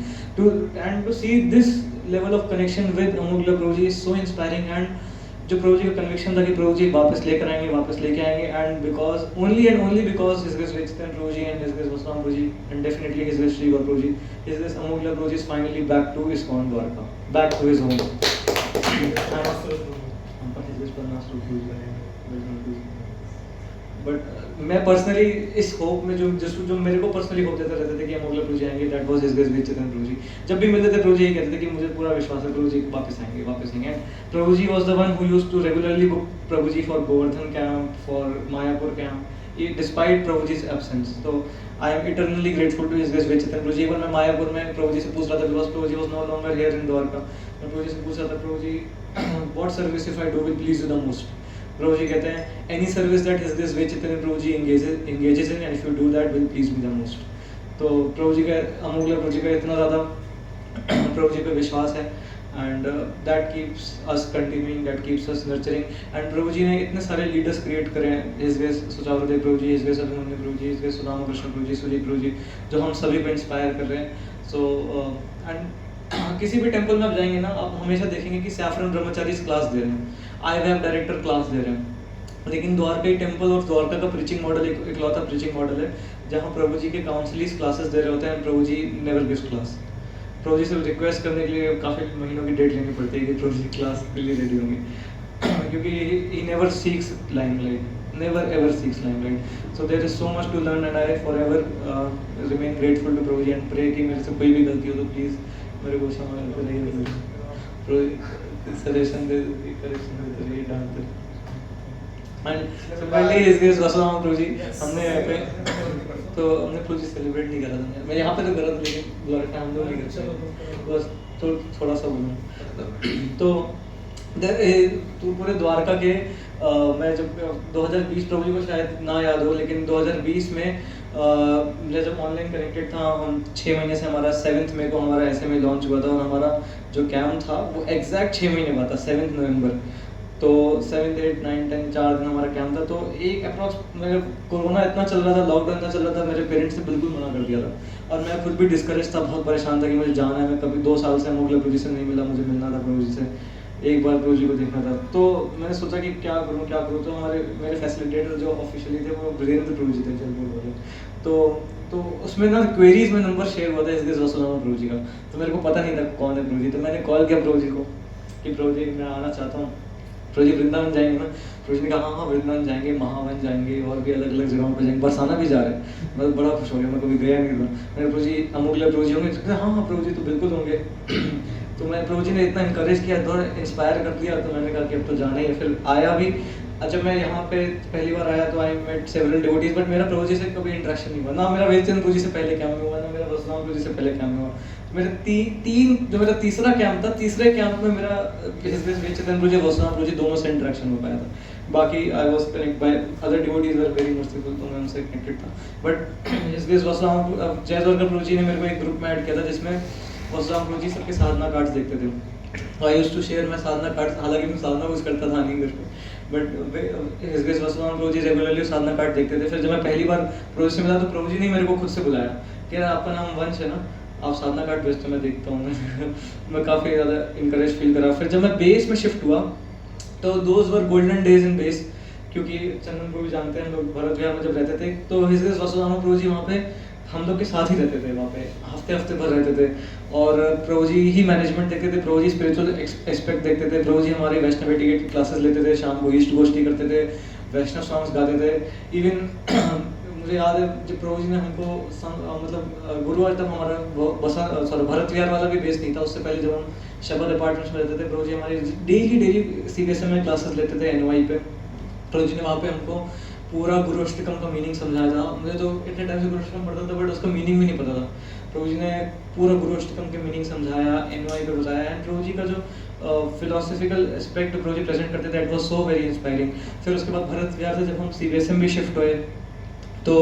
To see this level of connection with Amogh Leela Prabhu ji is so inspiring, and जो प्रभु जी का conviction था कि प्रभु जी वापस लेके आएंगे, and because only because his grace वे Chaitanya Prabhu ji and his grace Vasudhama Prabhu ji and definitely his grace Shri Gaur Prabhu ji, his grace Amogh Leela Prabhu ji is finally back to ISKCON Dwarka, back to his home. But मैं personally इस होप में जो मेरे को पर्सनली होप देते रहते थे कि अमोघला प्रभु जी आएंगे, that was his grace Ved Chaitanya Prabhu ji. जब भी मिलते थे प्रभु जी यही कहते थे कि मुझे पूरा विश्वास है प्रभु जी वापस आएंगे। And Prabhu ji was the one who used to regularly book Prabhu ji for Govardhan camp, for Mayapur camp, despite Prabhu ji absence. तो I am eternally grateful to his grace Ved Chaitanya Prabhu ji. Even मैं मायापुर में प्रभु जी से पूछ रहा था, because Prabhu ji was no longer here in Dwarka. मैं प्रभु जी से पूछ रहा था, Prabhu ji what service if I do will please you the most. Prabhu ji कहते हैं any service that his grace Ved Chaitanya Prabhu ji engages in, and if you do that will please me the most। तो प्रभु जी का अमोघला प्रभु जी का इतना ज़्यादा प्रभु जी पे विश्वास है, and that keeps us continuing, that keeps us nurturing. And Prabhu ji ने इतने सारे लीडर्स क्रिएट करे हैं, his grace Sucharudev Prabhu ji, his grace Abhimanyu Prabhu ji, his grace Sudama Krishna Prabhu ji, Sujit Prabhu ji, जो हम सभी को इंस्पायर कर रहे हैं। सो एंड किसी भी टेम्पल में आप जाएंगे ना, आप हमेशा देखेंगे कि सैफरन ब्रह्मचारी क्लास दे रहे हैं, IVF डायरेक्टर क्लास दे रहे हैं। लेकिन द्वारका टेम्पल और द्वारका का प्रीचिंग मॉडल इकलौता प्रीचिंग मॉडल है जहाँ प्रभु जी के काउंसलिस क्लासेस दे रहे होते हैं, प्रभु जी नेवर गिव्स क्लास। प्रभु जी से रिक्वेस्ट करने के लिए काफ़ी महीनों की डेट लेनी पड़ती है कि प्रभु जी क्लास के लिए रेडी होंगे, क्योंकि he never seeks limelight, never ever seeks limelight. So there is so much to learn, and I forever remain grateful to Prabhu ji and pray कि मेरे से कोई भी गलती हो तो प्लीज़ मेरे को क्षमा करिए, सजेशन दे, करेक्शन देते रहिए, डांटते रहिए। एंड पहले हिज ग्रेस वसुधाम प्रभु जी हमने पे तो हमने प्रभु जी सेलिब्रेट नहीं करा था, मैं यहाँ पे तो करा था लेकिन द्वारका हम लोग नहीं करते, बस तो थोड़ा सा बोलूँ तो पूरे द्वारका के मैं जब 2020 प्रभु जी को शायद ना याद हो, लेकिन 2020 में मैं जब ऑनलाइन कनेक्टेड था, हम 6 महीने से हमारा 7 मई को हमारा SMA लॉन्च हुआ था, और हमारा जो कैंप था वो एग्जैक्ट 6 महीने बाद था, 7 नवंबर। तो 7, 8, 9, 10 4 दिन हमारा कैंप था। तो एक अप्रॉक्स मेरे कोरोना इतना चल रहा था, लॉकडाउन इतना चल रहा था, मेरे पेरेंट्स ने बिल्कुल मना कर दिया था, और मैं खुद भी डिस्करेज था, बहुत परेशान था कि मुझे जाना है। मैं कभी 2 साल से अमोघला प्रभु जी से नहीं मिला, मुझे मिलना था प्रभु जी से, एक बार प्रभु जी को देखना था। तो मैंने सोचा कि क्या करूँ। तो मेरे फैसिलिटेटर जो ऑफिशियली थे वो वीरेंद्र प्रभु जी थे, जलपुर वाले। तो उसमें ना क्वेरीज में नंबर शेयर हुआ था इसके वसुधामा प्रभु जी का, तो मेरे को पता नहीं था कौन है प्रभु जी। तो मैंने कॉल किया प्रभु जी को कि प्रभु जी मैं आना चाहता हूँ, प्रभु जी वृंदावन जाएंगे ना। प्रभु जी ने कहा हाँ वृंदावन जाएंगे, महावन जाएंगे, और भी अलग अलग जगहों पर जाएंगे, बरसाना भी जा रहे हैं। मैं बड़ा खुश हो गया, मैं कभी गया नहीं था। मैंने प्रभु जी अमोघला प्रभु जी होंगे? हाँ प्रभु जी तो बिल्कुल होंगे। तो मैं प्रभु जी ने इतना इंकरेज किया, थोड़ा इंस्पायर कर दिया, तो मैंने कहा कि अब तो जाना ही है। फिर आया भी। जब मैं यहाँ पे पहली बार आया तो I met several devotees, but मेरा प्रभु जी से कभी इंटरेक्शन नहीं हुआ, ना मेरा वेलचंद प्रभु जी से पहले कैंप में हुआ, ना मेरा वसुधाम प्रभु जी से पहले कैंप में हुआ। मेरा तीसरा कैंप था, तीसरे कैंप में मेरा चैतन्य प्रभु जी, वसुधाम प्रभु जी दोनों से इंटरेक्शन हो पाया था। बाकी I was connect by other devotees were very merciful, तो मैं उनसे कनेक्टेड था। बट इस ग्रेस वसुधाम जय द्वारका प्रभु जी ने मेरे को एक ग्रुप में ऐड किया था, जिसमें वसुधाम प्रभु जी सबके साधना कार्ड्स देखते थे। I used to share my sadhana cards, हालांकि मैं साधना कुछ करता था नहीं घर पे, but his grace Vasudham Prabhu ji regularly sadhana card देखते थे। फिर जब मैं पहली बार प्रभु जी से मिला तो प्रभु जी ने मेरे को खुद से बुलाया कि यार आपका नाम वंश है ना, आप साधना कार्ड भेजते मैं देखता हूँ। मैं काफ़ी ज़्यादा इंकरेज फील करा। फिर जब मैं बेस में शिफ्ट हुआ तो those were golden days in base, क्योंकि चंदन प्रभु जानते हैं हम लोग भरत विहार में जब रहते थे, तो हिज ग्रेस वसुधामा प्रभु जी वहाँ पे हम लोग के साथ ही रहते थे, वहाँ पे हफ्ते भर रहते थे, और प्रभु जी ही मैनेजमेंट देखते थे, प्रभु जी स्पिरिचुअल एस्पेक्ट देखते थे, प्रभु जी हमारे वैष्णव एटिकेट की क्लासेस लेते थे, शाम को ईस्ट गोष्ठी करते थे, वैष्णव सॉन्ग्स गाते थे। इवन मुझे याद है जब प्रभु जी ने हमको मतलब गुरुवार तक हमारा भरत विहार वाला भी बेस नहीं था, उससे पहले जब हम शबद अपार्टमेंट्स में रहते थे, प्रभु जी हमारी डेली CBSM में क्लासेस लेते थे NY पे। प्रभु जी ने वहाँ पे हमको पूरा गुरु अष्टकम का मीनिंग समझाया था। मुझे तो इतने टाइम से गुरु अष्टकम पढ़ता था, बट उसका मीनिंग भी नहीं पता था। प्रभु जी ने पूरा गुरु अष्टकम के मीनिंग समझाया, NY पे बताया, एंड प्रभु जी का जो फिलोसफिकल एस्पेक्ट प्रभु जी प्रेजेंट करते थे, it was so very inspiring. फिर उसके बाद भरत विहार से जब हम CBSM भी शिफ्ट हुए तो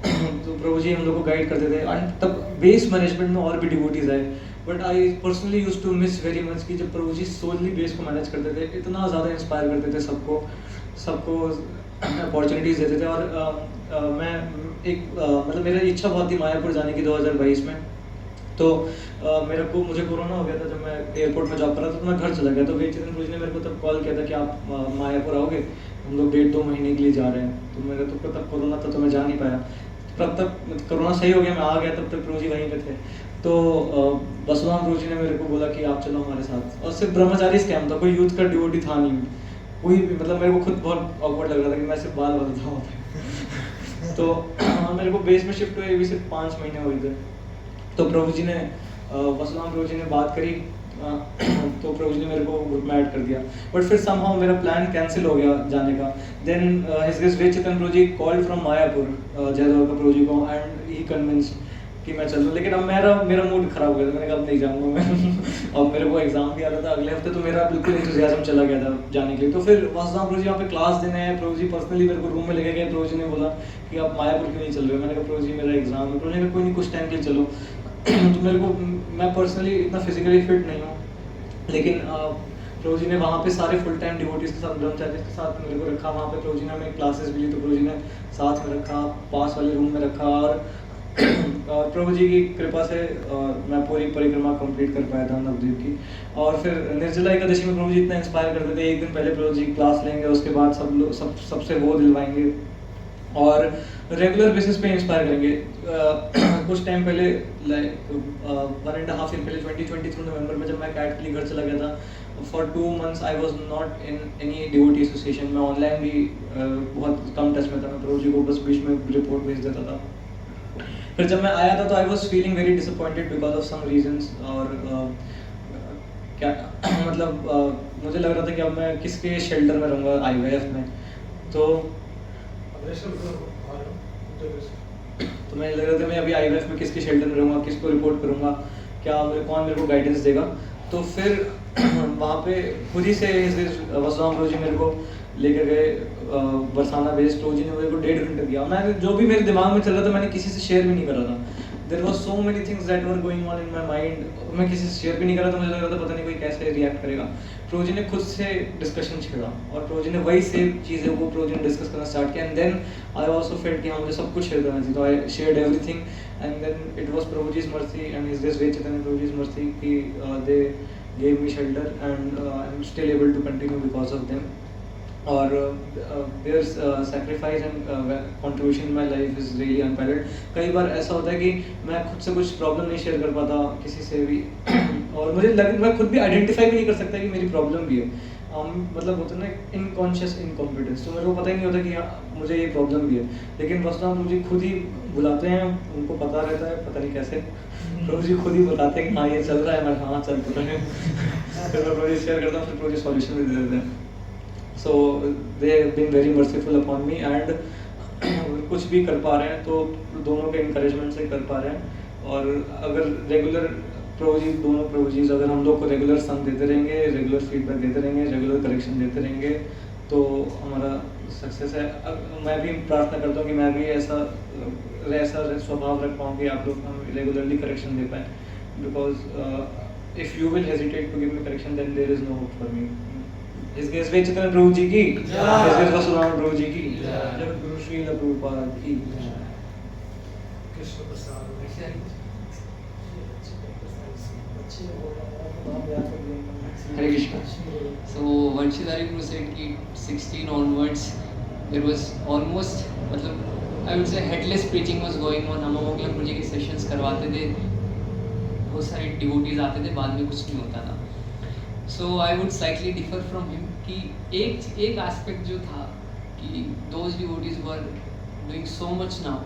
प्रभु जी हम लोग को गाइड करते थे, एंड तब बेस मैनेजमेंट में और भी डिवोटीज आए। But I personally used to miss very much कि जब प्रभु जी सोलली बेस को मैनेज करते थे, इतना ज़्यादा इंस्पायर करते थे सबको अपॉर्चुनिटीज़ देते थे। और मैं मतलब मेरी इच्छा बहुत थी मायापुर जाने की 2022 में। तो मुझे कोरोना हो गया था, जब मैं एयरपोर्ट में जॉब कर रहा था, तो मैं घर चला गया। तो चैतन्य प्रभु जी ने मेरे को तब कॉल किया था कि आप मायापुर आओगे, हम लोग 1.5-2 महीने के लिए जा रहे हैं। तो मेरे तो तब कोरोना था, तो मैं जा नहीं पाया। तब तक कोरोना सही हो गया, मैं आ गया, तब तक प्रभु जी वहीं पे थे। तो वसुधाम प्रभु जी ने मेरे को बोला कि आप चलो हमारे साथ, और सिर्फ ब्रह्मचारी कैंप था, कोई यूथ का डिवोटी था नहीं, कोई भी मतलब मेरे को खुद बहुत ऑकवर्ड लग रहा था कि मैं सिर्फ बाल बदलता हूँ तो मेरे को बेस में शिफ्ट हुए भी सिर्फ 5 महीने हुए थे। तो प्रभु जी ने वसुधाम प्रभु जी ने बात करी तो प्रभु जी ने मेरे को ग्रुप में ऐड कर दिया, बट फिर समहाउ मेरा प्लान कैंसिल हो गया जाने का। Then his grace Ved Chetan Prabhu ji called from Mayapur जयदौर का प्रभु जी को एंड ही कन्विंस्ड कि मैं चलूँ, लेकिन अब मेरा मूड खराब हो गया था, मैंने कहा अब नहीं जाऊँगा मैं अब मेरे को एग्जाम भी आ रहा था अगले हफ्ते, तो मेरा बिल्कुल इंथुसियाज्म चला गया था जाने के लिए। तो फिर वसुधाम प्रभु जी वहाँ पे क्लास देने आए, प्रभु जी पर्सनली मेरे को रूम में लेके गए। प्रभु जी ने बोला कि आप मायापुर क्यों नहीं चल रहे हो? मैंने कहा प्रभु जी मेरा एग्जाम है। प्रभु जी ने कोई नहीं कुछ टाइम के लिए चलो तो मेरे को मैं पर्सनली इतना फिजिकली फिट नहीं हूँ, लेकिन प्रभु जी ने वहाँ पे सारे फुल टाइम डिवोटीज के साथ ब्रह्मचारी के साथ मेरे को रखा। वहाँ पे प्रभु जी ने हमें क्लासेस भी ली, तो प्रभु जी ने साथ में रखा, पास वाले रूम में रखा और प्रभु जी की कृपा से मैं पूरी परिक्रमा कंप्लीट कर पाया था नवद्वीप की। और फिर निर्जला एकादशी में प्रभु जी इतना इंस्पायर करते थे, एक दिन पहले प्रभु जी क्लास लेंगे, उसके बाद सबसे वो दिलवाएंगे और रेगुलर बेसिस पे इंस्पायर करेंगे। कुछ टाइम पहले लाइक 1.5 ईयर पहले 2023 नवंबर में जब मैं कैट के लिए घर चला गया था, for 2 months I was not in any devotee association. मैं ऑनलाइन भी बहुत कम टच में था, मैं प्रभु जी को बस बीच में रिपोर्ट भेज देता था। फिर जब मैं आया था तो I was feeling very disappointed because of some reasons, और क्या मतलब मुझे लग रहा था कि अब मैं किसके शेल्टर में रहूँगा IVF में, तो मैं लग रहा था मैं अभी IVF में किसके शेल्टर में रहूँगा, किसको रिपोर्ट करूँगा, क्या कौन मेरे को गाइडेंस देगा। तो फिर वहाँ पे खुद ही से वसुधाम प्रभु जी मेरे को लेकर गए बरसाना बेस्ड। प्रभु जी ने मेरे को 1.5 घंटे दिया। मैं जो भी मेरे दिमाग में चल रहा था मैंने किसी से शेयर भी नहीं करा था। There was so many things that were going on in my mind, मैं किसी से शेयर भी नहीं कर रहा था। मुझे लग रहा था पता नहीं कोई कैसे रिएक्ट करेगा। प्रभु जी ने खुद से डिस्कशन छेड़ा और प्रभु जी ने वही सेम चीज़ें को प्रभु जी ने डिस्कस करना स्टार्ट किया। And then I also felt कि हाँ मुझे सब कुछ शेयर करना चाहिए, तो I shared everything. And then it was Prabhu ji's mercy and his grace way Chaitanya Prabhu ji's mercy कि they gave me shelter and I'm still able to continue because of them. और their sacrifice and contribution in my life is really unparalleled. कई बार ऐसा होता है कि मैं खुद से कुछ प्रॉब्लम नहीं शेयर कर पाता किसी से भी और मुझे मैं खुद भी आइडेंटिफाई भी नहीं कर सकता कि मेरी प्रॉब्लम भी है। मतलब होता है ना इनकॉन्शियस इनकॉम्पिटेंस, तो मेरे को पता ही नहीं होता कि हाँ मुझे ये प्रॉब्लम भी है। लेकिन वसुधाम प्रभु जी खुद ही बुलाते हैं, उनको पता रहता है, पता नहीं कैसे प्रभु जी खुद ही बताते हैं कि हाँ ये चल रहा है, मैं हाँ चल रहा है। फिर मैं प्रभु जी शेयर करता हूँ, फिर प्रभु जी सॉल्यूशन भी दे देते हैं। So they have been very merciful upon me and कुछ भी कर पा रहे हैं तो दोनों के इंकरेजमेंट से कर पा रहे हैं। और अगर रेगुलर प्रभु जी दोनों प्रभु जी अगर हम लोग को रेगुलर सन देते रहेंगे, रेगुलर फीडबैक देते रहेंगे, रेगुलर करेक्शन देते रहेंगे तो हमारा सक्सेस है। मैं भी प्रार्थना करता हूँ कि मैं भी ऐसा स्वभाव रख पाऊँ कि आप लोग हम रेगुलरली करेक्शन दे पाएँ, because if you will hesitate to give me correction then there is no hope for me. His grace वे चैतन्य प्रभु जी की, His grace वसुधाम प्रभु जी की, जगत गुरु श्री प्रभुपाद की। Krishna Prasad Hare Krishna. So Vanshidhari Guru said कि 16 onwards there was almost मतलब I would say headless preaching was going on. हम अमोगला गुरु जी के sessions करवाते थे, बहुत सारे डिवोटीज आते थे, बाद में कुछ नहीं होता था। So I would slightly differ from him कि एक एस्पेक्ट जो था कि those devotees were doing so much now.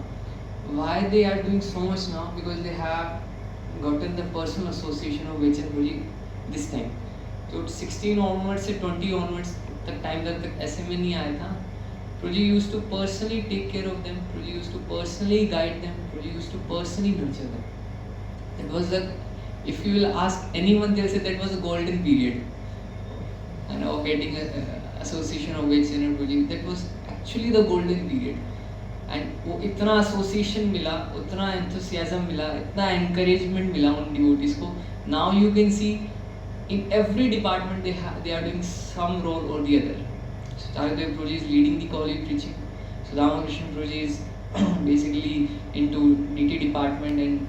Why they are doing so much now? Because they have gotten the personal association of Vechan Guruji this time. तो 16 onwards से 20 onwards तक time तक SMA नहीं आया था, Guruji used to personally take care of them, Guruji used to personally guide them, Guruji used to personally nurture them. It was the, if you will ask anyone, they'll say that was a golden period. And of getting a association of Vechan and Guruji, that was actually the golden period. And वो इतना association मिला, उतना enthusiasm मिला, इतना encouragement मिला उन devotees को. Now you can see in every department they are doing some role or the other. So Charudev Prabhuji is leading the college preaching. So Ramakrishna Prabhuji is basically into DT department, and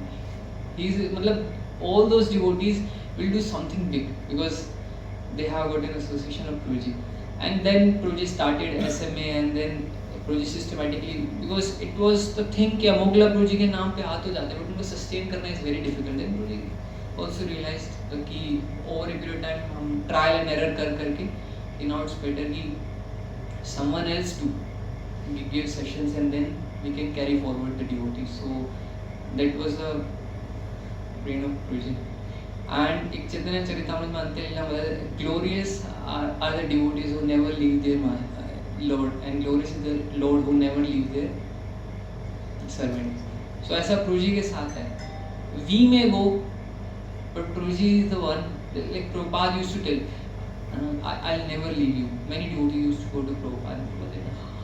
he's मतलब all those devotees will do something big because they have got an association of Prabhuji. And then Prabhuji started SMA, and then Prabhuji systematically, because it was the thing कि अमोगला Prabhuji के नाम पे आ तो जाते हैं, but उनको sustain करना is very difficult. Then Prabhuji also realized कि over a period of time हम trial and error करके now it's better कि someone else to give sessions and then we can carry forward the devotees. So that was the brain of Prabhuji. And एक चैतन्य चरितामृत में अंत्य लीला में glorious are the devotees who never leave their Lord, and glorious is the Lord who never leave their servant. So ऐसा Prabhuji के साथ है. We may go, but Prabhuji is the one. Like Prabhupada used to tell, I'll never leave you. Many devotees used to go to Prabhupada.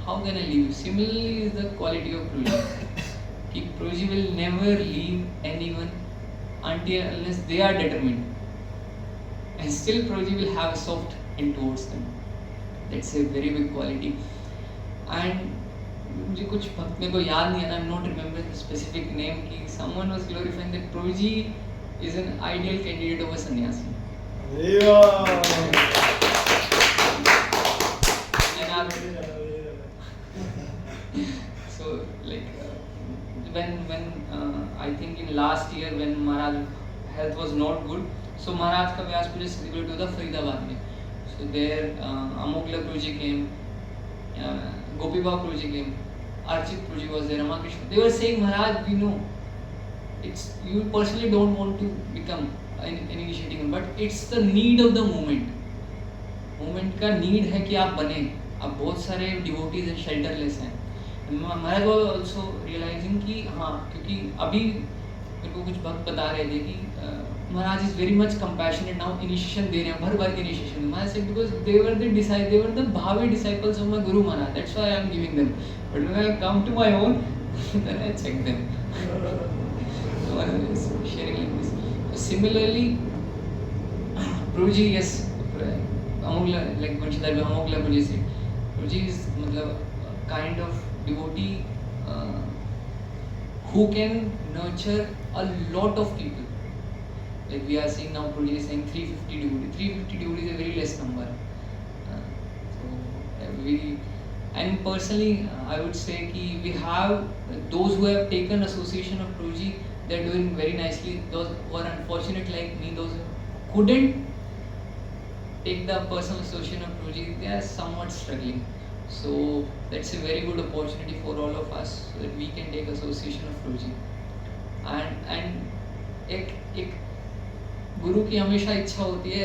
How can I leave you? Similarly is the quality of Prabhuji. Prabhuji will never leave anyone unless they are determined. And still Prabhuji will have a soft end towards them. That's a very big quality. And मुझे कुछ भक्त मेरे को याद नहीं है, I'm not remembering the specific name कि someone was glorifying that Prabhuji is an ideal candidate of a sannyasi. So like when I think in last year when Maharaj health was not good, so Maharaj का व्यास पूजा celebrate हुआ था फरीदाबाद में. So there Amogla Prabhuji came, Gopiba Prabhuji came, Archit Prabhuji was there, Ramakrishna. They were saying, Maharaj, we know it's you personally don't want to become an initiating, but it's the need of the moment. Moment का need है कि आप बने. अब बहुत सारे devotees हैं shelterless हैं. Maharaj was also realizing कि हाँ, क्योंकि अभी मेरे को कुछ भक्त बता रहे थे कि Maharaj is very much compassionate now. Initiation दे रहे हैं, भर भर के initiation. Maharaj said because they were the bhavi disciples of my Guru Maharaj. That's why I am giving them. But when I come to my own, then I check them. So Maharaj is sharing like this. So similarly, Prabhuji, yes, Amogla, like Vanshidhar Amogla Prabhuji said, Prabhuji is मतलब kind of devotee who can nurture a lot of people. Like we are seeing now, Prabhuji is saying 350 devotees. 350 devotees is a very less number. And personally, I would say कि we have those who have taken association of Prabhuji, they are doing very nicely. Those who are unfortunate like me, those who couldn't take the personal association of Prabhuji, they are somewhat struggling. So that's a very good opportunity for all of us, so that we can take association of Prabhuji. And एक गुरु की हमेशा इच्छा होती है,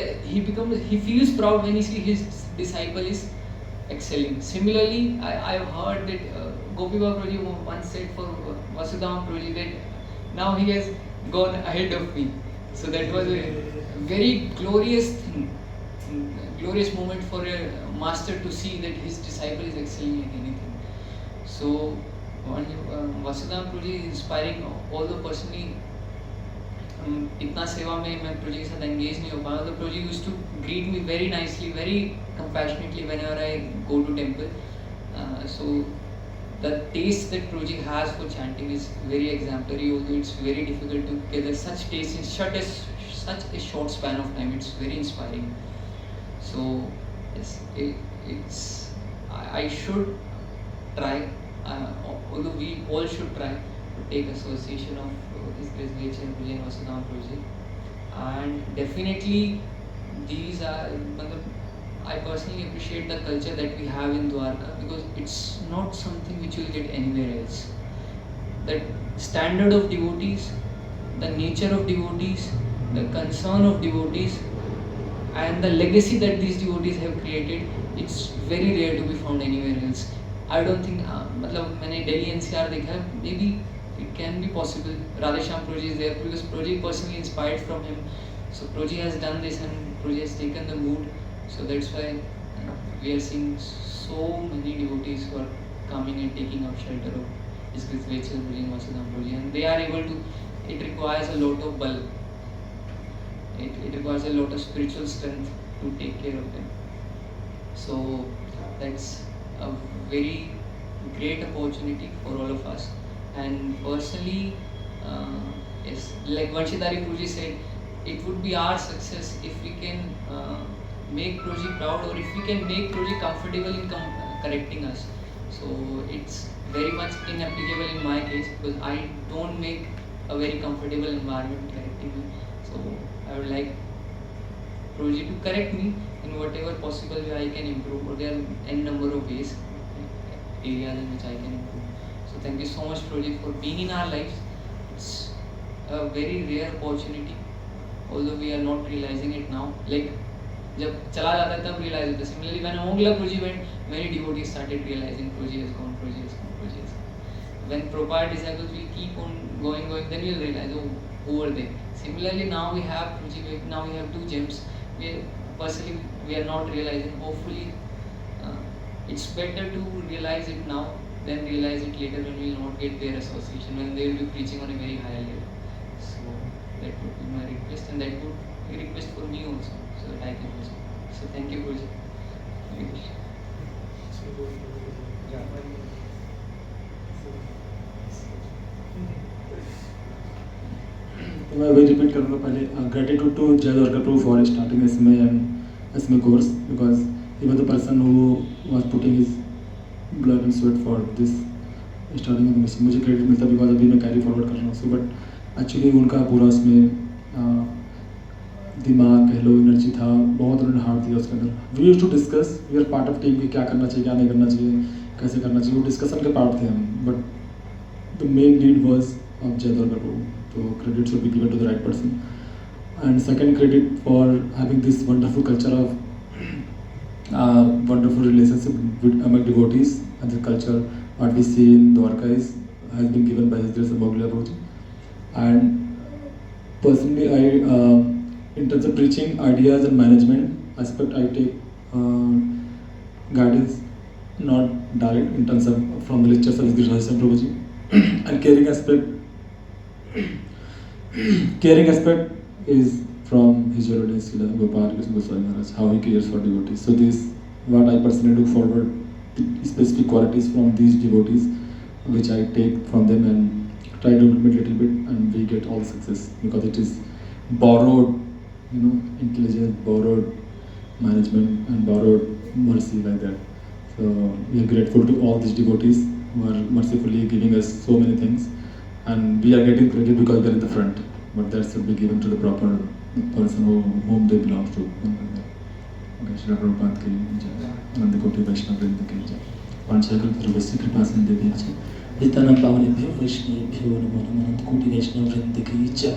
he feels proud when he sees his disciple is excelling. Similarly, I have heard that Gopiba Prabhuji once said for Vasudhama Prabhuji that now he has gone ahead of me. So that was a very glorious thing, glorious moment for a master to see that his disciple is excelling in anything. So Vasudhama Prabhuji is inspiring, although personally इतना सेवा में मैं Prabhuji के साथ engage नहीं हो पाया, तो Prabhuji used to greet me very nicely, very compassionately whenever I go to temple. So the taste that Prabhuji has for chanting is very exemplary, although it's very difficult to gather such taste in such a short span of time. It's very inspiring. So I should try, although we all should try to take association of His Grace Vaicharan Prabhuji and Vasudhama Prabhuji. And definitely these are, I personally appreciate the culture that we have in Dwarka, because it's not something which you will get anywhere else. The standard of devotees, the nature of devotees, the concern of devotees, and the legacy that these devotees have created, it's very rare to be found anywhere else. I don't think, मतलब मैंने Delhi NCR देखा है, maybe it can be possible. Radheshyam Prabhuji is there because Prabhuji personally inspired from him. So Prabhuji has done this and Prabhuji has taken the mood. So that's why we are seeing so many devotees who are coming and taking up shelter of His Grace Vaicharan Prabhuji and Vasudhama Prabhuji, and they are able to. It requires a lot of bal. It requires a lot of spiritual strength to take care of them. So that's a very great opportunity for all of us. And personally, yes, like Vanshidhari Prabhuji said, it would be our success if we can make Prabhuji proud, or if we can make Prabhuji comfortable in correcting us. So it's very much inapplicable in my case, because I don't make a very comfortable environment correcting me. So I would like Prabhuji to correct me in whatever possible way I can improve, or there are n number of ways, areas in which I can improve. So thank you so much, Prabhuji, for being in our lives. It's a very rare opportunity, although we are not realizing it now. Like जब चला जाता है तब realize होता है. Similarly, when Amogla Prabhuji went, many devotees started realizing Prabhuji has gone, Prabhuji has gone, Prabhuji has gone. When Prabhupada disciples will keep on going, then you'll realize, oh, who were they? Similarly, now we have Prabhuji, now we have 2 gems. Personally, we are not realizing. Hopefully, it's better to realize it now than realize it later when we will not get their association, when they will be preaching on a very high level. So that would be my request, and that would be a request for me also, so that I can also. So thank you, Prabhuji. Thank you. तो मैं वही repeat करूँगा पहले. Gratitude to Jai Dwarka Prabhu for starting SMA and SMA course, because he was the person who was putting his blood and sweat for this starting of the mission. मुझे credit मिलता because अभी मैं carry forward कर रहा हूँ. So but actually उनका पूरा उसमें दिमाग कह लो, एनर्जी था, बहुत उन्होंने हार्ट दिया उसके अंदर. We used to discuss, we are part of team कि क्या करना चाहिए, क्या नहीं करना चाहिए, कैसे करना चाहिए, वो डिस्कशन के पार्ट थे हम. But the main lead was of जय द्वारका प्रभु. तो credit should be given to the right person. And second, credit for having this wonderful culture of wonderful relationship with among devotees, and the culture what we see in Dwarka has been given by His Grace Amogla Prabhuji. And personally, I in terms of preaching ideas and management aspect, I take guidance not direct in terms of from the lectures of His Grace Prabhuji. And caring aspect is from His Holiness Srila Gopal Krishna Goswami Maharaj, how he cares for devotees. So this what I personally look forward to, specific qualities from these devotees, which I take from them and try to implement little bit, and we get all the success, because it is borrowed, intelligence, borrowed management, and borrowed mercy like that. So we are grateful to all these devotees who are mercifully giving us so many things. And we are getting credit because we are in the front, but that should be given to the proper person whom they belong to. Okay, Shri Prabhupada ki jai, Ananda Koti Vaishnava Vrinda ki jai. Vanchakalparvasya kripasindhyacha, Vitanam Pavanebhyo Vaishnavebhyo Namo Namo, Ananda Koti Vaishnava Vrinda ki jai.